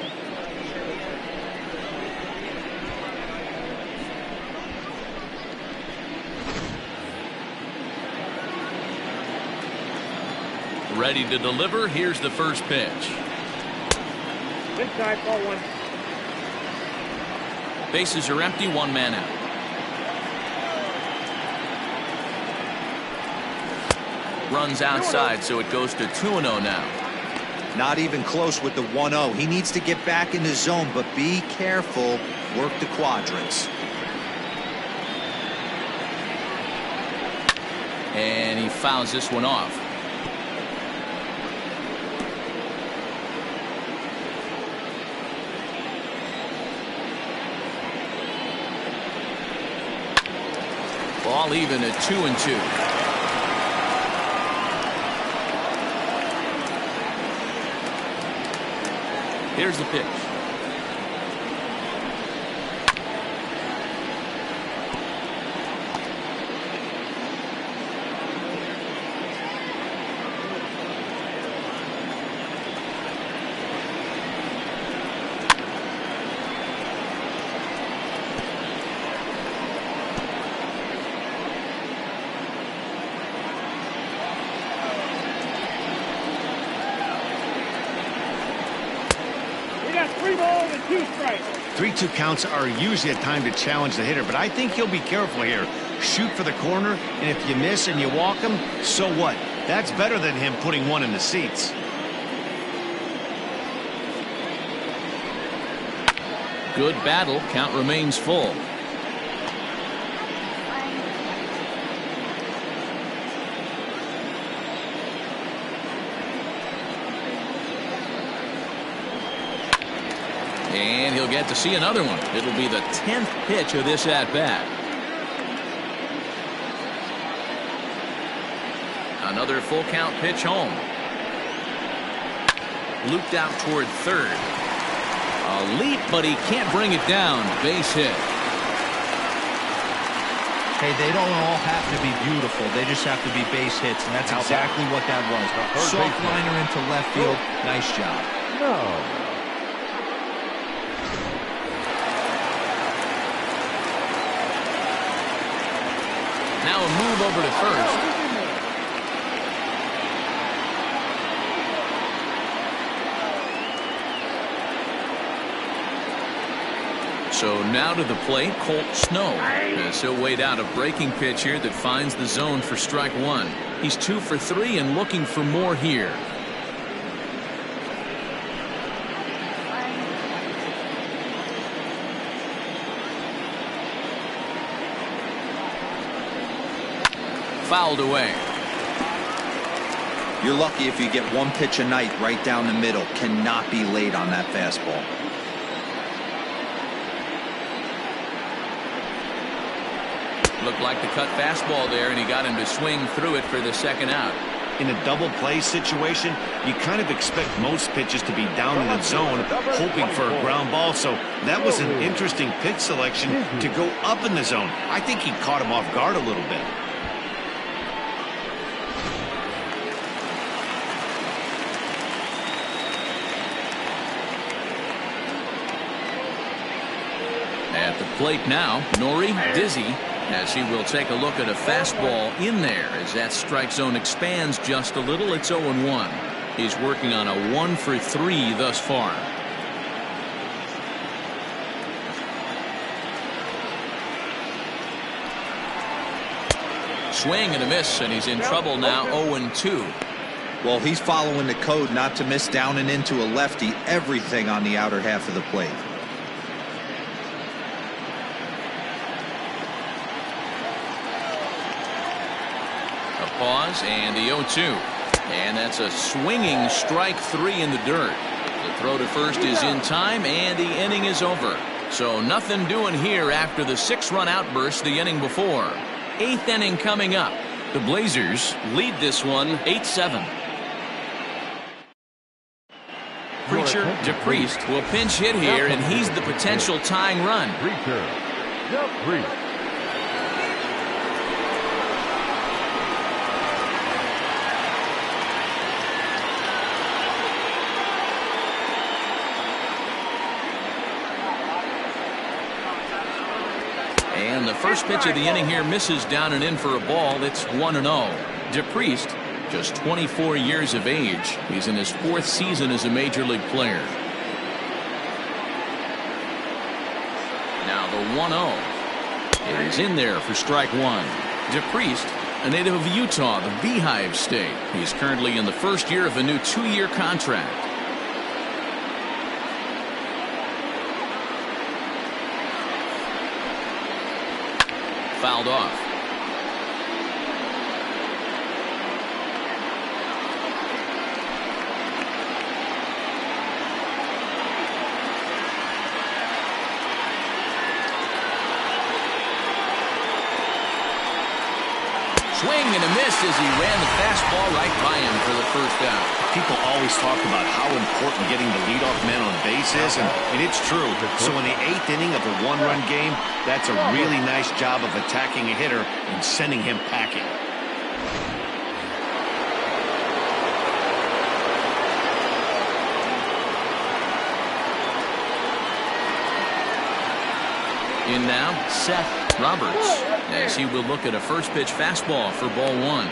Ready to deliver. Here's the first pitch. Inside, ball 1. Bases are empty, 1 man out. Runs outside, so it goes to 2-0 now. Not even close with the 1-0. He needs to get back in the zone, but be careful. Work the quadrants. And he fouls this one off. Ball even at 2-2. Here's the pitch. We got 3 balls and 2 strikes. 3-2 counts are usually a time to challenge the hitter, but I think he'll be careful here. Shoot for the corner, and if you miss and you walk him, so what? That's better than him putting one in the seats. Good battle. Count remains full. And he'll get to see another one. It'll be the 10th pitch of this at-bat. Another full count pitch home. Looped out toward third. A leap, but he can't bring it down. Base hit. Hey, they don't all have to be beautiful. They just have to be base hits, and that's exactly what that was. Soft liner into left field. Nice job. No. Now a move over to first. So now to the plate, Colt Snow. As he'll wait out a breaking pitch here that finds the zone for strike one. He's 2 for 3 and looking for more here. Fouled away. You're lucky if you get one pitch a night right down the middle. Cannot be late on that fastball. Looked like the cut fastball there, and he got him to swing through it for the second out. In a double play situation, you kind of expect most pitches to be down in the zone, hoping for a ground ball. So that was an interesting pitch selection to go up in the zone. I think he caught him off guard a little bit. At the plate now, Nori Dizzy, as he will take a look at a fastball in there as that strike zone expands just a little. It's 0-1. He's working on a 1 for 3 thus far. Swing and a miss, and he's in trouble now. 0-2. Well, he's following the code not to miss down and into a lefty. Everything on the outer half of the plate. Pause and the 0-2, and that's a swinging strike 3 in the dirt. The throw to first is in time, and the inning is over. So nothing doing here after the 6-run outburst the inning before. 8th inning coming up. The Blazers lead this one 8-7. Preacher DePriest will pinch hit here, and he's the potential tying run. Preacher DePriest. And the first pitch of the inning here misses down and in for a ball. It's 1-0. DePriest, just 24 years of age. He's in his 4th season as a major league player. Now the 1-0 is in there for strike 1. DePriest, a native of Utah, the Beehive State. He's currently in the first year of a new 2-year contract. Fouled off. Swing and a miss as he ran the fastball right by him for the first out. People always talk about how important getting the leadoff man on base is, and it's true. So in the 8th inning of a 1-run game, that's a really nice job of attacking a hitter and sending him packing. In now, Seth Roberts, as he will look at a first pitch fastball for ball 1.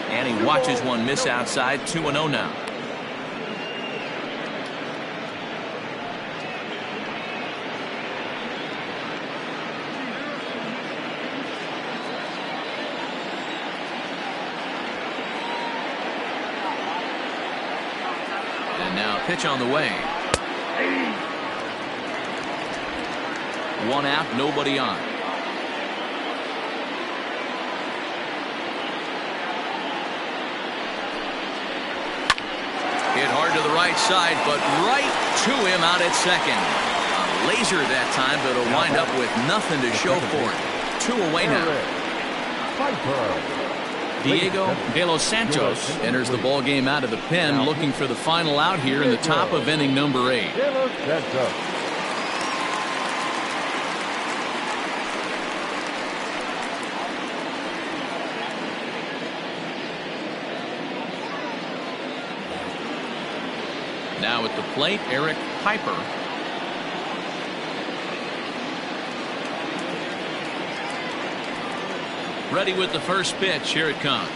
And he watches one miss outside. 2-0 now. And now a pitch on the way. 1 out, nobody on. to the right side, but right to him out at second. A laser that time, but it'll wind up with nothing to show for it. 2 away now. Diego de los Santos enters the ball game out of the pen, looking for the final out here in the top of inning number 8. Now at the plate, Eric Piper. Ready with the first pitch. Here it comes.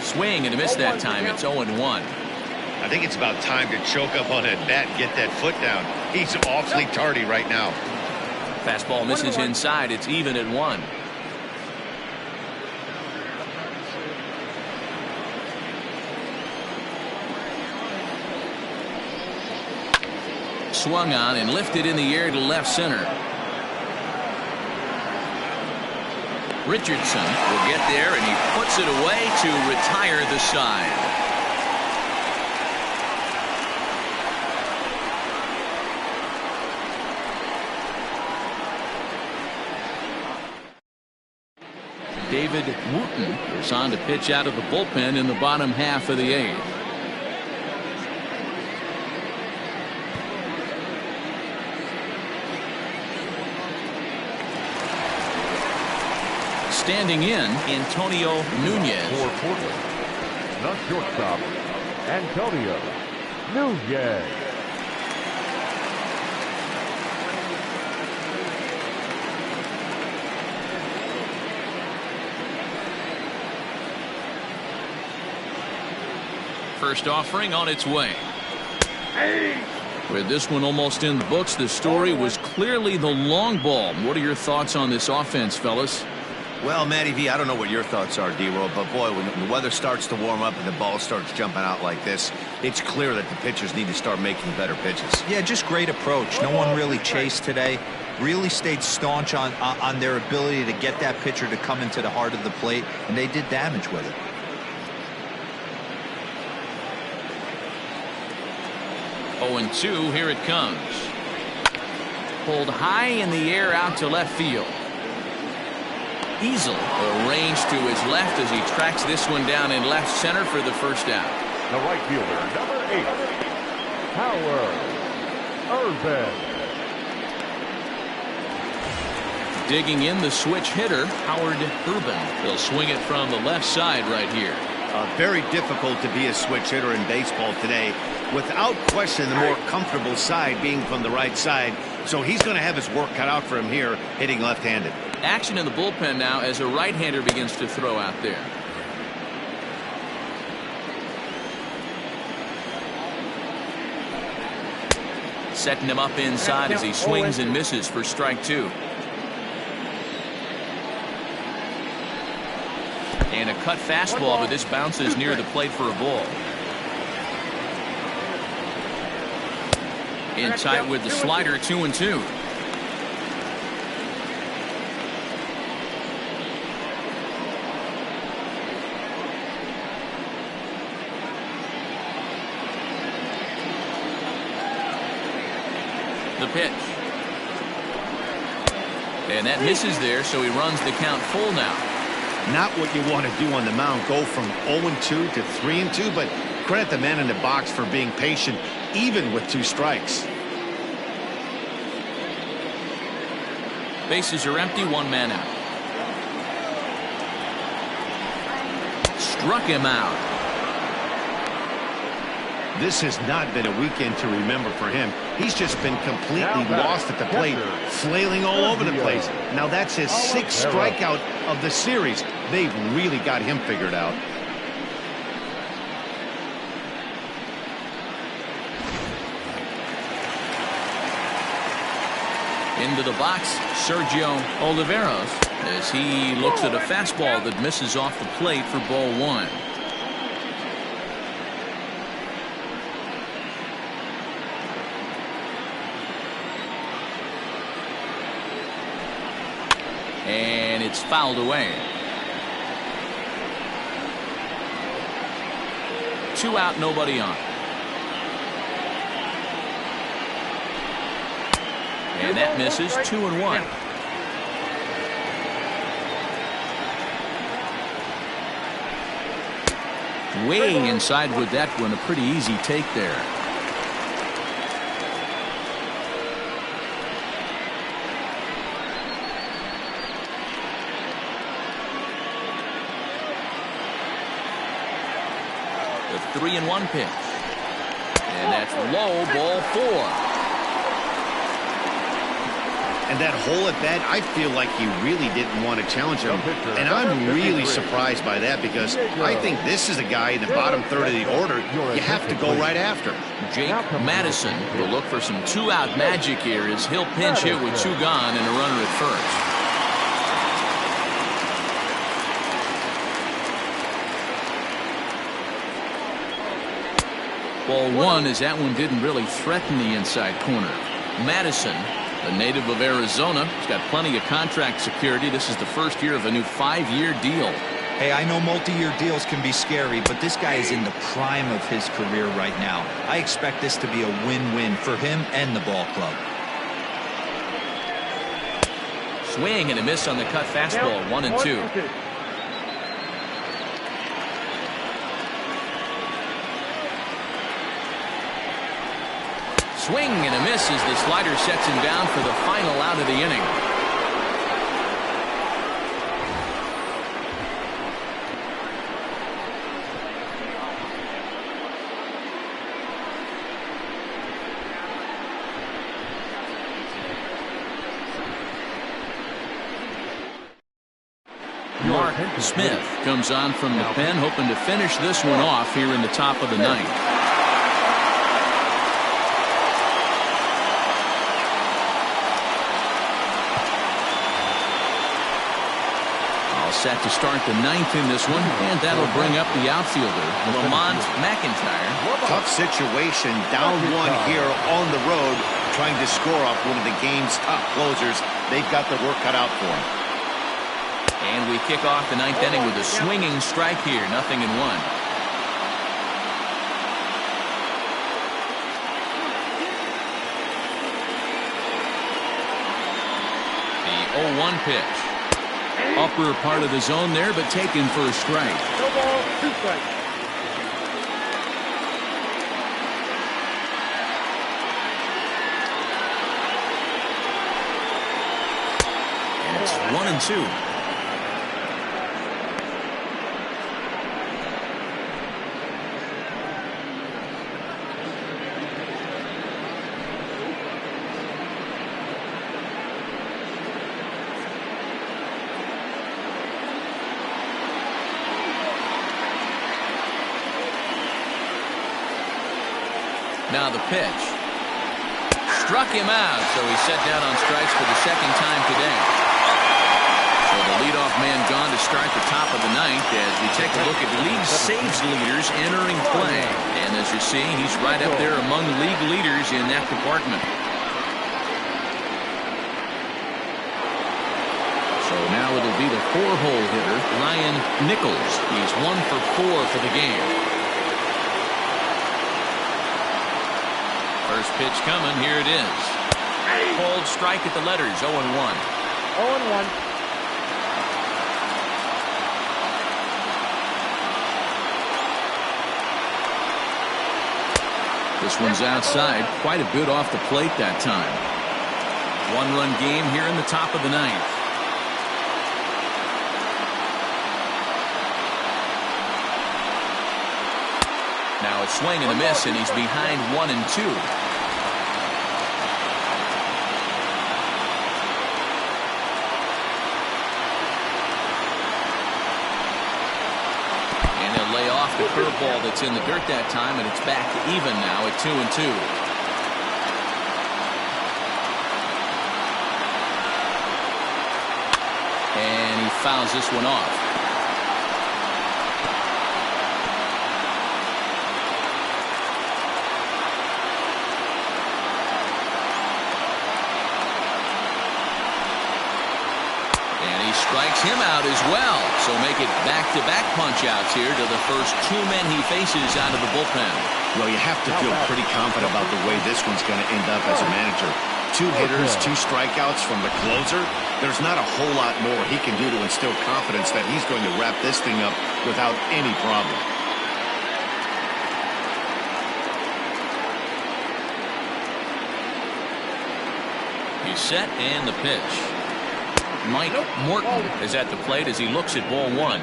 Swing and a miss that time. It's 0-1. I think it's about time to choke up on that bat and get that foot down. He's awfully tardy right now. Fastball misses inside. It's even at 1. Swung on and lifted in the air to left center. Richardson will get there, and he puts it away to retire the side. David Wooten is on to pitch out of the bullpen in the bottom half of the 8th. Standing in, Antonio Nunez. For Portland, the shortstop, Antonio Nunez. First offering on its way. With this one almost in the books, the story was clearly the long ball. What are your thoughts on this offense, fellas? Well, Matty V, I don't know what your thoughts are, D-Roll, but boy, when the weather starts to warm up and the ball starts jumping out like this, it's clear that the pitchers need to start making better pitches. Yeah, just great approach. No one really chased today. Really stayed staunch on their ability to get that pitcher to come into the heart of the plate, and they did damage with it. Oh, and 2, here it comes. Pulled high in the air out to left field. Easel arranged to his left as he tracks this one down in left center for the first out. The right fielder, number 8, Howard Urban. Digging in the switch hitter, Howard Urban. He'll swing it from the left side right here. Very difficult to be a switch hitter in baseball today. Without question, the more comfortable side being from the right side. So he's going to have his work cut out for him here, hitting left-handed. Action in the bullpen now as a right-hander begins to throw out there. Setting him up inside as he swings and misses for strike 2. And a cut fastball, but this bounces near the plate for a ball. In tight with the slider, 2-2. The pitch. And that misses there, so he runs the count full now. Not what you want to do on the mound, go from 0-2 to 3-2, but credit the man in the box for being patient, even with 2 strikes. Bases are empty, 1 man out. Struck him out. This has not been a weekend to remember for him. He's just been completely lost at the plate, flailing all over the place. Now that's his 6th strikeout of the series. They've really got him figured out. Into the box, Sergio Oliveros, as he looks at a fastball that misses off the plate for ball 1. And it's fouled away. 2 out, nobody on. And that misses. 2-1. Way inside with that one. A pretty easy take there. The 3-1 pitch. And that's low, ball 4. And that hole at bat, I feel like he really didn't want to challenge him. And I'm really surprised by that because I think this is a guy in the bottom third of the order you have to go right after. Jake Madison will look for some 2-out magic here as he'll pinch hit with 2 gone and a runner at first. Ball 1 as that one didn't really threaten the inside corner. Madison, a native of Arizona, has got plenty of contract security. This is the first year of a new 5-year deal. Hey, I know multi-year deals can be scary, but this guy is in the prime of his career right now. I expect this to be a win-win for him and the ball club. Swing and a miss on the cut fastball. 1-2. Swing and a miss as the slider sets him down for the final out of the inning. Mark Smith comes on from the pen, hoping to finish this one off here in the top of the ninth. Set to start the ninth in this one, and that'll bring up the outfielder, Lamont McIntyre. Tough situation, down 1 here on the road, trying to score off one of the game's top closers. They've got the work cut out for them. And we kick off the ninth inning with a swinging strike here, 0-1. The 0-1 pitch. Upper part of the zone there, but taken for a strike. No ball, 2 strikes. And it's 1-2. Now the pitch. Struck him out, so he's set down on strikes for the second time today. So the leadoff man gone to start the top of the ninth as we take a look at league saves leaders entering play. And as you see, he's right up there among league leaders in that department. So now it'll be the 4-hole hitter, Ryan Nichols. He's 1 for 4 for the game. First pitch coming. Here it is. Cold strike at the letters. 0-1. 0-1. This one's outside. Quite a bit off the plate that time. 1-run game here in the top of the ninth. Now a swing and a miss, and he's behind 1-2. Lay off the curveball that's in the dirt that time, and it's back to even now at 2-2. And he fouls this one off. And he strikes him out as well. So make it back-to-back punch-outs here to the first two men he faces out of the bullpen. Well, you have to feel pretty confident about the way this one's going to end up as a manager. 2 hitters, 2 strikeouts from the closer. There's not a whole lot more he can do to instill confidence that he's going to wrap this thing up without any problem. He's set and the pitch. Mike Morton is at the plate as he looks at ball 1.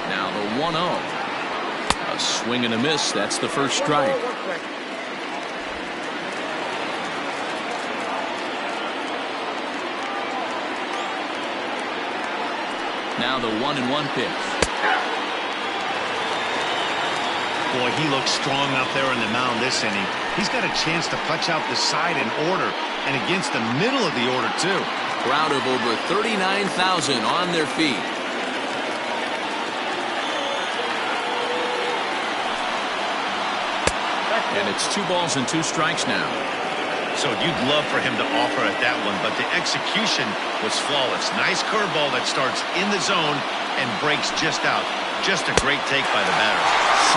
Now the 1-0. A swing and a miss. That's the first strike. Now the 1-1 pitch. Boy, he looks strong out there on the mound this inning. He's got a chance to punch out the side in order and against the middle of the order, too. Crowd of over 39,000 on their feet. And it's 2 balls and 2 strikes now. So you'd love for him to offer at that one, but the execution was flawless. Nice curveball that starts in the zone and breaks just out. Just a great take by the batter.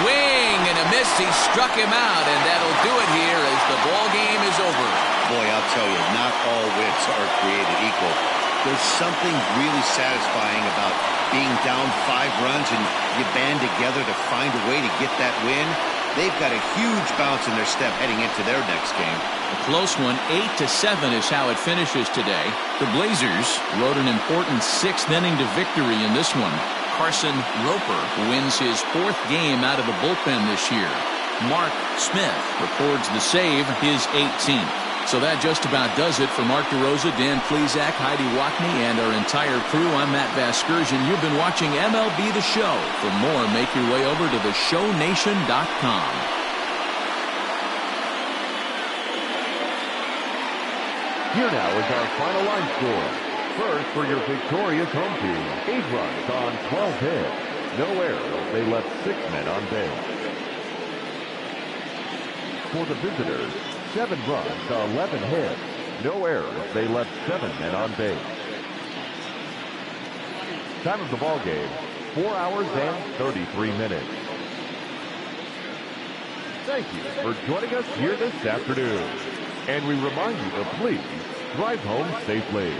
Swing and a miss. He struck him out, and that'll do it here as the ball game is over. Boy, I'll tell you, not all wins are created equal. There's something really satisfying about being down 5 runs and you band together to find a way to get that win. They've got a huge bounce in their step heading into their next game. A close one. 8-7 is how it finishes today. The Blazers rode an important 6th inning to victory in this one. Carson Roper wins his 4th game out of the bullpen this year. Mark Smith records the save, his 18th. So that just about does it for Mark DeRosa, Dan Plesac, Heidi Wackney, and our entire crew. I'm Matt Vasgersian. You've been watching MLB The Show. For more, make your way over to theshownation.com. Here now is our final line score. First, for your victorious home team, 8 runs on 12 hits. No errors. They left 6 men on base. For the visitors, 7 runs, 11 hits. No errors. They left 7 men on base. Time of the ball game, 4 hours and 33 minutes. Thank you for joining us here this afternoon. And we remind you to please drive home safely.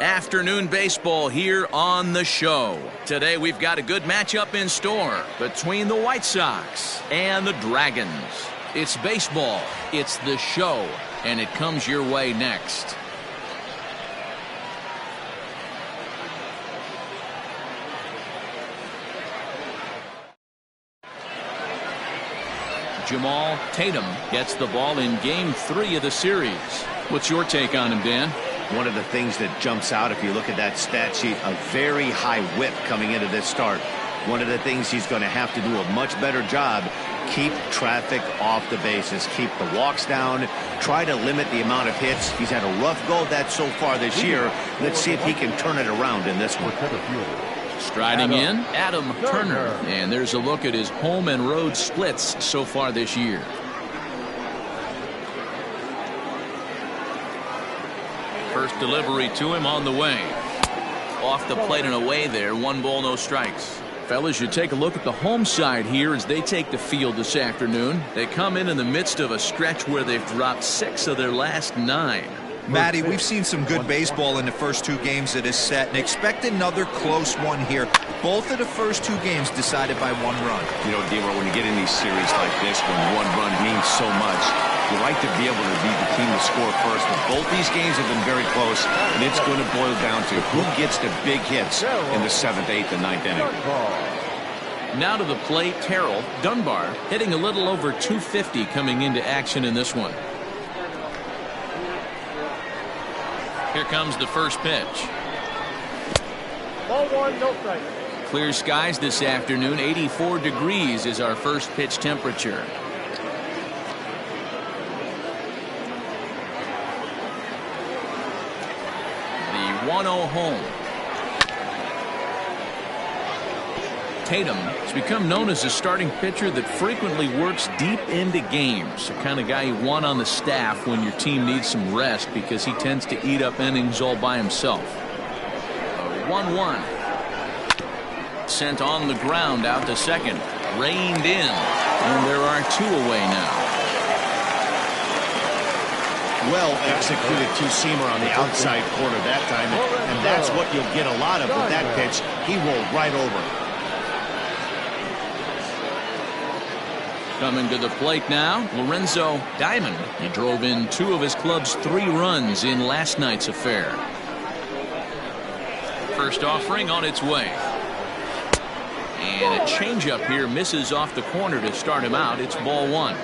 Afternoon baseball here on the show. Today we've got a good matchup in store between the White Sox and the Dragons. It's baseball, it's the show, and it comes your way next. Jamal Tatum gets the ball in Game 3 of the series. What's your take on him, Dan? One of the things that jumps out if you look at that stat sheet, a very high whip coming into this start. One of the things he's going to have to do a much better job, keep traffic off the bases, keep the walks down, try to limit the amount of hits. He's had a rough go of that so far this year. Let's see if he can turn it around in this one. Striding in, Adam Turner. And there's a look at his home and road splits so far this year. First delivery to him on the way. Off the plate and away there. 1 ball, no strikes. Fellas, you take a look at the home side here as they take the field this afternoon. They come in the midst of a stretch where they've dropped 6 of their last 9. Matty, we've seen some good baseball in the first 2 games of this set, and expect another close one here. Both of the first 2 games decided by 1 run. You know, D-Row, when you get in these series like this, when 1 run means so much, you like to be able to be the team to score first. But both these games have been very close, and it's going to boil down to who gets the big hits in the 7th, 8th, and 9th inning. Now to the plate, Terrell Dunbar hitting a little over 250 coming into action in this one. Here comes the first pitch. Ball 1, no strike. Clear skies this afternoon. 84 degrees is our first pitch temperature. The 1-0 home. Tatum has become known as a starting pitcher that frequently works deep into games. The kind of guy you want on the staff when your team needs some rest because he tends to eat up innings all by himself. 1-1. Sent on the ground out to second. Reined in. And there are 2 away now. Well executed 2-seamer on the outside corner that time. And that's what you'll get a lot of with that pitch. He rolled right over. Coming to the plate now, Lorenzo Diamond. He drove in 2 of his club's 3 runs in last night's affair. First offering on its way. And a changeup here misses off the corner to start him out. It's ball 1.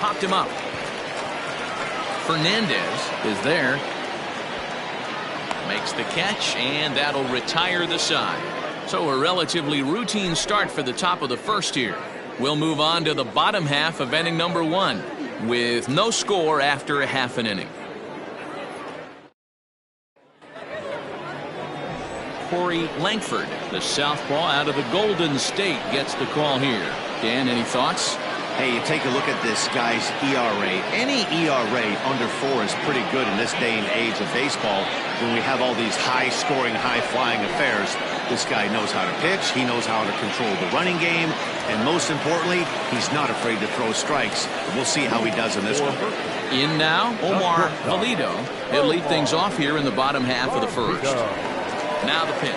Popped him up. Fernandez is there. Makes the catch, and that'll retire the side. So a relatively routine start for the top of the first here. We'll move on to the bottom half of inning number 1 with no score after a half an inning. Corey Langford, the southpaw out of the Golden State, gets the call here. Dan, any thoughts? Hey, you take a look at this guy's ERA. Any ERA under 4 is pretty good in this day and age of baseball when we have all these high-scoring, high-flying affairs. This guy knows how to pitch. He knows how to control the running game. And most importantly, he's not afraid to throw strikes. We'll see how he does in this one. In now, Omar Valido. He'll lead things off here in the bottom half of the first. Now the pitch.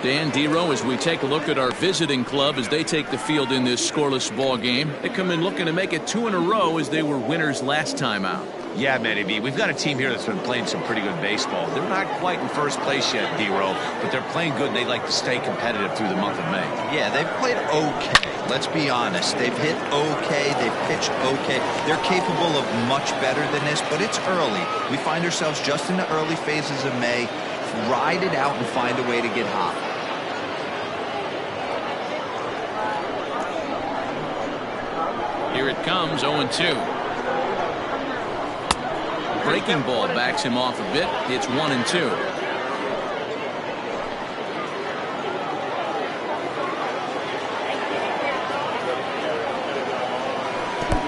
Dan Dero, as we take a look at our visiting club as they take the field in this scoreless ball game. They come in looking to make it 2 in a row as they were winners last time out. Yeah, Matty B. We've got a team here that's been playing some pretty good baseball. They're not quite in first place yet, D-Row, but they're playing good. They like to stay competitive through the month of May. Yeah, they've played okay. Let's be honest. They've hit okay. They've pitched okay. They're capable of much better than this, but it's early. We find ourselves just in the early phases of May. Ride it out and find a way to get hot. Here it comes, 0-2. Breaking ball backs him off a bit. It's 1-2.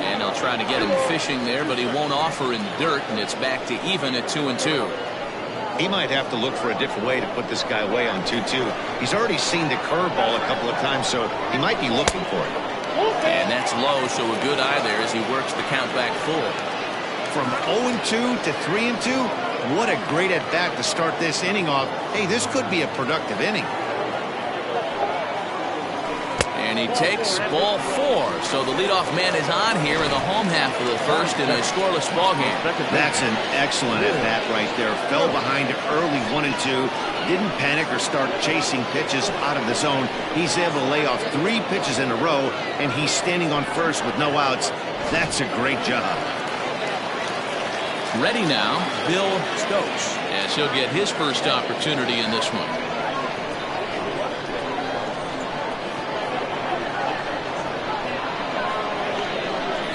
And they'll try to get him fishing there, but he won't offer in dirt, and it's back to even at 2-2. He might have to look for a different way to put this guy away on 2-2. He's already seen the curveball a couple of times, so he might be looking for it. And that's low, so a good eye there as he works the count back full. From 0-2 to 3-2, what a great at-bat to start this inning off. Hey, this could be a productive inning. And he takes ball 4. So the leadoff man is on here in the home half of the first in a scoreless ball game. That's an excellent at-bat right there. Fell behind early 1-2. Didn't panic or start chasing pitches out of the zone. He's able to lay off 3 pitches in a row, and he's standing on first with no outs. That's a great job. Ready now, Bill Stokes, as he'll get his first opportunity in this one.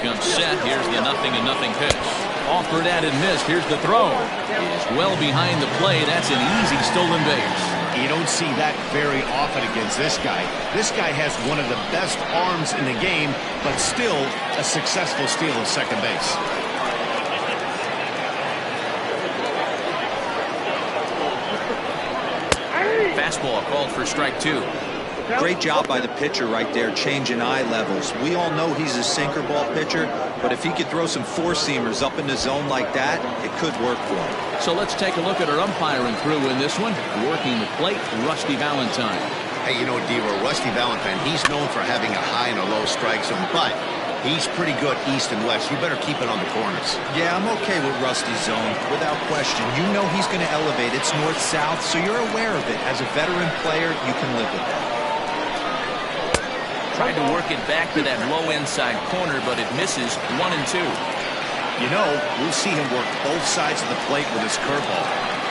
Comes set. Here's the 0-0 pitch. Offered and missed. Here's the throw. Is well behind the play. That's an easy stolen base. You don't see that very often against this guy. This guy has one of the best arms in the game, but still a successful steal of second base. Fastball called for strike 2. Great job by the pitcher right there, changing eye levels. We all know he's a sinker ball pitcher, but if he could throw some four-seamers up in the zone like that, it could work for him. So let's take a look at our umpiring crew in this one. Working the plate, Rusty Valentine. Hey, you know, Deaver, Rusty Valentine, he's known for having a high and a low strike zone, but he's pretty good east and west. You better keep it on the corners. Yeah, I'm okay with Rusty's zone, without question. You know he's going to elevate. It's north-south, so you're aware of it. As a veteran player, you can live with that. Tried to work it back to that low inside corner, but it misses 1-2. You know, we'll see him work both sides of the plate with his curveball.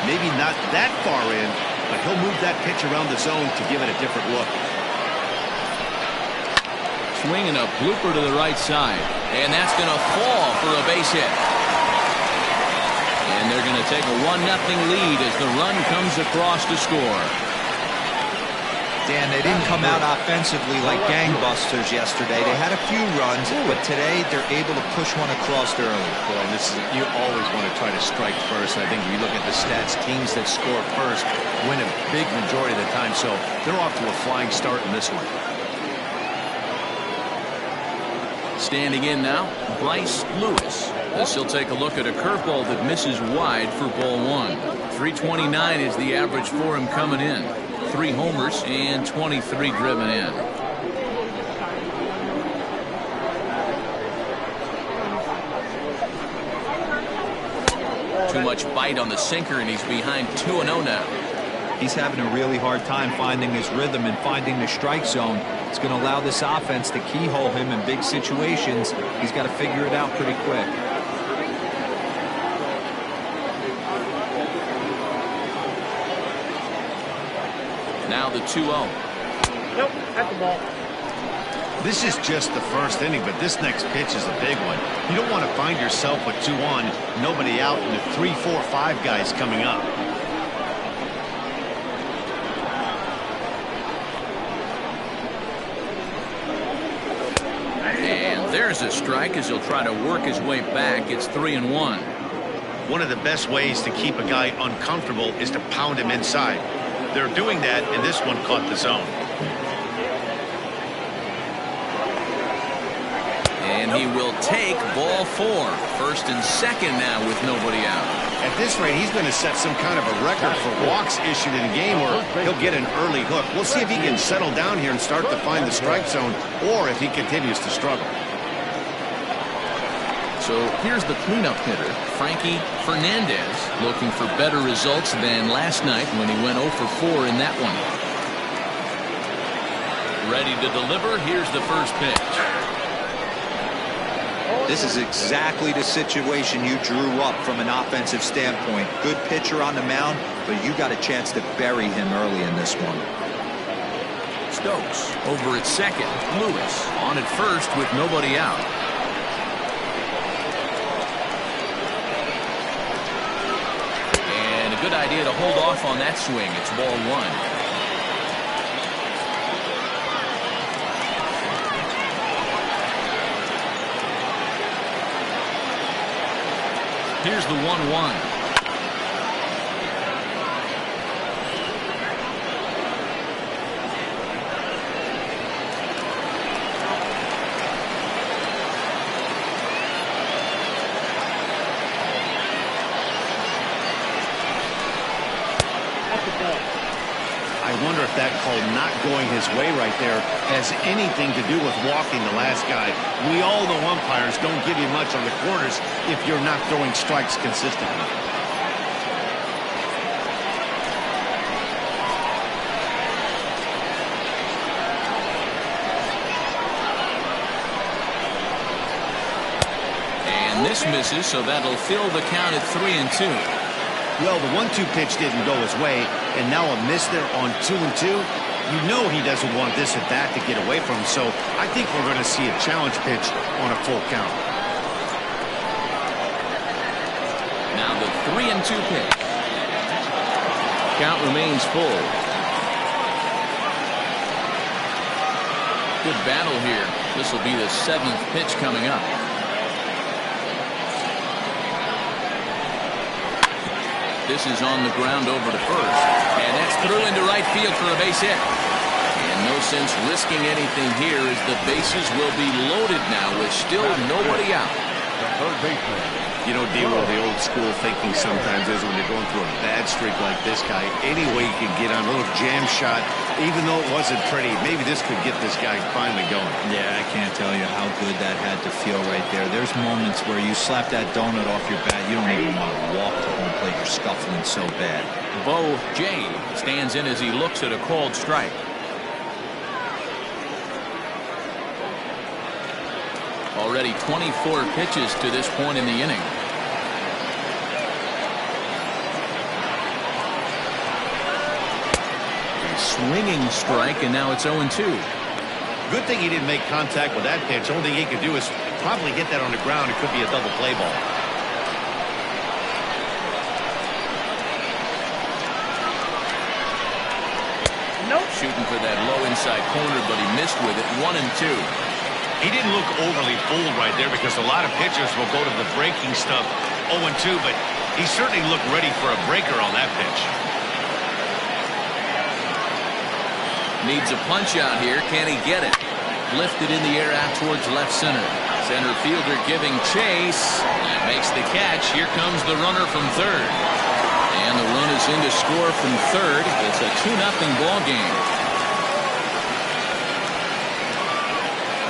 Maybe not that far in, but he'll move that pitch around the zone to give it a different look. Swinging a blooper to the right side, and that's going to fall for a base hit. And they're going to take a 1-0 lead as the run comes across to score. Dan, they didn't come out offensively like gangbusters yesterday. They had a few runs, but today they're able to push one across early. Boy, you always want to try to strike first. I think if you look at the stats, teams that score first win a big majority of the time, so they're off to a flying start in this one. Standing in now, Bryce Lewis, as he'll take a look at a curveball that misses wide for ball 1. 329 is the average for him coming in. 3 homers and 23 driven in. Too much bite on the sinker, and he's behind 2-0 now. He's having a really hard time finding his rhythm and finding the strike zone. It's going to allow this offense to keyhole him in big situations. He's got to figure it out pretty quick. Now the 2-0. Nope, at the ball. This is just the first inning, but this next pitch is a big one. You don't want to find yourself with 2 on, nobody out, and the 3, 4, 5 guys coming up. And there's a strike as he'll try to work his way back. It's 3-1. One of the best ways to keep a guy uncomfortable is to pound him inside. They're doing that, and this one caught the zone. And he will take ball 4. First and second now with nobody out. At this rate, he's going to set some kind of a record for walks issued in a game, or he'll get an early hook. We'll see if he can settle down here and start to find the strike zone, or if he continues to struggle. So here's the cleanup hitter, Frankie Fernandez, looking for better results than last night when he went 0 for 4 in that one. Ready to deliver. Here's the first pitch. This is exactly the situation you drew up from an offensive standpoint. Good pitcher on the mound, but you got a chance to bury him early in this one. Stokes over at second. Lewis on at first with nobody out. And a good idea to hold off on that swing. It's ball 1. Here's the 1-1. I wonder if that call not going his way right there has anything to do with walking the last guy. We all know umpires don't give you much on the corners if you're not throwing strikes consistently. And this misses, so that'll fill the count at 3-2. Well, the 1-2 pitch didn't go his way, and now a miss there on 2-2. You know he doesn't want this at bat to get away from him, so I think we're going to see a challenge pitch on a full count. Now the 3-2 pitch. Count remains full. Good battle here. This will be the 7th pitch coming up. This is on the ground over to first. And that's through into right field for a base hit. And no sense risking anything here as the bases will be loaded now with still nobody out. Third baseman. You know, D-Roll, the old school thinking sometimes is when you're going through a bad streak like this guy, any way you can get on a little jam shot, even though it wasn't pretty, maybe this could get this guy finally going. Yeah, I can't tell you how good that had to feel right there. There's moments where you slap that donut off your bat, you don't even want to walk to home plate. You're scuffling so bad. Bo Jay stands in as he looks at a called strike. Already 24 pitches to this point in the inning. A swinging strike, and now it's 0-2. Good thing he didn't make contact with that pitch. Only thing he could do is probably hit that on the ground. It could be a double play ball. Nope. Shooting for that low inside corner, but he missed with it. 1-2. He didn't look overly fooled right there because a lot of pitchers will go to the breaking stuff 0-2, but he certainly looked ready for a breaker on that pitch. Needs a punch out here. Can he get it? Lifted in the air out towards left center. Center fielder giving chase. That makes the catch. Here comes the runner from third. And the run is in to score from third. It's a 2-0 ball game.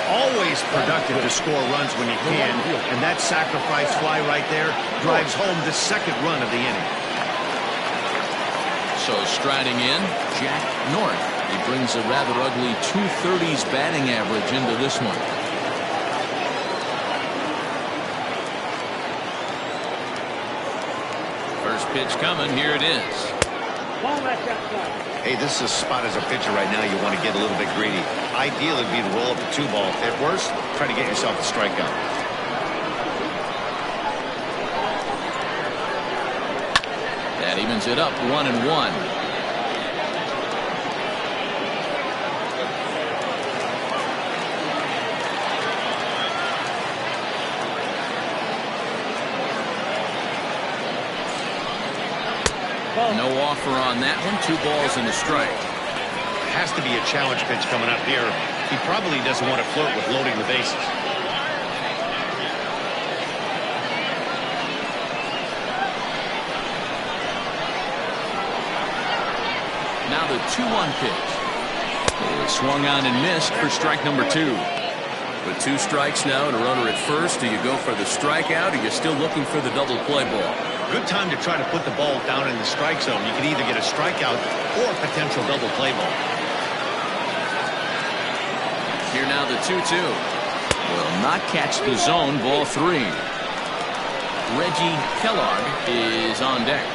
Always productive to score runs when you can, and that sacrifice fly right there drives home the second run of the inning. So striding in, Jack North. He brings a rather ugly 230s batting average into this one. First pitch coming. Here it is. Hey, this is a spot as a pitcher right now you want to get a little bit greedy. Ideal would be to roll up a 2-ball. At worst, try to get yourself a strikeout. That evens it up 1-1. No offer on that one. 2 balls and a strike. Has to be a challenge pitch coming up here. He probably doesn't want to flirt with loading the bases. Now the 2-1 pitch. Swung on and missed for strike number 2. With 2 strikes now and a runner at first, do you go for the strikeout or you're still looking for the double play ball? Good time to try to put the ball down in the strike zone. You can either get a strikeout or a potential double play ball. Here now the 2-2. Will not catch the zone. Ball 3. Reggie Kellogg is on deck.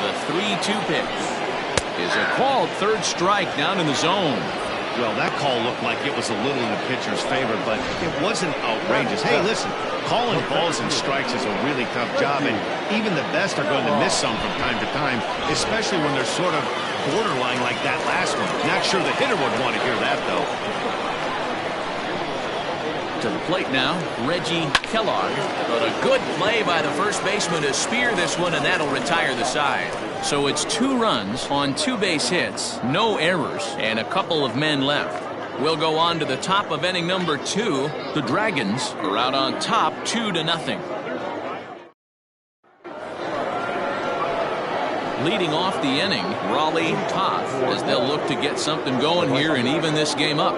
The 3-2 pitch is a called third strike down in the zone. Well, that call looked like it was a little in the pitcher's favor, but it wasn't outrageous. Hey, listen, calling balls and strikes is a really tough job, and even the best are going to miss some from time to time, especially when they're sort of borderline like that last one. Not sure the hitter would want to hear that, though. To the plate now, Reggie Kellogg. But a good play by the first baseman to spear this one, and that'll retire the side. So it's 2 runs on 2 base hits, no errors, and a couple of men left. We'll go on to the top of inning number 2. The Dragons are out on top 2-0. Leading off the inning, Raleigh Toth, as they'll look to get something going here and even this game up.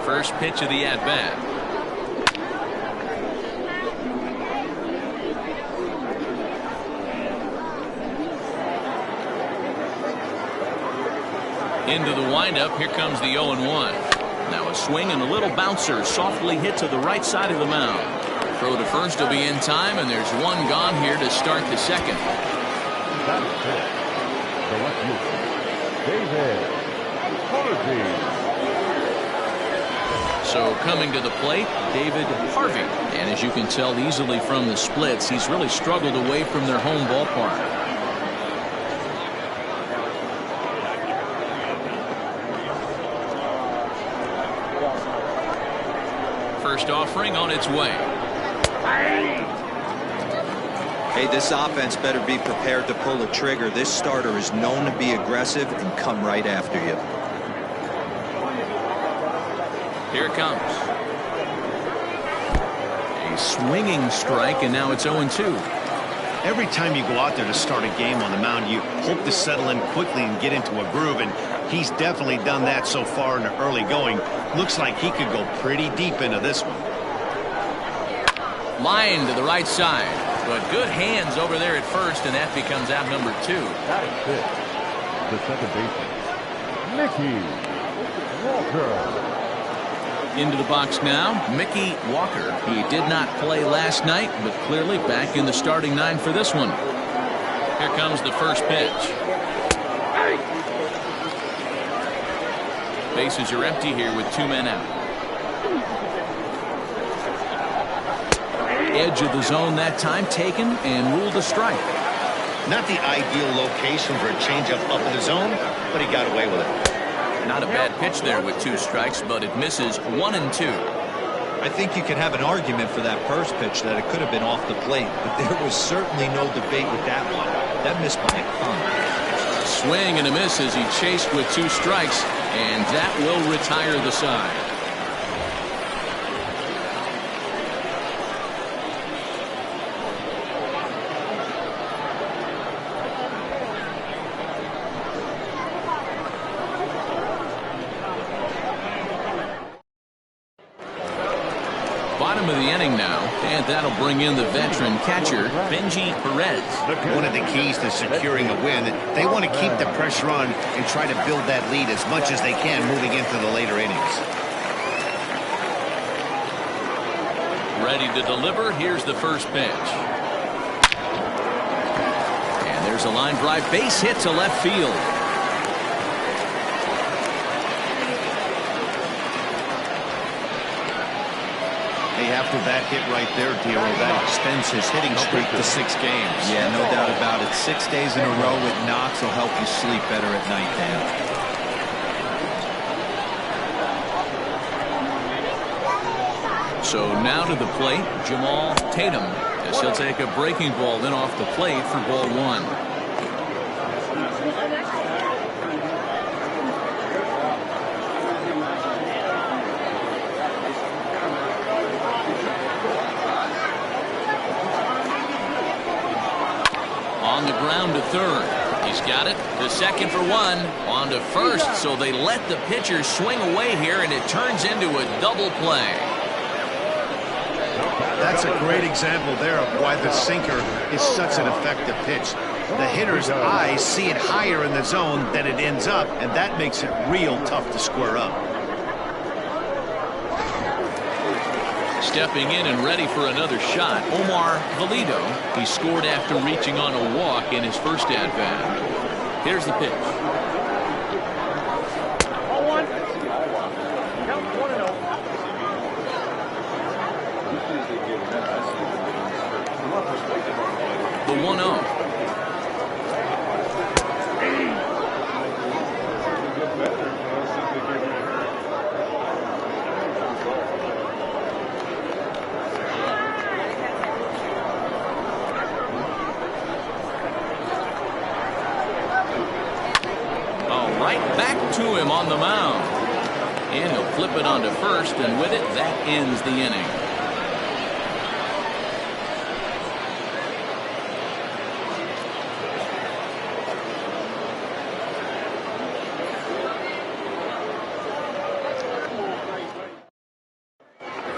First pitch of the at-bat. Into the windup, here comes the 0-1. Now a swing and a little bouncer softly hit to the right side of the mound. Throw to first will be in time, and there's one gone here to start the second. That's it. The left fielder, David Harvey. So coming to the plate, David Harvey. And as you can tell easily from the splits, he's really struggled away from their home ballpark. First offering on its way. Hey, this offense better be prepared to pull a trigger. This starter is known to be aggressive and come right after you. Here it comes. A swinging strike, and now it's 0-2. Every time you go out there to start a game on the mound, you hope to settle in quickly and get into a groove, and he's definitely done that so far in the early going. Looks like he could go pretty deep into this one. Line to the right side, but good hands over there at first, and that becomes out number 2. That is it. The second baseman, Mickey Walker. Into the box now, Mickey Walker. He did not play last night, but clearly back in the starting 9 for this one. Here comes the first pitch. Bases are empty here with 2 men out. Edge of the zone that time taken and ruled a strike. Not the ideal location for a changeup up in the zone, but he got away with it. Not a bad pitch there with 2 strikes, but it misses 1-2. I think you could have an argument for that first pitch that it could have been off the plate, but there was certainly no debate with that one. That missed by a ton. Swing and a miss as he chased with 2 strikes, and that will retire the side. Bottom of the inning now, and that'll bring in the veteran catcher, Benji Perez. One of the keys to securing a win, they want to keep the pressure on and try to build that lead as much as they can moving into the later innings. Ready to deliver. Here's the first pitch. And there's a line drive base hit to left field. After that hit right there, Dero, that extends his hitting streak to 6 games. Yeah, no doubt about it. 6 days in a row with knocks will help you sleep better at night, Dan. So now to the plate, Jamal Tatum, as he'll take a breaking ball in off the plate for ball 1. On the ground to third. He's got it. To second for 1. On to first. So they let the pitcher swing away here, and it turns into a double play. That's a great example there of why the sinker is such an effective pitch. The hitter's eyes see it higher in the zone than it ends up, and that makes it real tough to square up. Stepping in and ready for another shot, Omar Valido. He scored after reaching on a walk in his first at-bat. Here's the pitch. 0-1. Count 1-0. The 1-0. Right back to him on the mound. And he'll flip it onto first, and with it, that ends the inning.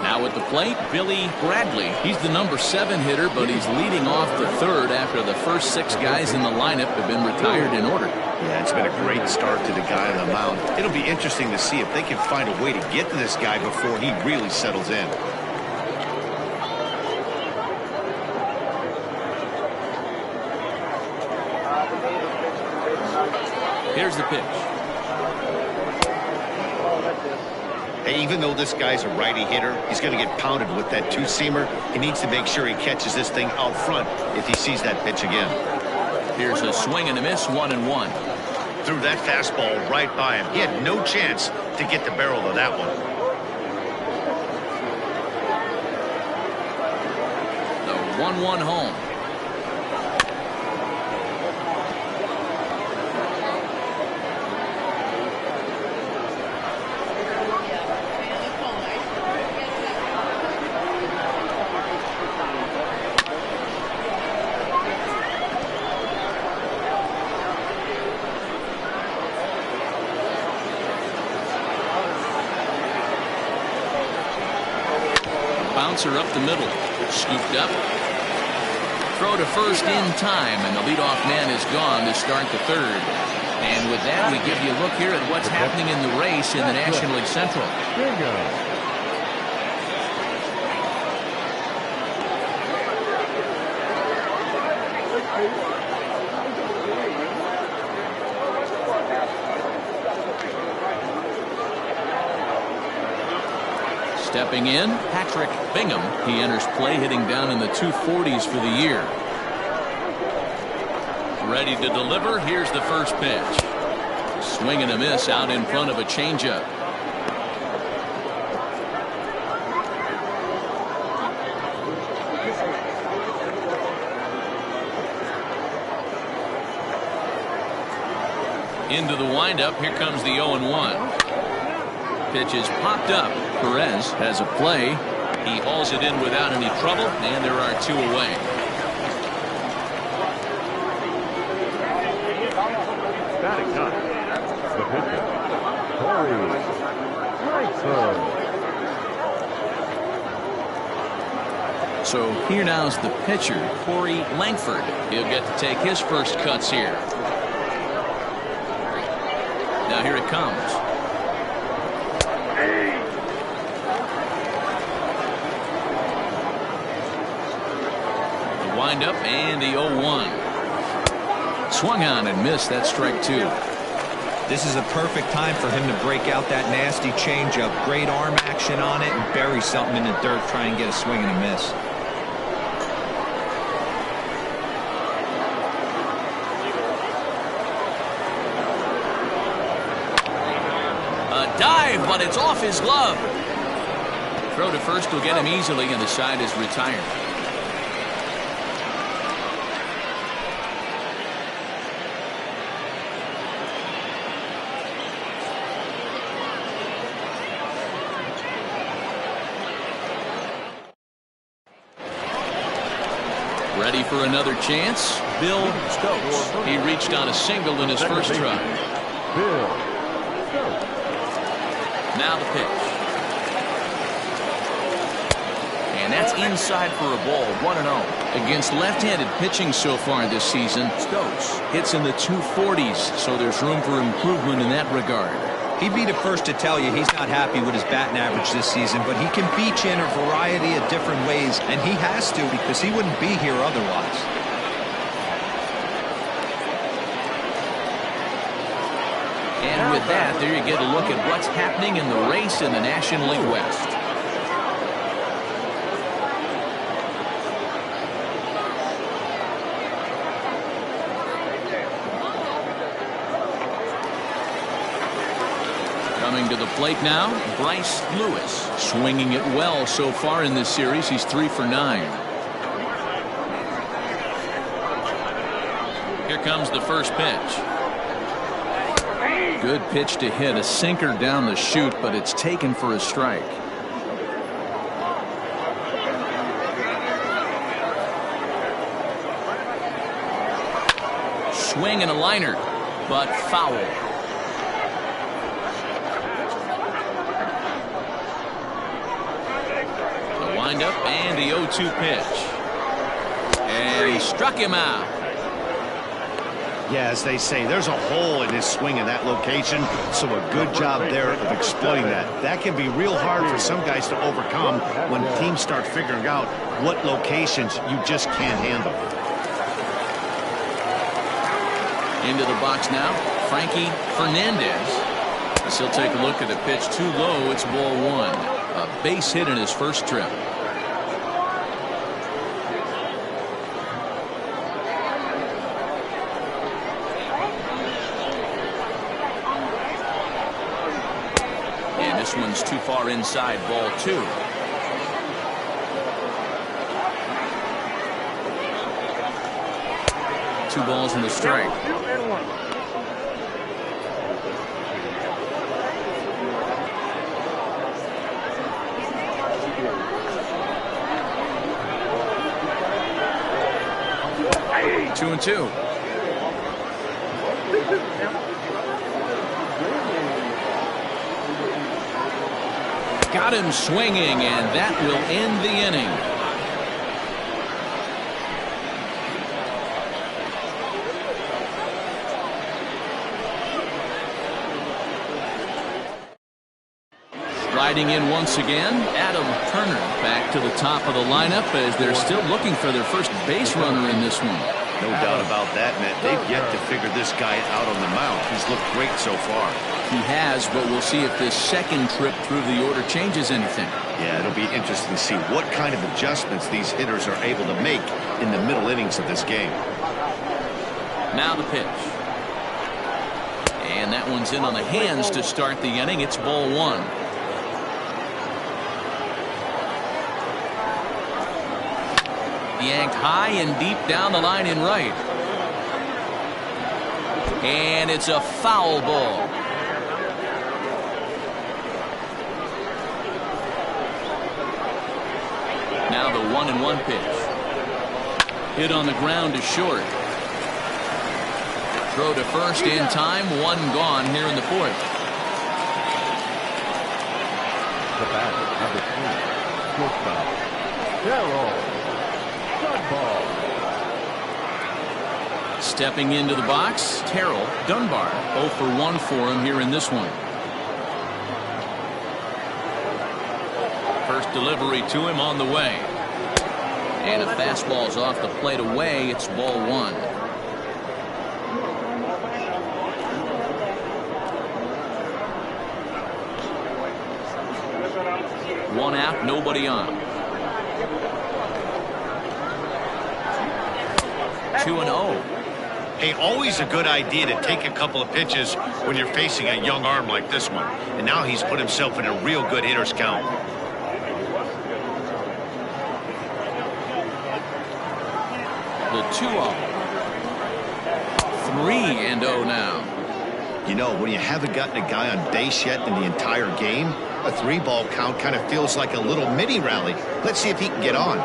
Now at the plate, Billy Bradley. He's the number 7 hitter, but he's leading off the third after the first 6 guys in the lineup have been retired in order. Yeah, it's been a great start to the guy on the mound. It'll be interesting to see if they can find a way to get to this guy before he really settles in. Here's the pitch. Hey, even though this guy's a righty hitter, he's going to get pounded with that 2-seamer. He needs to make sure he catches this thing out front if he sees that pitch again. Here's a swing and a miss, 1-1. Threw that fastball right by him. He had no chance to get the barrel of that one. The 1-1 home. Bouncer up the middle, scooped up. Throw to first in time, and the leadoff man is gone to start the third. And with that, we give you a look here at what's happening in the race in the National League Central. Stepping in, Patrick Bingham. He enters play hitting down in the 240s for the year. Ready to deliver. Here's the first pitch. Swing and a miss out in front of a changeup. Into the windup. Here comes the 0-1. Pitch is popped up. Perez has a play. He hauls it in without any trouble, and there are 2 away. Batting ninth, the pitcher, Corey Langford. So here now's the pitcher, Corey Langford. He'll get to take his first cuts here. Now here it comes. Wind up and the 0-1. Swung on and missed. That strike 2. This is a perfect time for him to break out that nasty changeup. Great arm action on it and bury something in the dirt. Try and get a swing and a miss. A dive, but it's off his glove. Throw to first will get him easily, and the side is retired. Ready for another chance? Bill Stokes. He reached on a single in his first try. Bill Stokes. Now the pitch. And that's inside for a ball, 1-0. Against left-handed pitching so far this season, Stokes hits in the 240s, so there's room for improvement in that regard. He'd be the first to tell you he's not happy with his batting average this season, but he can beat you in a variety of different ways, and he has to because he wouldn't be here otherwise. And with that, there you get a look at what's happening in the race in the National League West. Coming to the plate now, Bryce Lewis. Swinging it well so far in this series. He's 3 for 9. Here comes the first pitch. Good pitch to hit, a sinker down the chute, but it's taken for a strike. Swing and a liner, but foul. The windup and the 0-2 pitch. And he struck him out. Yeah, as they say, there's a hole in his swing in that location, so a good job there of exploiting that. That can be real hard for some guys to overcome when teams start figuring out what locations you just can't handle. Into the box now, Frankie Fernandez. As he'll take a look at a pitch too low, it's ball one. A base hit in his first trip. And this one's too far inside, ball two. Two balls and a strike. 2-2. Got him swinging, and that will end the inning. Riding in once again, Adam Turner back to the top of the lineup as they're still looking for their first base runner in this one. No doubt about that, Matt. They've yet to figure this guy out on the mound. He's looked great so far. He has, but we'll see if this second trip through the order changes anything. Yeah, it'll be interesting to see what kind of adjustments these hitters are able to make in the middle innings of this game. Now the pitch. And that one's in on the hands to start the inning. It's ball one. Yanked high and deep down the line in right. And it's a foul ball. Now the 1-1 pitch. Hit on the ground to short. Throw to first in time. One gone here in the fourth. The batter, number 3, shortstop, Darryl. Ball. Stepping into the box, Terrell Dunbar. 0 for 1 for him here in this one. First delivery to him on the way. And a fastball's off the plate away. It's ball one. One out, nobody on. 2-0. Hey, always a good idea to take a couple of pitches when you're facing a young arm like this one. And now he's put himself in a real good hitter's count. The 2-0. 3-0 now. You know, when you haven't gotten a guy on base yet in the entire game, a 3-ball count kind of feels like a little mini rally. Let's see if he can get on.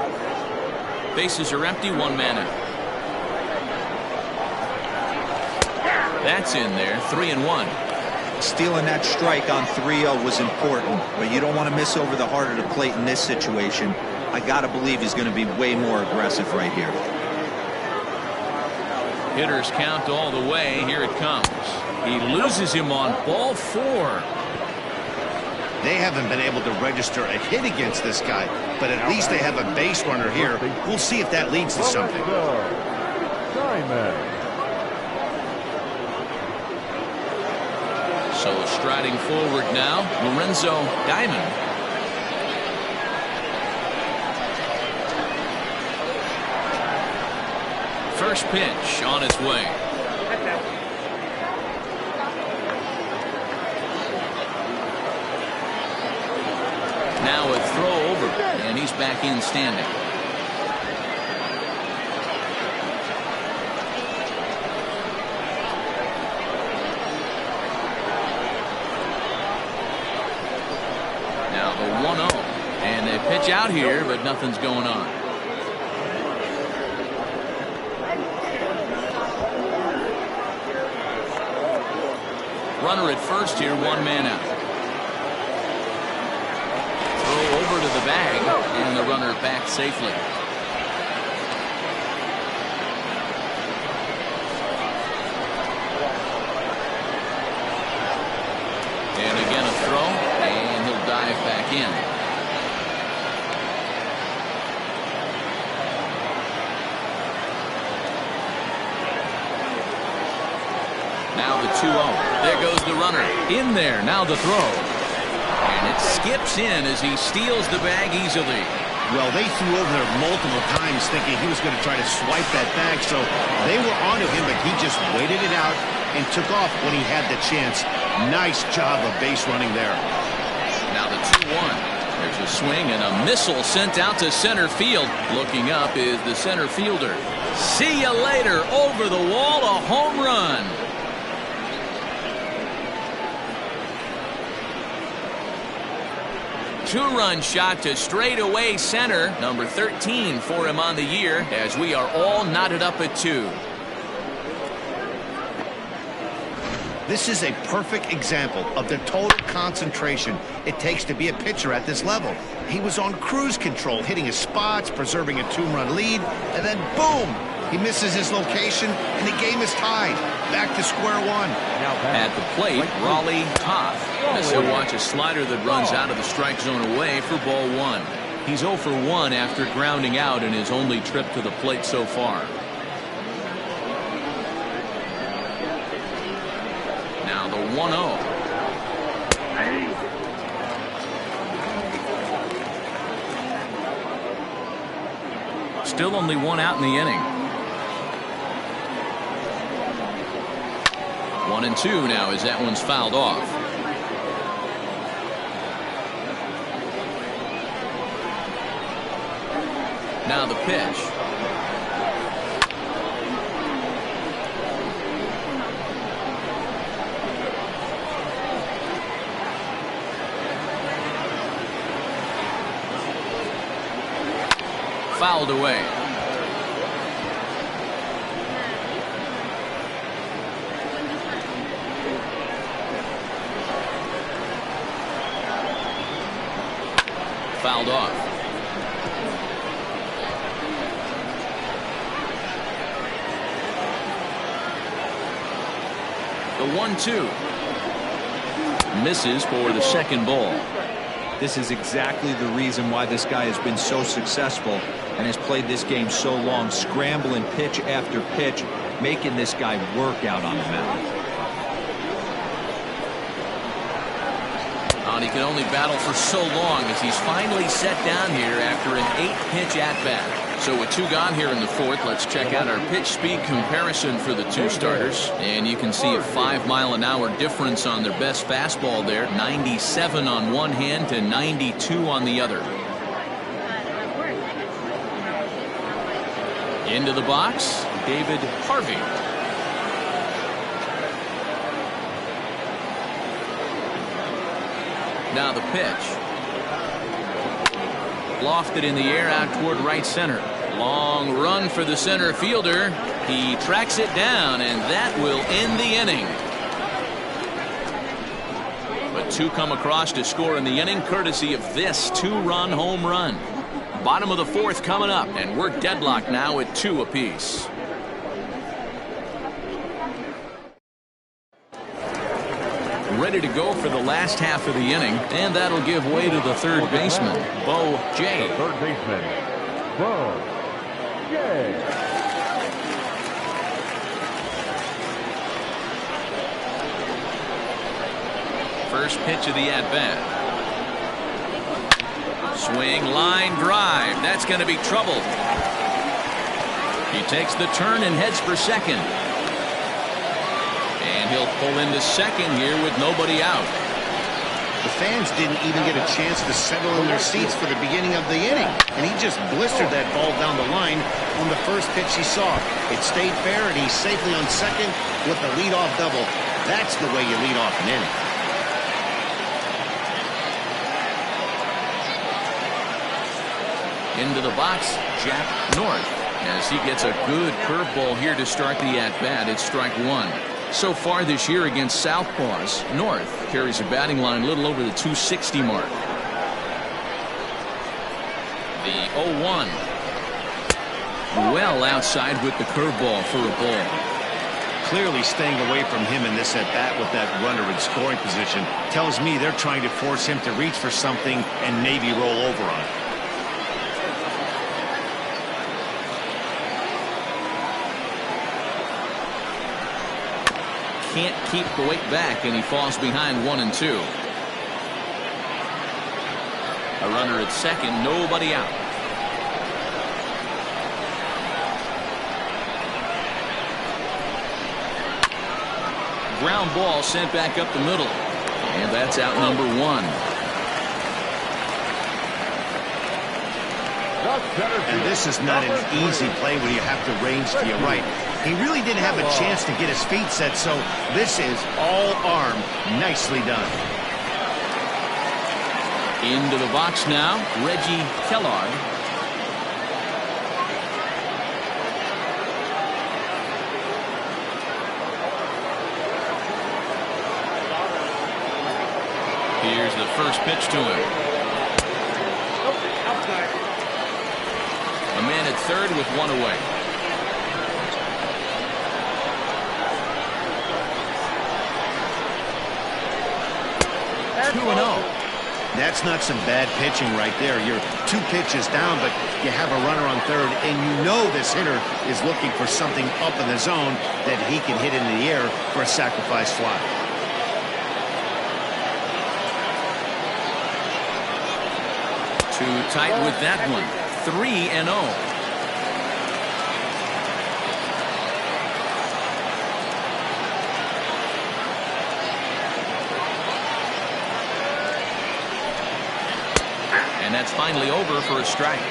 Bases are empty, one man out. That's in there, 3-1. Stealing that strike on 3-0 was important, but you don't want to miss over the heart of the plate in this situation. I got to believe he's going to be way more aggressive right here. Hitters count all the way. Here it comes. He loses him on ball 4. They haven't been able to register a hit against this guy, but at least they have a base runner here. We'll see if that leads to something. So striding forward now, Lorenzo Diamond. First pitch on its way. Now a throw over, and he's back in standing. Pitch out here, but nothing's going on. Runner at first here, 1 man out. Throw over to the bag, and the runner back safely. And again a throw, and he'll dive back in. Now the 2-0. There goes the runner. In there, now the throw. And it skips in as he steals the bag easily. Well, they threw over there multiple times thinking he was going to try to swipe that bag, so they were onto him, but he just waited it out and took off when he had the chance. Nice job of base running there. Now the 2-1. There's a swing and a missile sent out to center field. Looking up is the center fielder. See you later. Over the wall, a home run. Two-run shot to straightaway center. Number 13 for him on the year, as we are all knotted up at 2. This is a perfect example of the total concentration it takes to be a pitcher at this level. He was on cruise control, hitting his spots, preserving a 2-run lead, and then boom! He misses his location, and the game is tied. Back to square one. At the plate, Raleigh Toth. As he'll watch a slider that runs out of the strike zone away for ball 1. He's 0 for 1 after grounding out in his only trip to the plate so far. Now the 1-0. Still only 1 out in the inning. 1-2 now as that one's fouled off. Now the pitch. Fouled away. Fouled off. The 1-2. Misses for the second ball. This is exactly the reason why this guy has been so successful and has played this game so long, scrambling pitch after pitch, making this guy work out on the mound. He can only battle for so long as he's finally set down here after an 8-pitch at-bat. So with 2 gone here in the 4th, let's check out our pitch speed comparison for the 2 starters. And you can see a 5-mile-an-hour difference on their best fastball there. 97 on one hand to 92 on the other. Into the box, David Harvey. Now the pitch. Lofted in the air out toward right center. Long run for the center fielder. He tracks it down, and that will end the inning. But 2 come across to score in the inning, courtesy of this 2-run home run. Bottom of the 4th coming up, and we're deadlocked now at 2 apiece. Ready to go for the last half of the inning, and that'll give way to the third baseman, Bo Jay. The third baseman, Bo Jay. First pitch of the at-bat. Swing, line, drive. That's going to be trouble. He takes the turn and heads for second. And he'll pull into second here with nobody out. The fans didn't even get a chance to settle in their seats for the beginning of the inning, and he just blistered that ball down the line on the first pitch he saw. It stayed fair, and he's safely on second with the leadoff double. That's the way you lead off an inning. Into the box, Jack North, as he gets a good curveball here to start the at-bat. It's strike one. So far this year against Southpaws, North carries a batting line a little over the 260 mark. The 0-1. Well outside with the curveball for a ball. Clearly staying away from him in this at-bat with that runner in scoring position tells me they're trying to force him to reach for something and maybe roll over on it. Can't keep the weight back, and he falls behind 1-2. A runner at second, nobody out. Ground ball sent back up the middle, and that's out number one. And this is not an easy play when you have to range to your right. He really didn't have a chance to get his feet set, so this is all arm. Nicely done. Into the box now, Reggie Kellogg. Here's the first pitch to him. A man at third with one away. 2-0. That's not some bad pitching right there. You're 2 pitches down, but you have a runner on third, and you know this hitter is looking for something up in the zone that he can hit into the air for a sacrifice fly. Too tight with that one. 3-0. And that's finally over for a strike.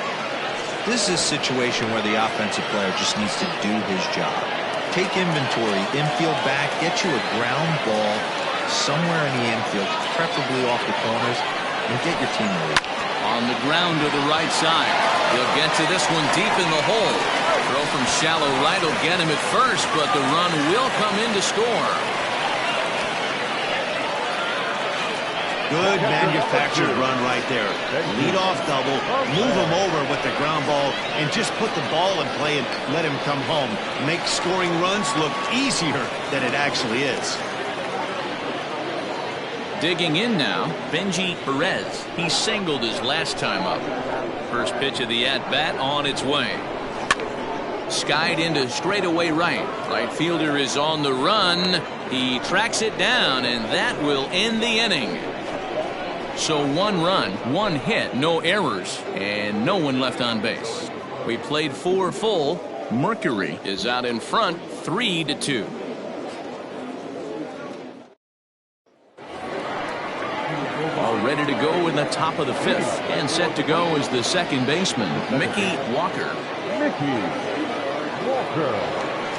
This is a situation where the offensive player just needs to do his job. Take inventory, infield back, get you a ground ball somewhere in the infield, preferably off the corners, and get your team a lead. On the ground to the right side. He'll get to this one deep in the hole. Throw from shallow right will get him at first, but the run will come in to score. Good manufactured run right there. Lead off double, move him over with the ground ball, and just put the ball in play and let him come home. Make scoring runs look easier than it actually is. Digging in now, Benji Perez. He singled his last time up. First pitch of the at-bat on its way. Skied into straightaway right. Right fielder is on the run. He tracks it down, and that will end the inning. So 1 run, 1 hit, no errors, and no one left on base. We played 4 full. Mercury is out in front, 3-2. All ready to go in the top of the 5th, and set to go is the second baseman, Mickey Walker. Mickey Walker.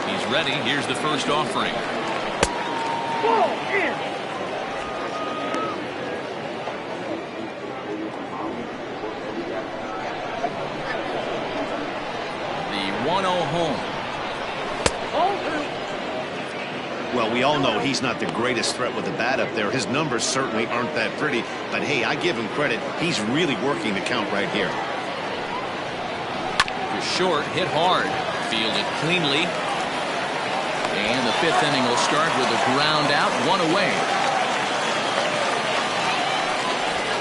He's ready. Here's the first offering. Ball in. The 1-0 home. Well, we all know he's not the greatest threat with the bat up there. His numbers certainly aren't that pretty, but hey, I give him credit. He's really working the count right here. To short, hit hard, fielded cleanly. And the 5th inning will start with a ground out, 1 away.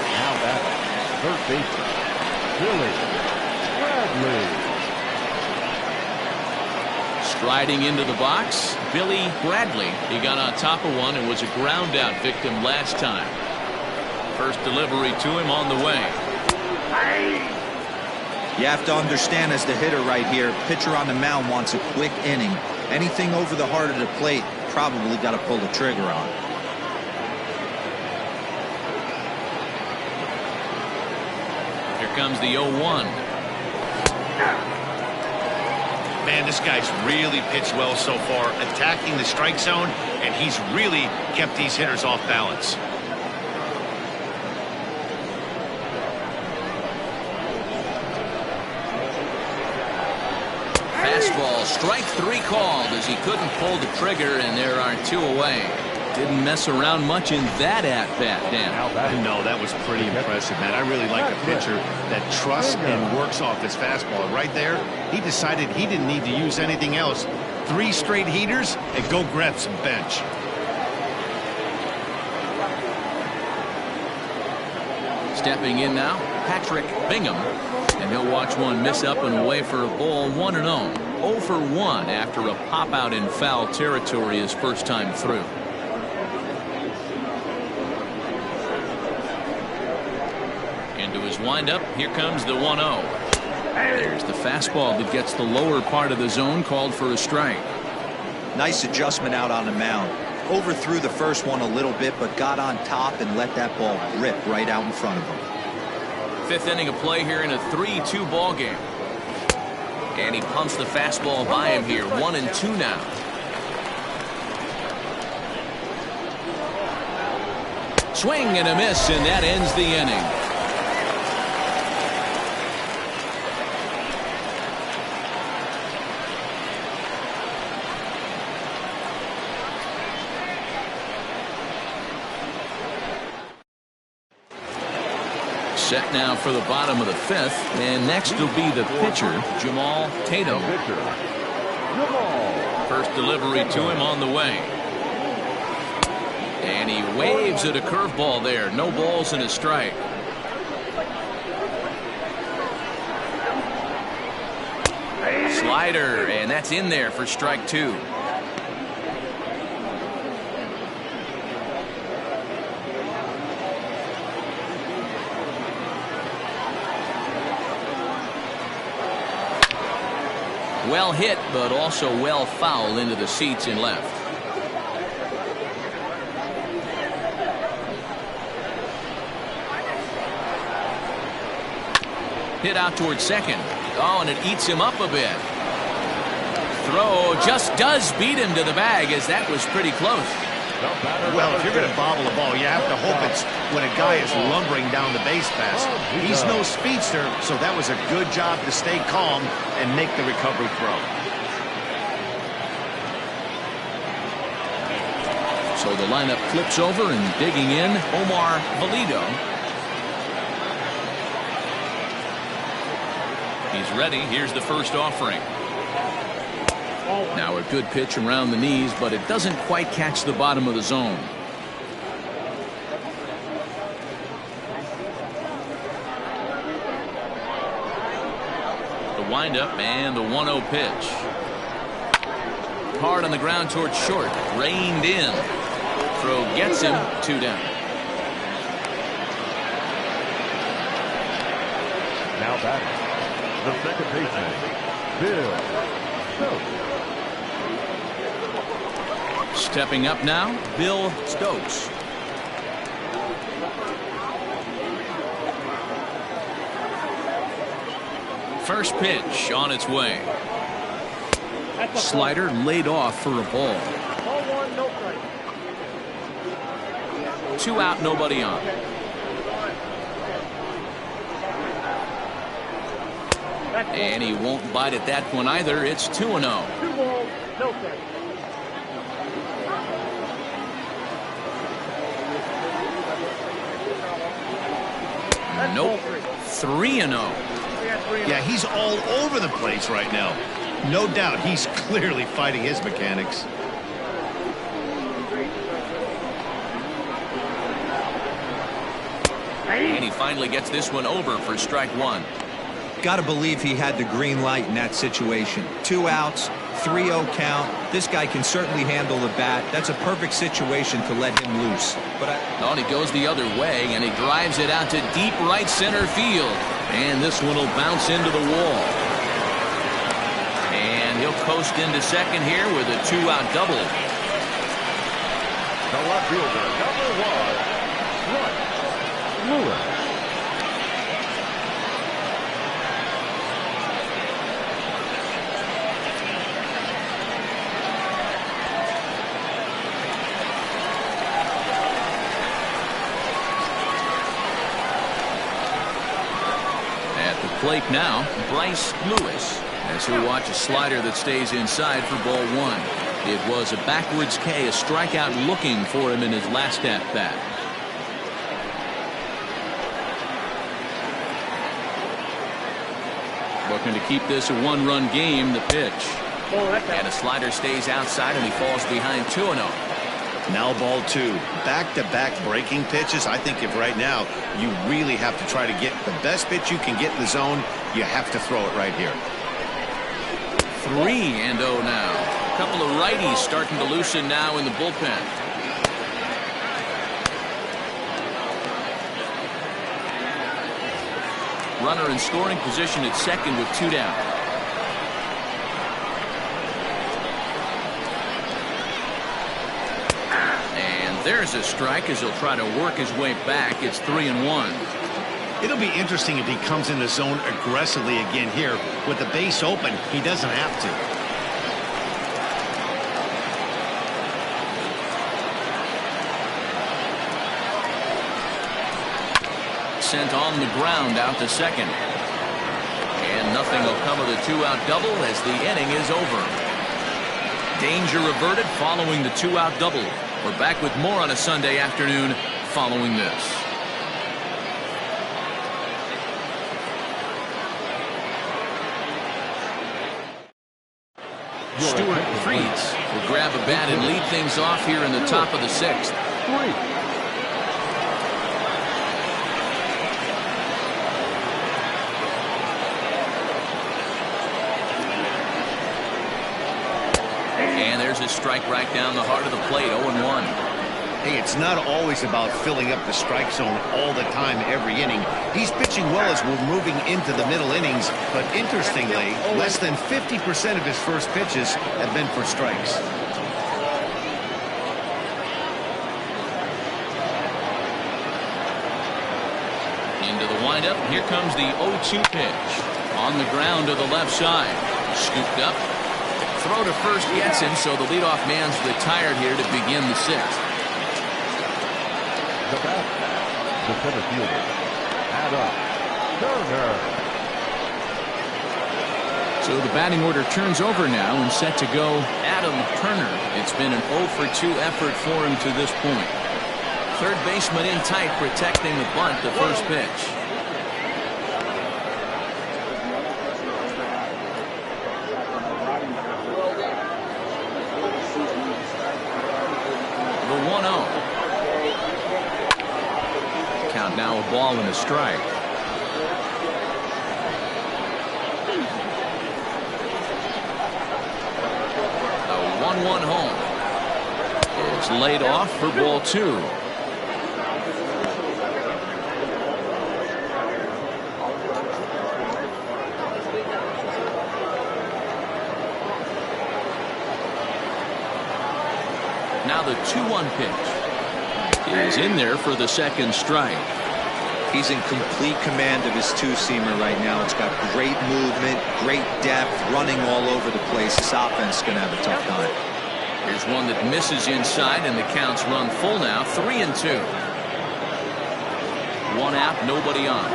Now batting, third baseman, Billy Bradley. Striding into the box, Billy Bradley. He got on top of one and was a ground out victim last time. First delivery to him on the way. You have to understand, as the hitter right here, pitcher on the mound wants a quick inning. Anything over the heart of the plate, probably got to pull the trigger on. Here comes the 0-1. Man, this guy's really pitched well so far, attacking the strike zone, and he's really kept these hitters off balance. fastball. Strike 3 called as he couldn't pull the trigger, and there are 2 away. Didn't mess around much in that at-bat, Dan. No, that was pretty impressive, man. I really like a pitcher that trusts and works off his fastball. Right there, he decided he didn't need to use anything else. 3 straight heaters and go grab some bench. Stepping in now, Patrick Bingham. And he'll watch one miss up and away for a ball. 1-0. 0 for 1 after a pop out in foul territory his first time through. Into his windup. Here comes the 1-0. There's the fastball that gets the lower part of the zone, called for a strike. Nice adjustment out on the mound. Overthrew the first one a little bit, but got on top and let that ball rip right out in front of him. 5th inning of play here in a 3-2 ball game. And he pumps the fastball by him here. 1-2 now. Swing and a miss, and that ends the inning. Set now for the bottom of the 5th, and next will be the pitcher, Jamal Tatum. First delivery to him on the way. And he waves at a curveball there. No balls and a strike. Slider, and that's in there for strike 2. Well hit, but also well fouled into the seats in left. Hit out towards second. Oh, and it eats him up a bit. Throw just does beat him to the bag, as that was pretty close. Well, if you're going to bobble a ball, you have to hope it's when a guy is lumbering down the base pass. He's no speedster, so that was a good job to stay calm and make the recovery throw. So the lineup flips over, and digging in, Omar Valido. He's ready. Here's the first offering. Now a good pitch around the knees, but it doesn't quite catch the bottom of the zone. The windup and the 1-0 pitch. Hard on the ground towards short. Reined in. Throw gets him. 2 down. Now batting, the second baseman, Bill Stokes. Stepping up now, Bill Stokes. First pitch on its way. Slider laid off for a ball. 2 out, nobody on. And he won't bite at that one either. It's 2-0. 2 balls, no strikes. Nope. 3-0. Yeah, he's all over the place right now. No doubt he's clearly fighting his mechanics. And he finally gets this one over for strike 1. Got to believe he had the green light in that situation. 2 outs, 3-0 count. This guy can certainly handle the bat. That's a perfect situation to let him loose. And he goes the other way, and he drives it out to deep right center field. And this one will bounce into the wall. And he'll coast into second here with a 2-out double. The left fielder, number 1, Lewis. Plate now, Bryce Lewis. As we watch a slider that stays inside for ball one. It was a backwards K, a strikeout looking for him in his last at bat. Looking to keep this a one-run game. The pitch. And a slider stays outside and he falls behind 2-0. Now ball two. Back-to-back breaking pitches. I think if right now you really have to try to get the best pitch you can get in the zone, you have to throw it right here. 3-0 now. A couple of righties starting to loosen now in the bullpen. Runner in scoring position at second with 2 down. And there's a strike as he'll try to work his way back. It's 3-1. It'll be interesting if he comes in the zone aggressively again here. With the base open, he doesn't have to. Sent on the ground out to second. And nothing will come of the 2-out double as the inning is over. Danger averted following the 2-out double. We're back with more on a Sunday afternoon following this. Stuart Freeds will grab a bat and lead things off here in the top of the 6th. And there's a strike right down the heart of the plate. 0-1. Hey, it's not always about filling up the strike zone all the time every inning. He's pitching well as we're moving into the middle innings, but interestingly, less than 50% of his first pitches have been for strikes. Into the windup. Here comes the 0-2 pitch. On the ground to the left side. Scooped up. Throw to first gets him, so the leadoff man's retired here to begin the 6th. The bat, the center fielder, Adam Turner. So the batting order turns over now and set to go Adam Turner. It's been an 0-for-2 effort for him to this point. Third baseman in tight, protecting the bunt, the first pitch. The 1-0. Count now a ball and a strike. The 1-1 home. It's laid off for ball 2. Now the 2-1 pitch is in there for the second strike. He's in complete command of his two-seamer right now. It's got great movement, great depth, running all over the place. This offense is going to have a tough time. Here's one that misses inside, and the count's run full now. 3-2. 1 out, nobody on.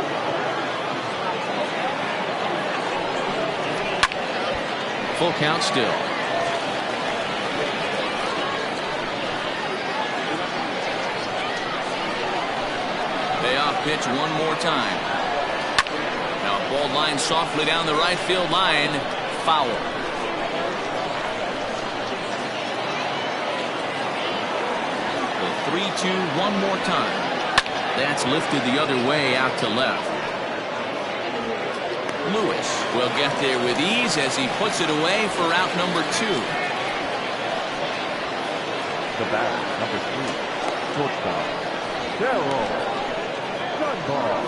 Full count still. Payoff pitch one more time. Now ball line softly down the right field line. Foul. The 3-2 one more time. That's lifted the other way out to left. Lewis will get there with ease as he puts it away for out number 2. The batter, number 3, shortstop, Darryl Dunbar.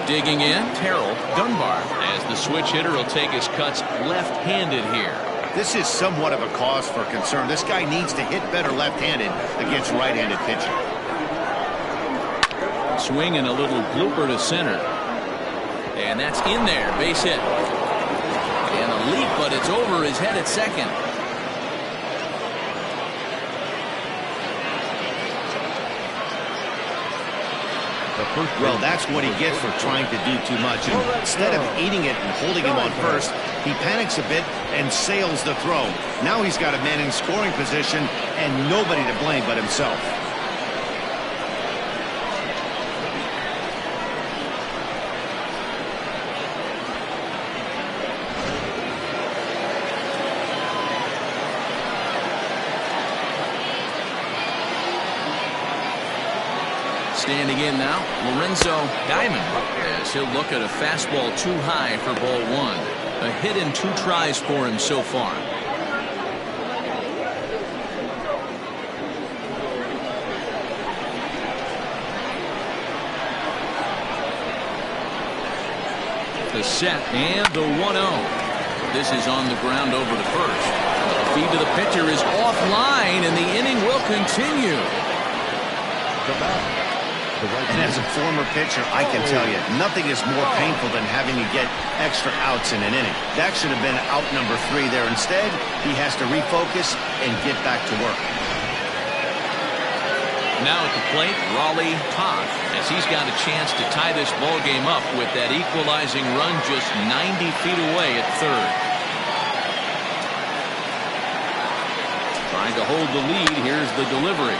Digging in, Terrell Dunbar, as the switch hitter will take his cuts left-handed here. This is somewhat of a cause for concern. This guy needs to hit better left-handed against right-handed pitching. Swing and a little blooper to center. And that's in there, base hit. And a leap, but it's over his head at second. The first Well, base. that's what he gets for trying to do too much. And instead of eating it and holding him on first, he panics a bit and sails the throw. Now he's got a man in scoring position and nobody to blame but himself. Standing in now, Lorenzo Diamond, as he'll look at a fastball too high for ball one. A hit in 2 tries for him so far. The set and the 1-0. This is on the ground over to first. The feed to the pitcher is offline, and the inning will continue. And as a former pitcher, I can tell you, nothing is more painful than having to get extra outs in an inning. That should have been out number 3 there. Instead, he has to refocus and get back to work. Now at the plate, Raleigh Todd, as he's got a chance to tie this ball game up with that equalizing run just 90 feet away at third. Trying to hold the lead. Here's the delivery.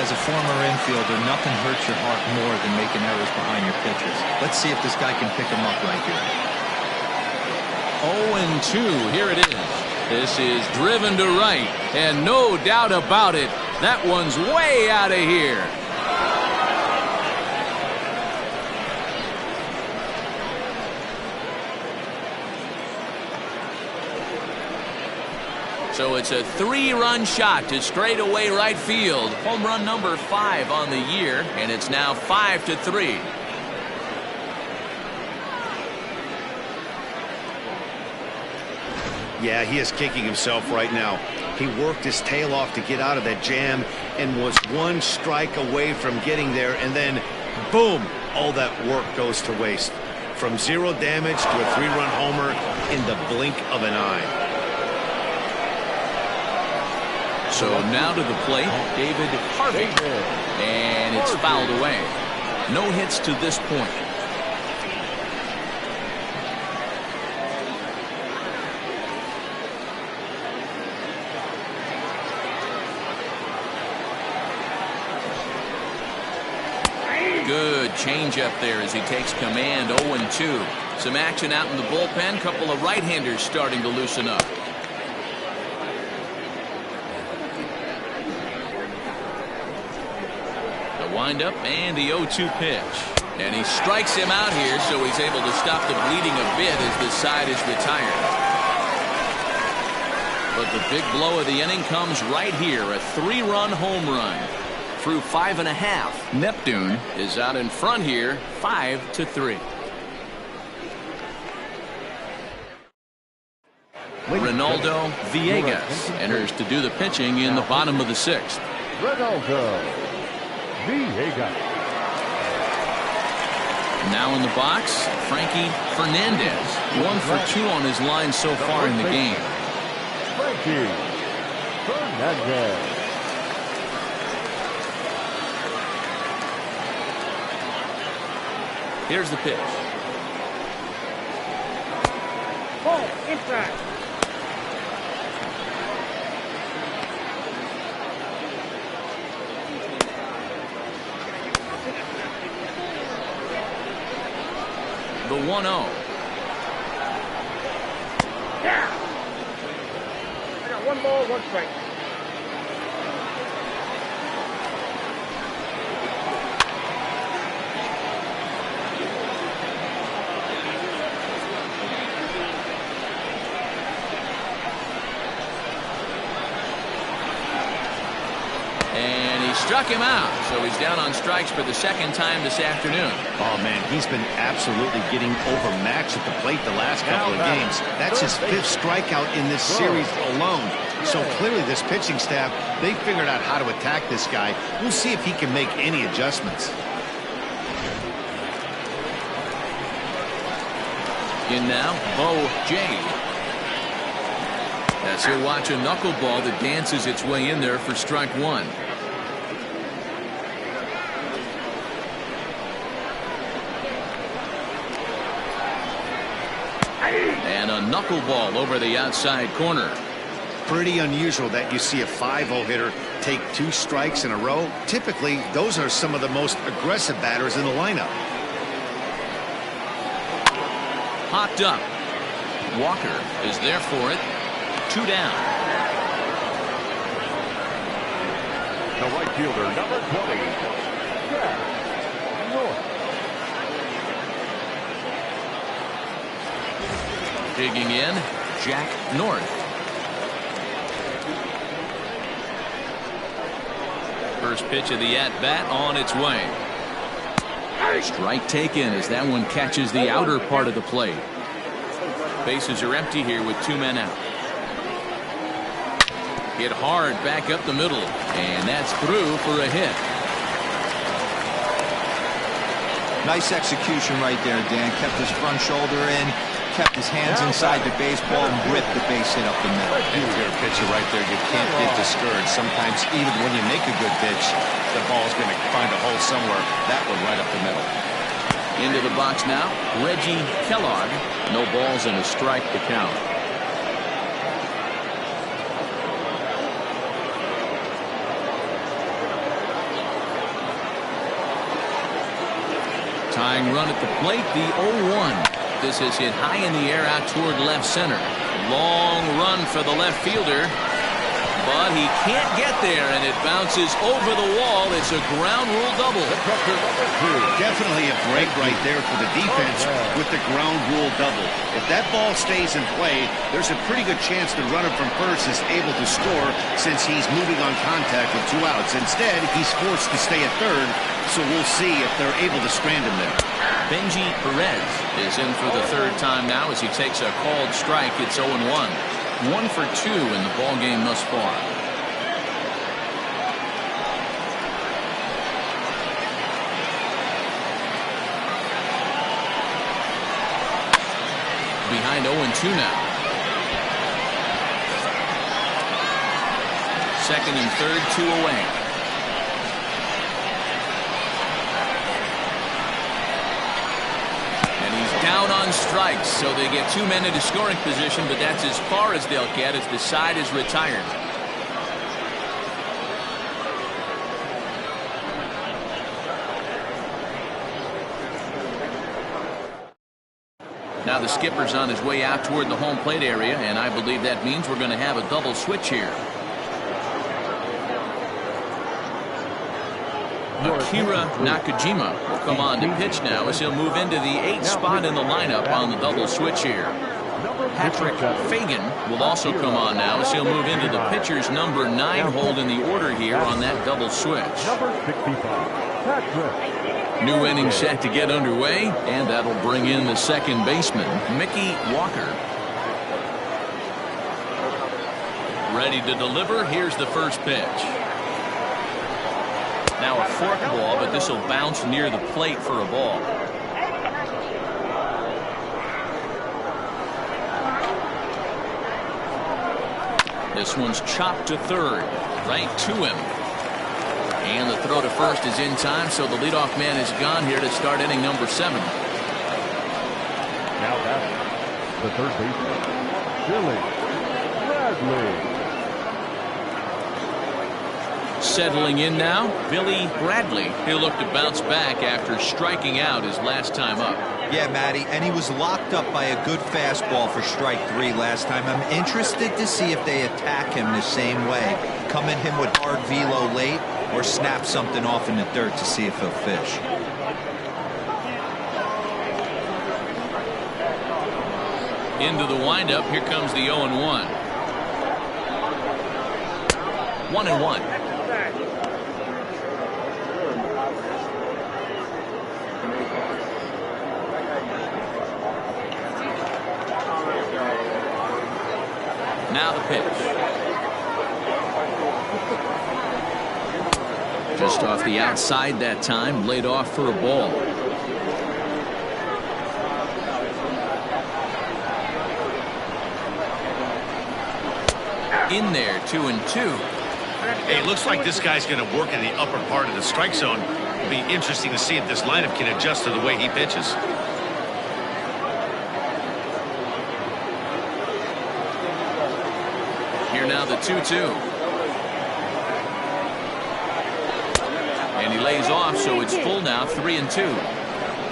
As a former infielder, nothing hurts your heart more than making errors behind your pitchers. Let's see if this guy can pick them up right here. 0-2. Here it is. This is driven to right, and no doubt about it, that one's way out of here. So it's a 3-run shot to straightaway right field. Home run number 5 on the year, and it's now 5-3. Yeah, he is kicking himself right now. He worked his tail off to get out of that jam and was 1 strike away from getting there, and then boom, all that work goes to waste. From 0 damage to a 3-run homer in the blink of an eye. So now to the plate, David Harvey, and it's fouled away. No hits to this point. Good changeup there as he takes command. 0-2. Some action out in the bullpen. Couple of right-handers starting to loosen up. Windup and the 0-2 pitch, and he strikes him out here, so he's able to stop the bleeding a bit as the side is retired. But the big blow of the inning comes right here, a 3-run home run. Through 5.5, Neptune is out in front here, 5-3. Ronaldo Villegas enters to do the pitching in the bottom of the 6th. Ronaldo Villegas. Now in the box, Frankie Fernandez. 1 for 2 on his line so far in the game. Frankie Fernandez. Here's the pitch. Ball, inside. The 1-0. Yeah. I got 1 ball, 1 strike. Struck him out, so he's down on strikes for the 2nd time this afternoon. Oh, man, he's been absolutely getting overmatched at the plate the last couple of games. That's his 5th strikeout in this series alone. So clearly this pitching staff, they figured out how to attack this guy. We'll see if he can make any adjustments. In now, Bo J. As he'll watch a knuckleball that dances its way in there for strike one. And a knuckleball over the outside corner. Pretty unusual that you see a 5-0 hitter take 2 strikes in a row. Typically, those are some of the most aggressive batters in the lineup. Hopped up. Walker is there for it. 2 down. The right fielder, number 20, Jack North. Digging in, Jack North. First pitch of the at-bat on its way. Strike taken as that one catches the outer part of the plate. Bases are empty here with 2 men out. Hit hard back up the middle, and that's through for a hit. Nice execution right there, Dan. Kept his front shoulder in, kept his hands inside the baseball, and ripped the base hit up the middle. If you're a pitcher right there, you can't get discouraged. Sometimes even when you make a good pitch, the ball's going to find a hole somewhere. That one right up the middle. Into the box now, Reggie Kellogg. No balls and a strike to count. Tying run at the plate, the 0-1. This is hit high in the air out toward left center. Long run for the left fielder, but he can't get there, and it bounces over the wall. It's a ground rule double. Definitely a break right there for the defense with the ground rule double. If that ball stays in play, there's a pretty good chance the runner from first is able to score since he's moving on contact with 2 outs. Instead, he's forced to stay at third, so we'll see if they're able to strand him there. Benji Perez is in for the 3rd time now as he takes a called strike. It's 0-1. 1 for 2 in the ball game thus far. Behind 0-2 now. 2nd and 3rd, 2 away. Down on strikes, so they get 2 men into scoring position, but that's as far as they'll get as the side is retired. Now the skipper's on his way out toward the home plate area, and I believe that means we're going to have a double switch here. Akira Nakajima will come on to pitch now as he'll move into the 8th spot in the lineup on the double switch here. Patrick Fagan will also come on now as he'll move into the pitcher's number 9 hold in the order here on that double switch. New inning set to get underway, and that'll bring in the 2nd baseman, Mickey Walker. Ready to deliver. Here's the first pitch. Now a fork ball, but this will bounce near the plate for a ball. This one's chopped to third, right to him. And the throw to first is in time, so the leadoff man is gone here to start inning number 7. Now batting, the 3rd baseman, Billy Bradley. Settling in now, Billy Bradley. He'll look to bounce back after striking out his last time up. Yeah, Matty, and he was locked up by a good fastball for strike 3 last time. I'm interested to see if they attack him the same way. Come at him with hard velo late or snap something off in the dirt to see if he'll fish. Into the windup, here comes the 0-1. 1-1. Now the pitch. Just off the outside that time, laid off for a ball. In there, 2-2. Hey, it looks like this guy's going to work in the upper part of the strike zone. It'll be interesting to see if this lineup can adjust to the way he pitches. Here now the 2-2. And he lays off, so it's full now, 3-2.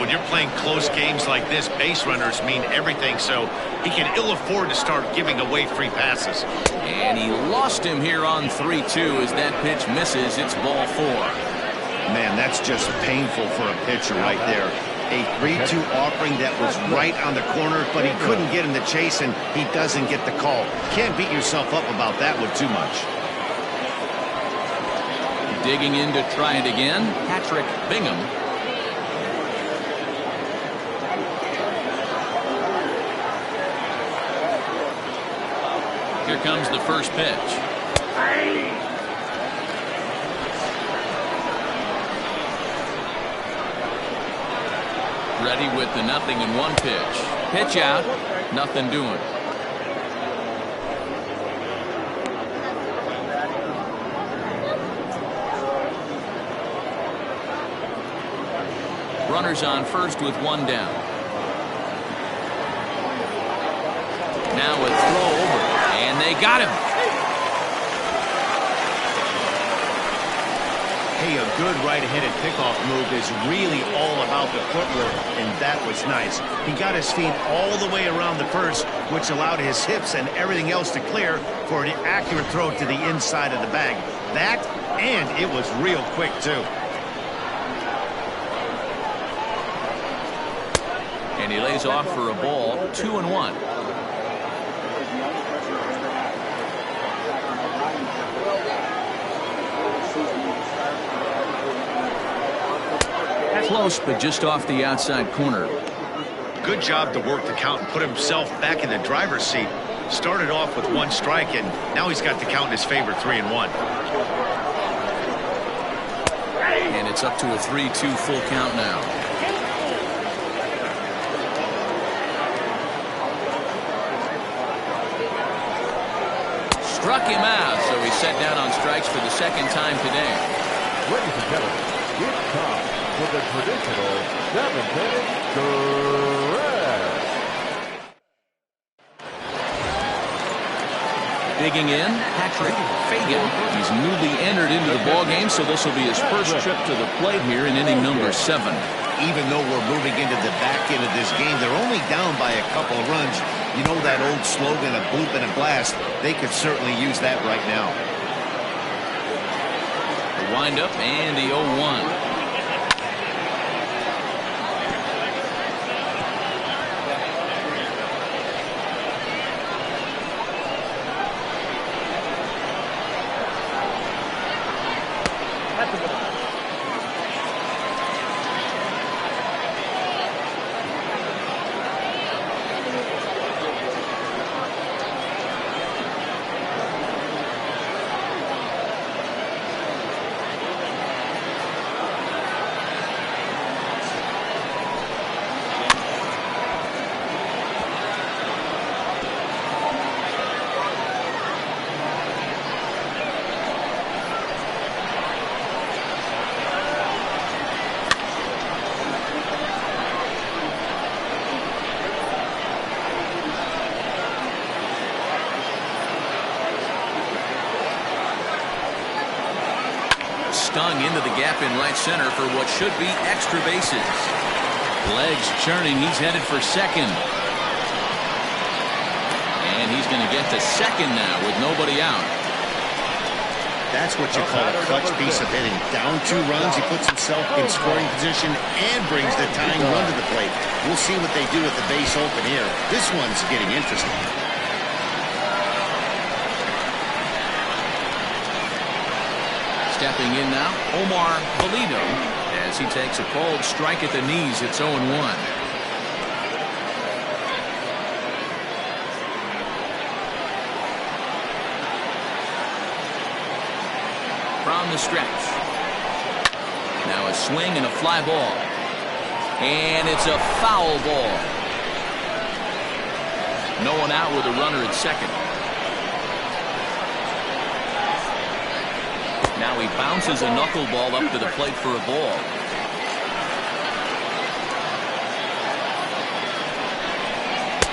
When you're playing close games like this, base runners mean everything, so he can ill afford to start giving away free passes. And he lost him here on 3-2 as that pitch misses. It's ball 4. Man, that's just painful for a pitcher right there. A 3-2 offering that was right on the corner, but he couldn't get him to chase, and he doesn't get the call. Can't beat yourself up about that one too much. Digging in to try it again, Patrick Bingham. Here comes the first pitch. Ready with the 0-1 pitch. Pitch out, nothing doing. Runners on first with 1 down. Now a throw over, and they got him. Hey, a good right-handed pickoff move is really all about the footwork, and that was nice. He got his feet all the way around the first, which allowed his hips and everything else to clear for an accurate throw to the inside of the bag. That, and it was real quick, too. And he lays off for a ball, 2-1. Close, but just off the outside corner. Good job to work the count and put himself back in the driver's seat. Started off with 1 strike, and now he's got the count in his favor, 3-1. And it's up to a 3-2 full count now. Struck him out, so he's set down on strikes for the 2nd time today. Ladies and gentlemen, it's time for the traditional 7-minute stretch. Digging in, Patrick Fagan. He's newly entered into the ballgame, so this will be his first trip to the plate here in inning number 7. Even though we're moving into the back end of this game, they're only down by a couple of runs. You know that old slogan, a bloop and a blast? They could certainly use that right now. The windup and the 0-1. Stung into the gap in right center for what should be extra bases. Legs churning. He's headed for second. And he's going to get to second now with nobody out. That's what you call a clutch piece of hitting. Down 2 runs, he puts himself in scoring position and brings the tying run to the plate. We'll see what they do with the base open here. This one's getting interesting. Stepping in now, Omar Valido, as he takes a called strike at the knees. It's 0-1. from the stretch. Now a swing and a fly ball. And it's a foul ball. No one out with a runner at second. Now he bounces a knuckleball up to the plate for a ball.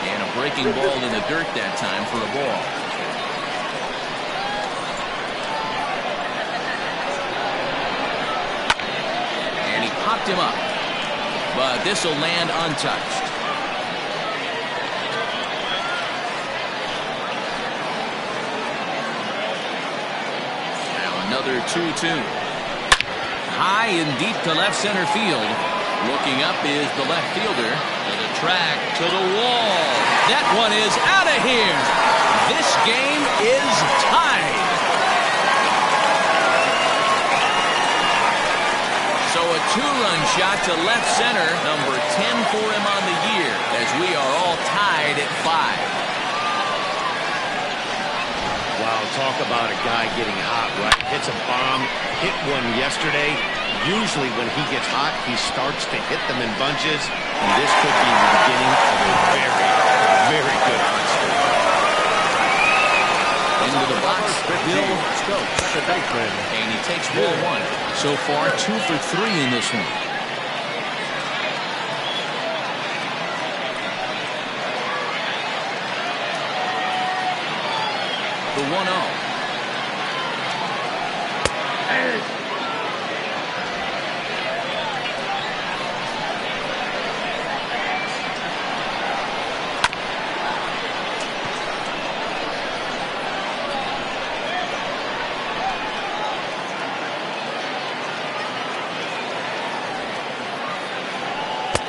And a breaking ball in the dirt that time for a ball. And he popped him up. But this will land untouched. Another 2-2. High and deep to left center field. Looking up is the left fielder. To the track, to the wall. That one is out of here. This game is tied. So a two-run shot to left center. Number 10 for him on the year, as we are all tied at 5. Wow, talk about a guy getting hot, right? Hits a bomb, hit one yesterday. Usually when he gets hot, he starts to hit them in bunches, and this could be the beginning of a very, very good hot streak. Into the box, Bill Stokes, the baseman, and he takes ball 1. So far, 2 for 3 in this one. The 1-0.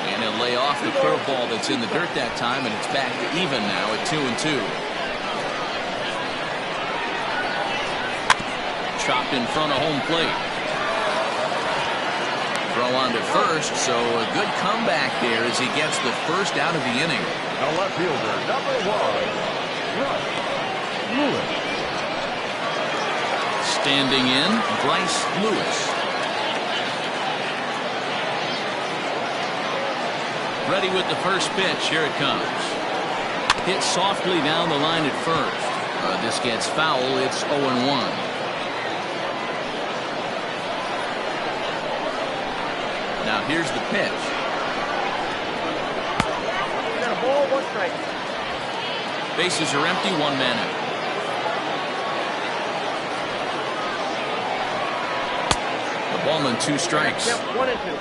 And he'll lay off the curveball that's in the dirt that time, and it's back to even now at 2-2. Chopped in front of home plate. Throw on to first, so a good comeback there as he gets the first out of the inning. The left fielder, number 1, Lewis. Standing in, Bryce Lewis. Ready with the first pitch. Here it comes. Hit softly down the line at first. This gets foul. It's 0-1. Now here's the pitch. Got a ball, 1 strike. Bases are empty, 1 man out. The ballman 2 strikes. Yep, 1-2.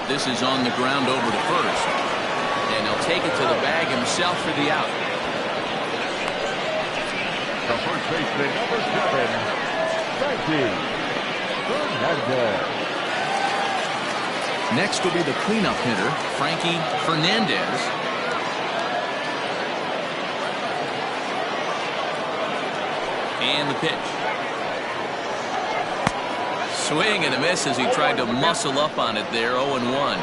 This is on the ground over to first. And he'll take it to the bag himself for the out. The first baseman, number 7, Frankie Fernandez. Next will be the cleanup hitter, Frankie Fernandez. And the pitch. Swing and a miss as he tried to muscle up on it there. 0-1.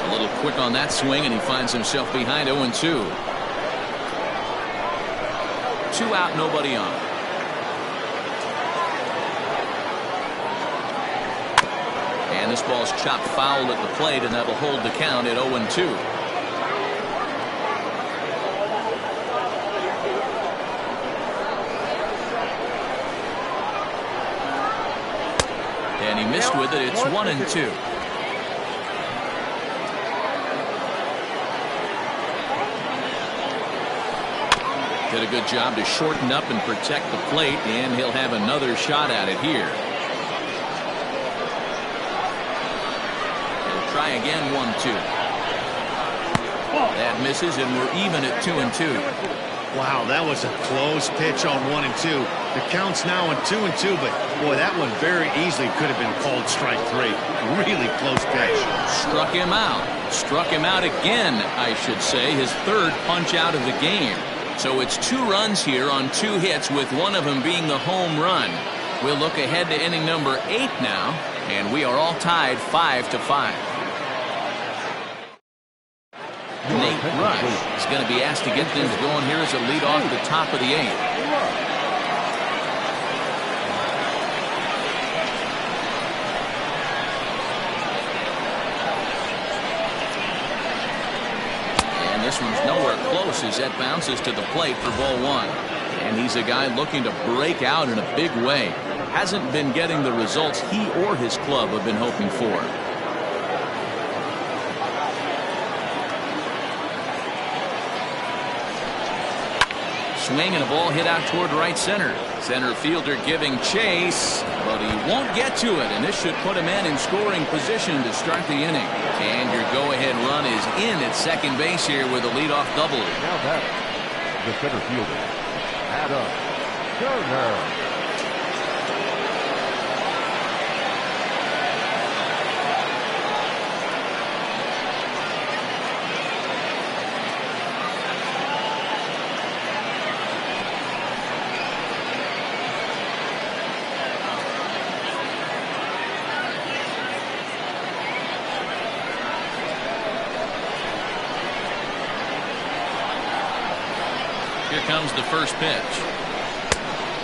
A little quick on that swing, and he finds himself behind 0-2. 2 out, nobody on. And this ball's chopped foul at the plate, and that'll hold the count at 0-2. And he missed with it. It's 1-2. Did a good job to shorten up and protect the plate, and he'll have another shot at it here. He'll try again. 1-2. That misses, and we're even at 2-2. Wow, that was a close pitch on 1-2. The count's now at 2-2, but boy, that one very easily could have been called strike 3. Really close pitch. Struck him out. Struck him out again, I should say. His third punch out of the game. So it's 2 runs here on 2 hits, with one of them being the home run. We'll look ahead to inning number 8 now, and we are all tied 5-5. Nate Rush is going to be asked to get things going here as a lead off the top of the 8th. And this one's nowhere close as that bounces to the plate for ball 1. And he's a guy looking to break out in a big way. Hasn't been getting the results he or his club have been hoping for. Swing and a ball hit out toward right center. Center fielder giving chase, but he won't get to it, and this should put him in scoring position to start the inning. And your go-ahead run is in at second base here with a leadoff double. Now that the center fielder, Adam Turner. Here comes the first pitch.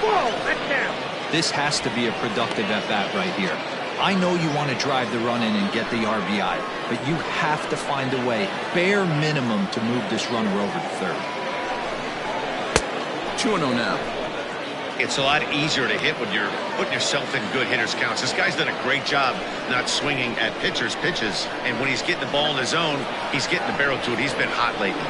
Whoa, that's down. This has to be a productive at-bat right here. I know you want to drive the run in and get the RBI, but you have to find a way, bare minimum, to move this runner over to third. 2-0 now. It's a lot easier to hit when you're putting yourself in good hitters counts. This guy's done a great job not swinging at pitchers' pitches, and when he's getting the ball in his zone, he's getting the barrel to it. He's been hot lately.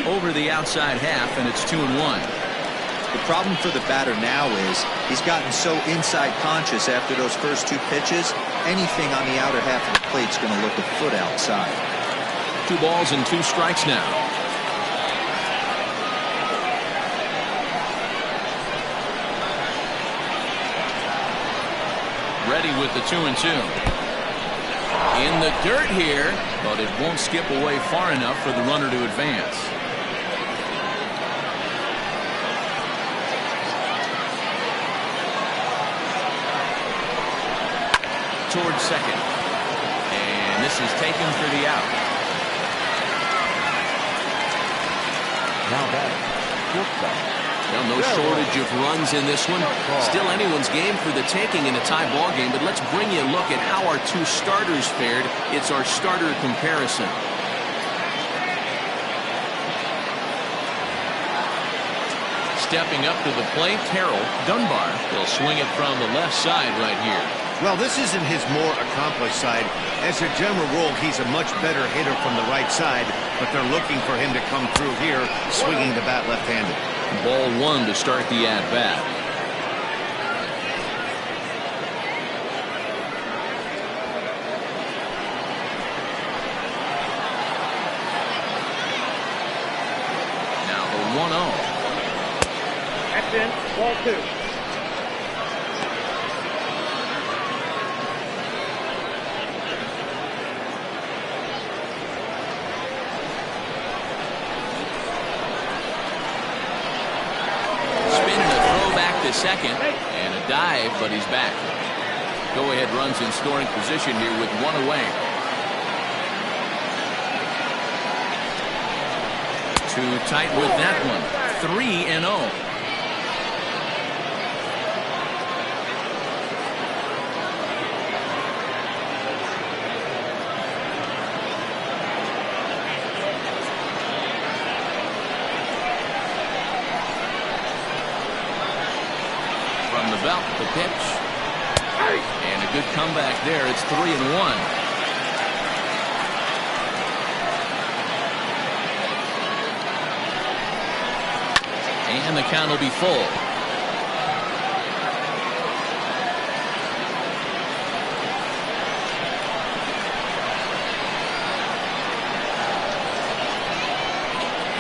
Over the outside half, and it's 2-1. The problem for the batter now is he's gotten so inside conscious after those first 2 pitches. Anything on the outer half of the plate's going to look a foot outside. 2 balls and 2 strikes now. Ready with the 2-2. In the dirt here, but it won't skip away far enough for the runner to advance. Towards second. And this is taken for the out. Now that shortstop. Well, no shortage of runs in this one. Still anyone's game for the taking in a tie ball game, but let's bring you a look at how our 2 starters fared. It's our starter comparison. Stepping up to the plate, Terrell Dunbar. He'll swing it from the left side right here. Well, this isn't his more accomplished side. As a general rule, he's a much better hitter from the right side, but they're looking for him to come through here, swinging the bat left-handed. Ball 1 to start the at-bat. Now the 1-0. That's in. Ball 2. Second, and a dive, but he's back. Go-ahead runs in scoring position here with 1 away. Too tight with that one. 3-0. Belt, the pitch, and a good comeback there. It's 3-1. And the count will be full.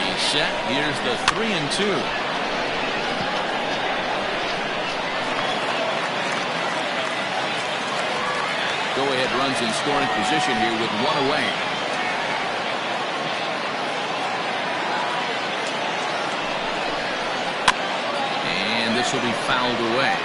He's set. Here's the 3-2. Go-ahead runs in scoring position here with 1 away. And this will be fouled away.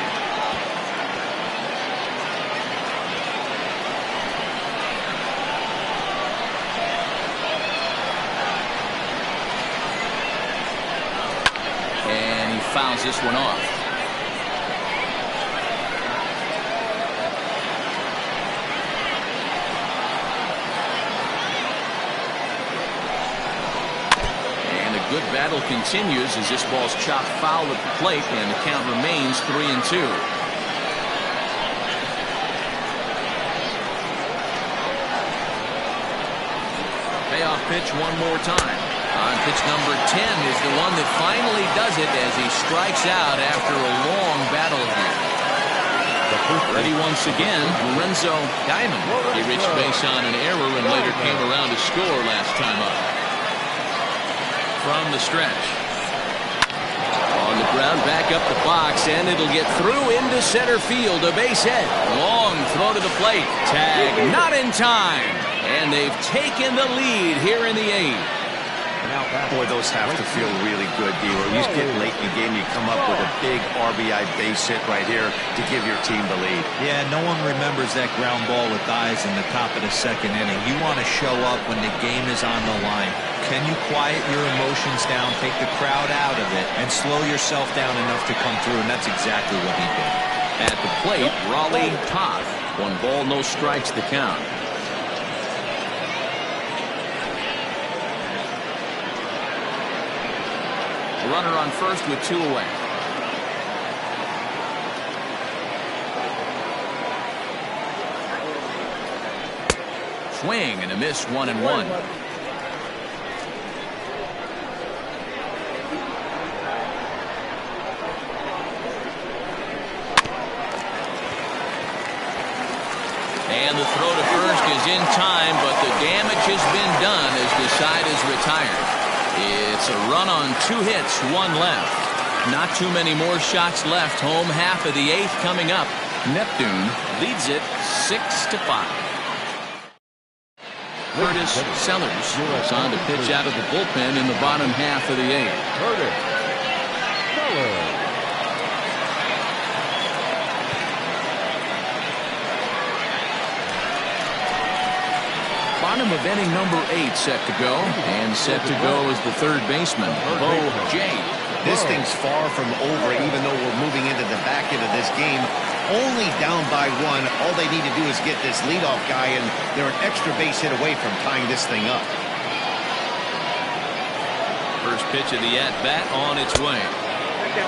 fouls this one off. And a good battle continues as this ball's chopped foul at the plate, and the count remains 3-2. Payoff pitch one more time. On pitch number 10 is the one that finally does it as he strikes out after a long battle here. Ready once again, Lorenzo Diamond. He reached base on an error and later came around to score last time up. From the stretch. On the ground, back up the box, and it'll get through into center field. A base hit. Long throw to the plate. Tag not in time. And they've taken the lead here in the 8th. Boy, those have to feel really good, D-Row. You get late in the game, you come up with a big RBI base hit right here to give your team the lead. Yeah, no one remembers that ground ball with eyes in the top of the second inning. You want to show up when the game is on the line. Can you quiet your emotions down, take the crowd out of it, and slow yourself down enough to come through? And that's exactly what he did. At the plate, Raleigh Toth. 1 ball, no strikes the count. Runner on first with 2 away. Swing and a miss, 1-1. And the throw to first is in time, but the damage has been done as the side is retired. It's a run on 2 hits, 1 left. Not too many more shots left. Home half of the 8th coming up. Neptune leads it 6-5. Curtis Sellers is on to pitch out of the bullpen in the bottom half of the 8th. Curtis Sellers. Bottom of inning number 8 set to go, and set to go is the third baseman, Bo Jay. This thing's far from over, even though we're moving into the back end of this game. Only down by 1. All they need to do is get this leadoff guy, and they're an extra base hit away from tying this thing up. First pitch of the at-bat on its way.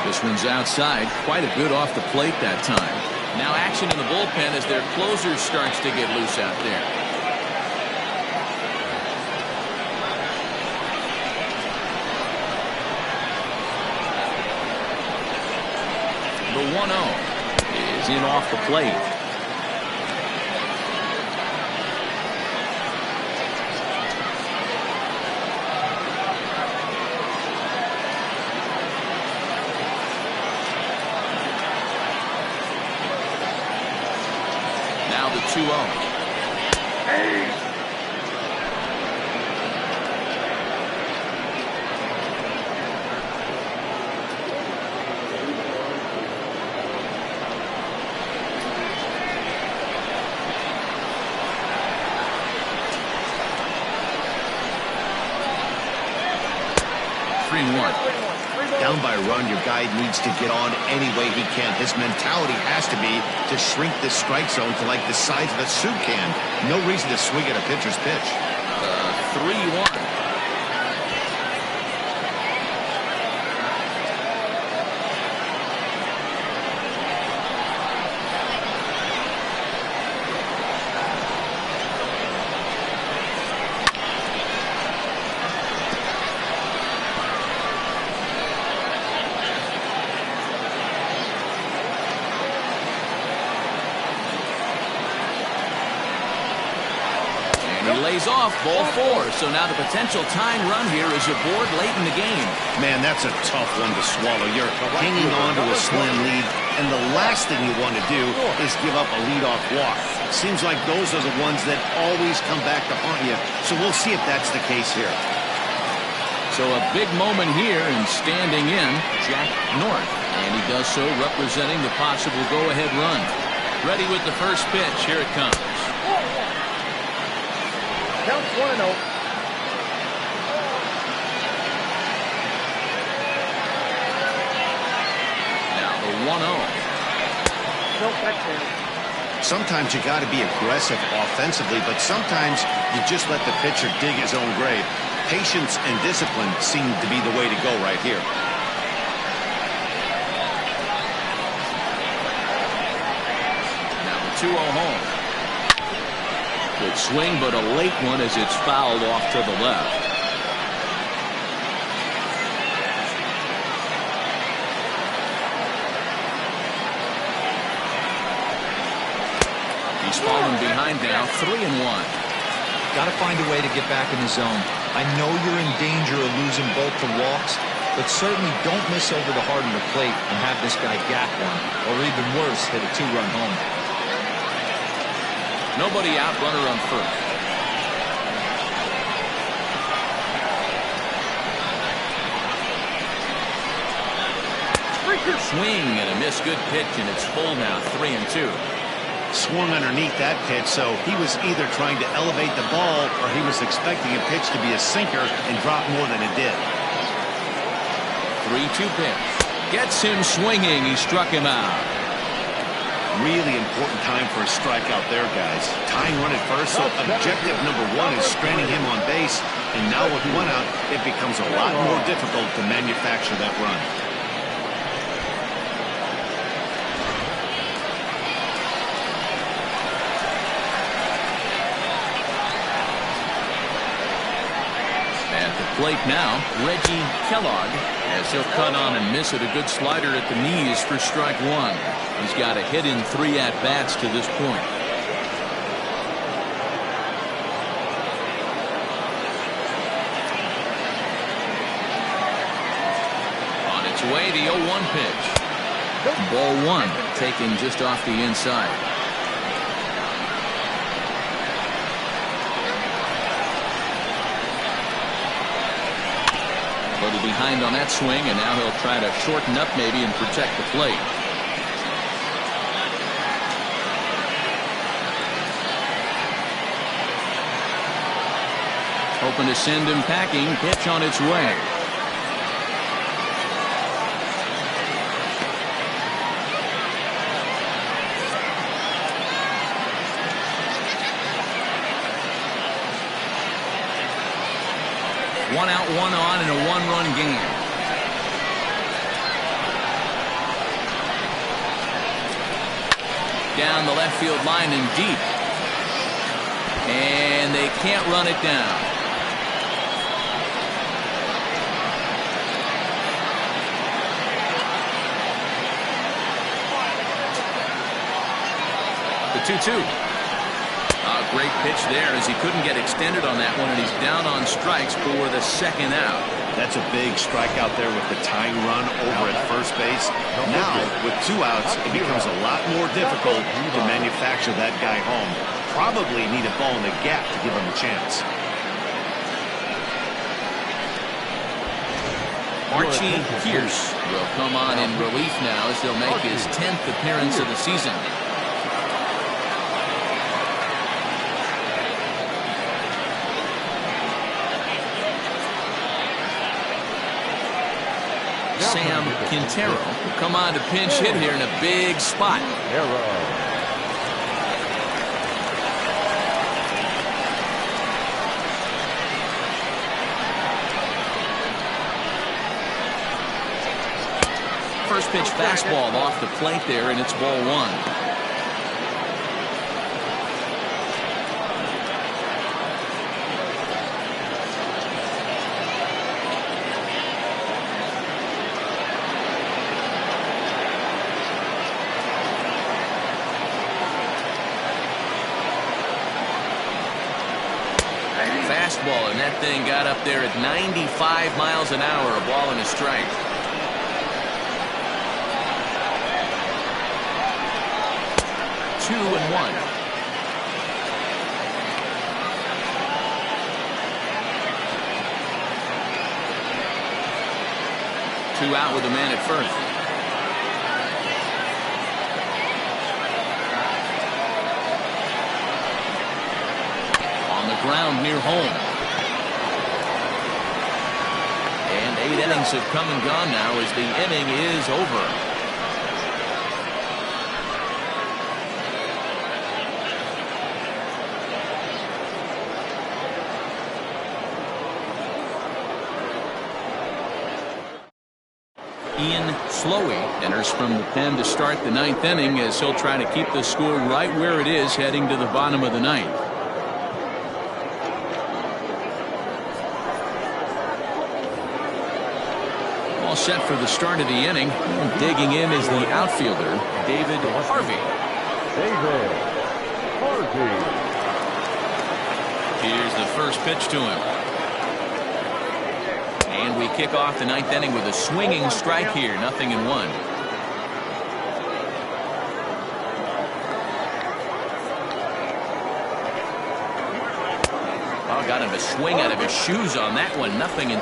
This one's outside, quite a bit off the plate that time. Now action in the bullpen as their closer starts to get loose out there. The 1-0 is in off the plate. Now the 2-0. 3-1. Down by a run, your guy needs to get on any way he can. His mentality has to be to shrink this strike zone to like the size of a soup can. No reason to swing at a pitcher's pitch. 3-1. Lays off, ball 4. So now the potential tying run here is aboard late in the game. Man, that's a tough one to swallow. You're hanging on to a slim lead, and the last thing you want to do is give up a leadoff walk. Seems like those are the ones that always come back to haunt you. So we'll see if that's the case here. So a big moment here, and standing in, Jack North. And he does so representing the possible go-ahead run. Ready with the first pitch. Here it comes. Counts 1-0. 1-0. Nope, that's him. Sometimes you got to be aggressive offensively, but sometimes you just let the pitcher dig his own grave. Patience and discipline seem to be the way to go right here. Now the 2-0 home. Good swing, but a late one as it's fouled off to the left. He's fallen behind now, 3-1. Got to find a way to get back in the zone. I know you're in danger of losing both the walks, but certainly don't miss over the heart of the plate and have this guy gap one, or even worse, hit a 2-run home. Nobody out, runner on first. Swing and a miss. Good pitch, and it's full now, 3-2. Swung underneath that pitch, so he was either trying to elevate the ball or he was expecting a pitch to be a sinker and drop more than it did. 3-2 pitch. Gets him swinging. He struck him out. Really important time for a strikeout there, guys. Tying run at first, so objective number one is stranding him on base. And now with one out, it becomes a lot more difficult to manufacture that run. At the plate now, Reggie Kellogg, as he'll cut on and miss it. A good slider at the knees for strike one. He's got a hit in 3 at-bats to this point. On its way, the 0-1 pitch. Ball one, taken just off the inside. A little behind on that swing, and now he'll try to shorten up maybe and protect the plate. Hoping to send him packing. Pitch on its way. One out, one on in a one-run game. Down the left field line and deep. And they can't run it down. The 2-2. Great pitch there as he couldn't get extended on that one, and he's down on strikes for the second out. That's a big strikeout there with the tying run over at first base. Now, with 2 outs, it becomes a lot more difficult to manufacture that guy home. Probably need a ball in the gap to give him a chance. Archie Pierce will come on in relief now as he'll make his 10th appearance of the season. Sam Quintero will come on to pinch hit here in a big spot. First pitch fastball off the plate there, and it's ball one. Fastball, and that thing got up there at 95 miles an hour, a ball and a strike. Two and one. Two out with a man at first. Ground near home. And 8 innings have come and gone now as the inning is over. Ian Slowey enters from the pen to start the ninth inning, as he'll try to keep the score right where it is heading to the bottom of the ninth. All set for the start of the inning. Digging in is the outfielder, David Harvey. David Harvey. Here's the first pitch to him. And we kick off the ninth inning with a swinging strike here. 0-1. Oh, got him a swing out of his shoes on that one. 0-2.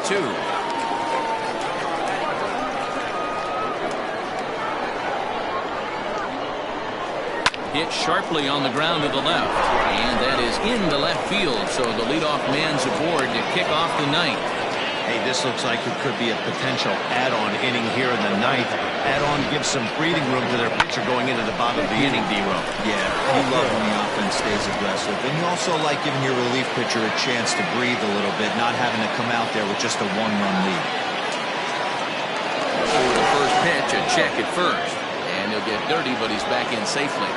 Hit sharply on the ground to the left, and that is into left field, so the leadoff man's aboard to kick off the ninth. Hey, this looks like it could be a potential add-on inning here in the ninth. Add-on gives some breathing room to their pitcher going into the bottom of the inning, D-Row. Yeah, you love when the offense stays aggressive, and you also like giving your relief pitcher a chance to breathe a little bit, not having to come out there with just a one-run lead. For the first pitch, a check at first, and he'll get dirty, but he's back in safely.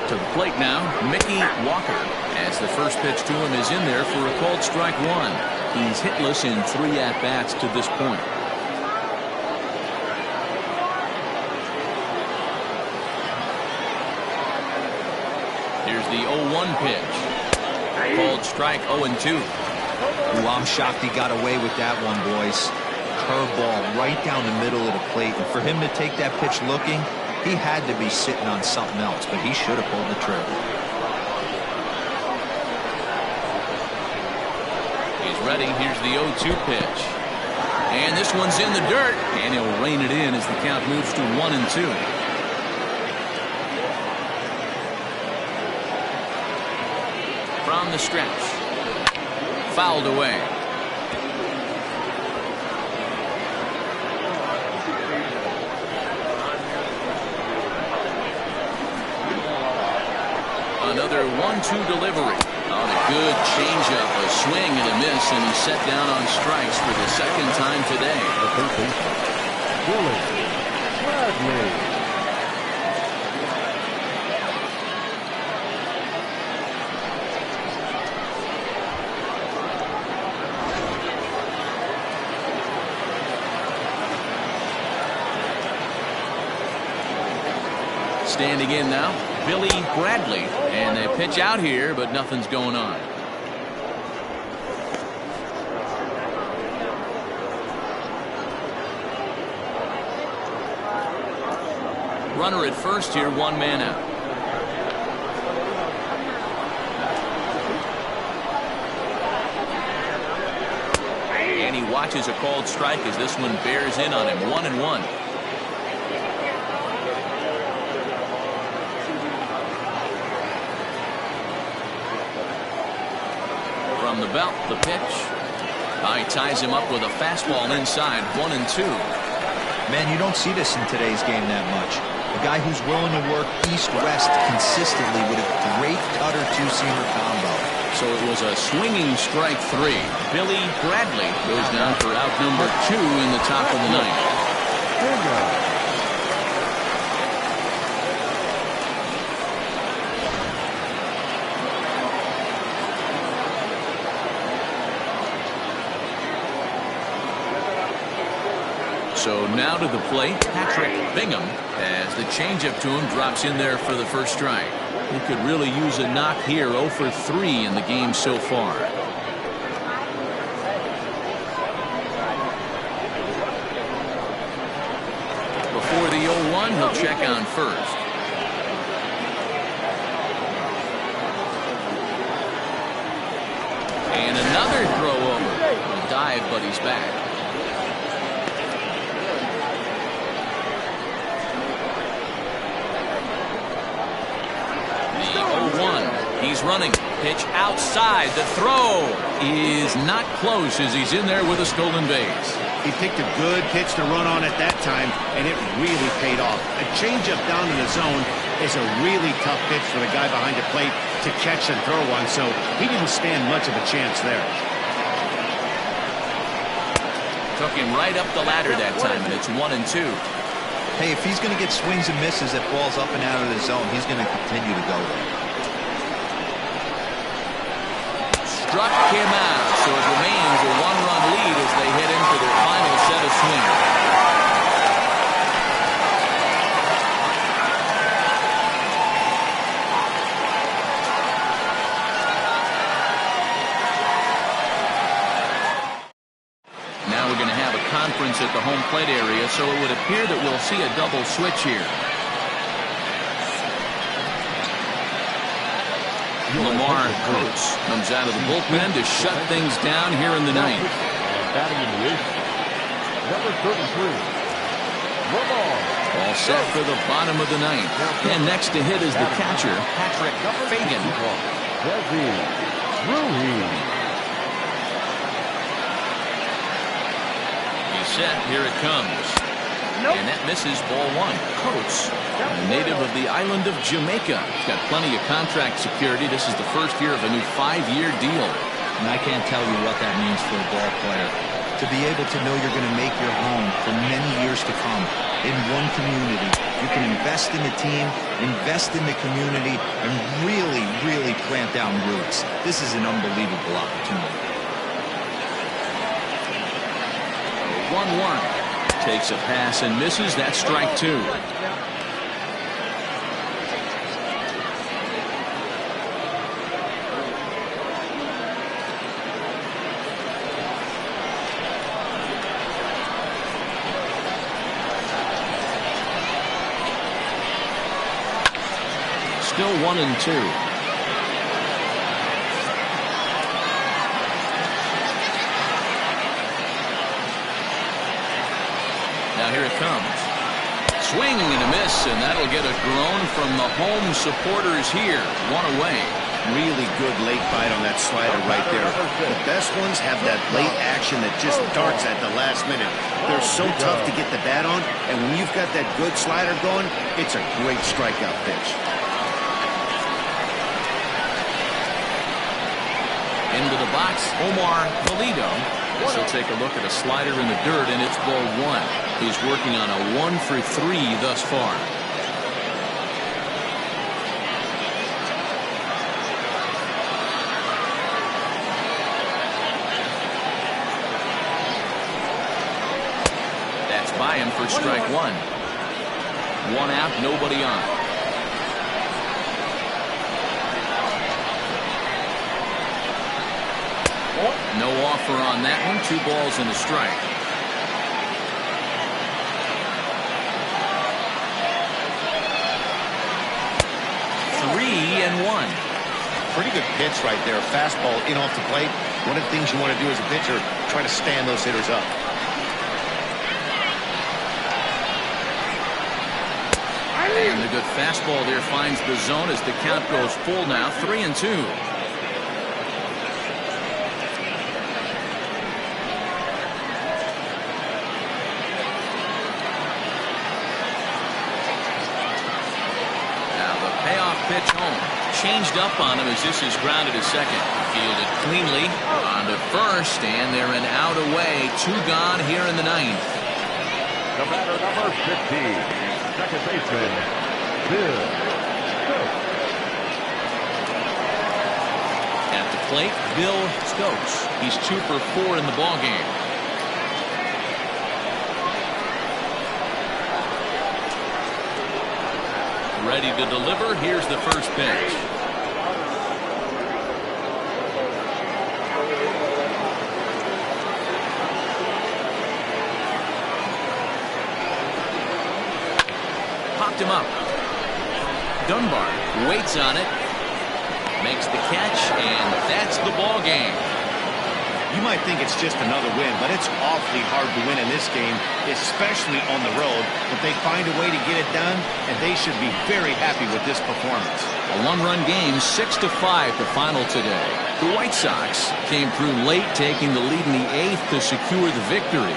To the plate now, Mickey Walker, as the first pitch to him is in there for a called strike one. He's hitless in 3 at-bats to this point. Here's the 0-1 pitch. Called strike 0-2. Ooh, I'm shocked he got away with that one, boys. Curveball right down the middle of the plate, and for him to take that pitch looking, he had to be sitting on something else, but he should have pulled the trigger. He's ready. Here's the 0-2 pitch. And this one's in the dirt, and he'll rein it in as the count moves to 1-2. From the stretch. Fouled away. Another 1-2 delivery. On a good changeup, a swing and a miss, and he's set down on strikes for the second time today. Willie Bradley. Standing in now, Billy Bradley, and they pitch out here, but nothing's going on. Runner at first here, 1 man out. And he watches a called strike as this one bears in on him. 1-1. From the belt, the pitch. He ties him up with a fastball inside. 1-2. Man, you don't see this in today's game that much. A guy who's willing to work east-west consistently with a great cutter two-seamer combo. So it was a swinging strike 3. Billy Bradley goes down for out number 2 in the top of the ninth. So now to the plate, Patrick Bingham, as the changeup to him drops in there for the first strike. He could really use a knock here. 0 for 3 in the game so far. Before the 0-1, he'll check on first. And another throw over. A dive, but he's back. He's running. Pitch outside. The throw is not close as he's in there with a stolen base. He picked a good pitch to run on at that time, and it really paid off. A changeup down in the zone, is a really tough pitch for the guy behind the plate to catch and throw one, so he didn't stand much of a chance there. Took him right up the ladder that time, and it's 1-2. Hey, if he's going to get swings and misses at balls up and out of the zone, he's going to continue to go there. Struck him out, so it remains a one-run lead as they head in for their final set of swings. Now we're going to have a conference at the home plate area, so it would appear that we'll see a double switch here. Lamar Coates comes out of the bullpen to shut things down here in the ninth. Batting in the eighth, number 33, Lamar. All set for the bottom of the ninth. And next to hit is the catcher, Patrick Fagan. Desi Ruiz. He's set. Here it comes. And that misses ball one. Coates, a native of the island of Jamaica. He's got plenty of contract security. This is the first year of a new 5-year deal. And I can't tell you what that means for a ball player. To be able to know you're going to make your home for many years to come in one community. You can invest in the team, invest in the community, and really, really plant down roots. This is an unbelievable opportunity. 1-1. Takes a pass and misses. That's strike two. Still 1-2. Now here it comes. Swing and a miss, and that'll get a groan from the home supporters here. One away. Really good late bite on that slider right there. The best ones have that late action that just darts at the last minute. They're so tough to get the bat on, and when you've got that good slider going, it's a great strikeout pitch. Into the box, Omar Valido. This will take a look at a slider in the dirt, and it's ball one. He's working on a 1-for-3 thus far. That's by him for strike one. One out, nobody on. No offer on that one. 2 balls and a strike. Three and one. Pretty good pitch right there. Fastball in off the plate. One of the things you want to do as a pitcher, try to stand those hitters up. And the good fastball there finds the zone as the count goes full now. 3-2. Pitch home. Changed up on him as this is grounded to second. Fielded cleanly on to first, and they're an out away. 2 gone here in the ninth. The batter, number 15, second baseman, Bill Stokes. At the plate, Bill Stokes. He's 2 for 4 in the ballgame. Ready to deliver. Here's the first pitch. Popped him up. Dunbar waits on it. Makes the catch, and that's the ball game. You might think it's just another win, but it's awfully hard to win in this game, especially on the road. But they find a way to get it done, and they should be very happy with this performance. A 1-run game, 6-5 the final today. The White Sox came through late, taking the lead in the 8th to secure the victory.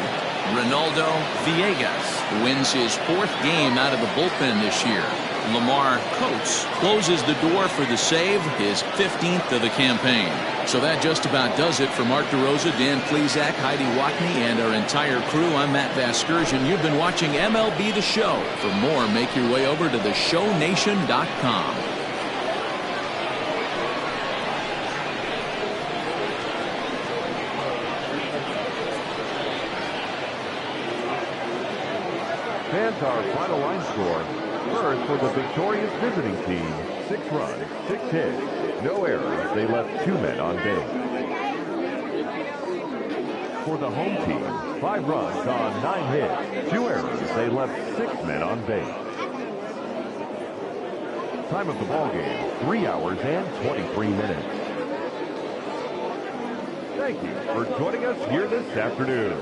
Ronaldo Villegas wins his 4th game out of the bullpen this year. Lamar Coates closes the door for the save, his 15th of the campaign. So that just about does it for Mark DeRosa, Dan Plesac, Heidi Watney, and our entire crew. I'm Matt Vasgersian. You've been watching MLB The Show. For more, make your way over to theshownation.com. Fans, our final line score. First for the victorious visiting team, 6 runs, 6 hits, no errors. They left 2 men on base. For the home team, 5 runs on 9 hits, 2 errors. They left 6 men on base. Time of the ball game, 3 hours and 23 minutes. Thank you for joining us here this afternoon.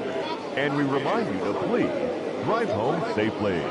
And we remind you to please drive home safely.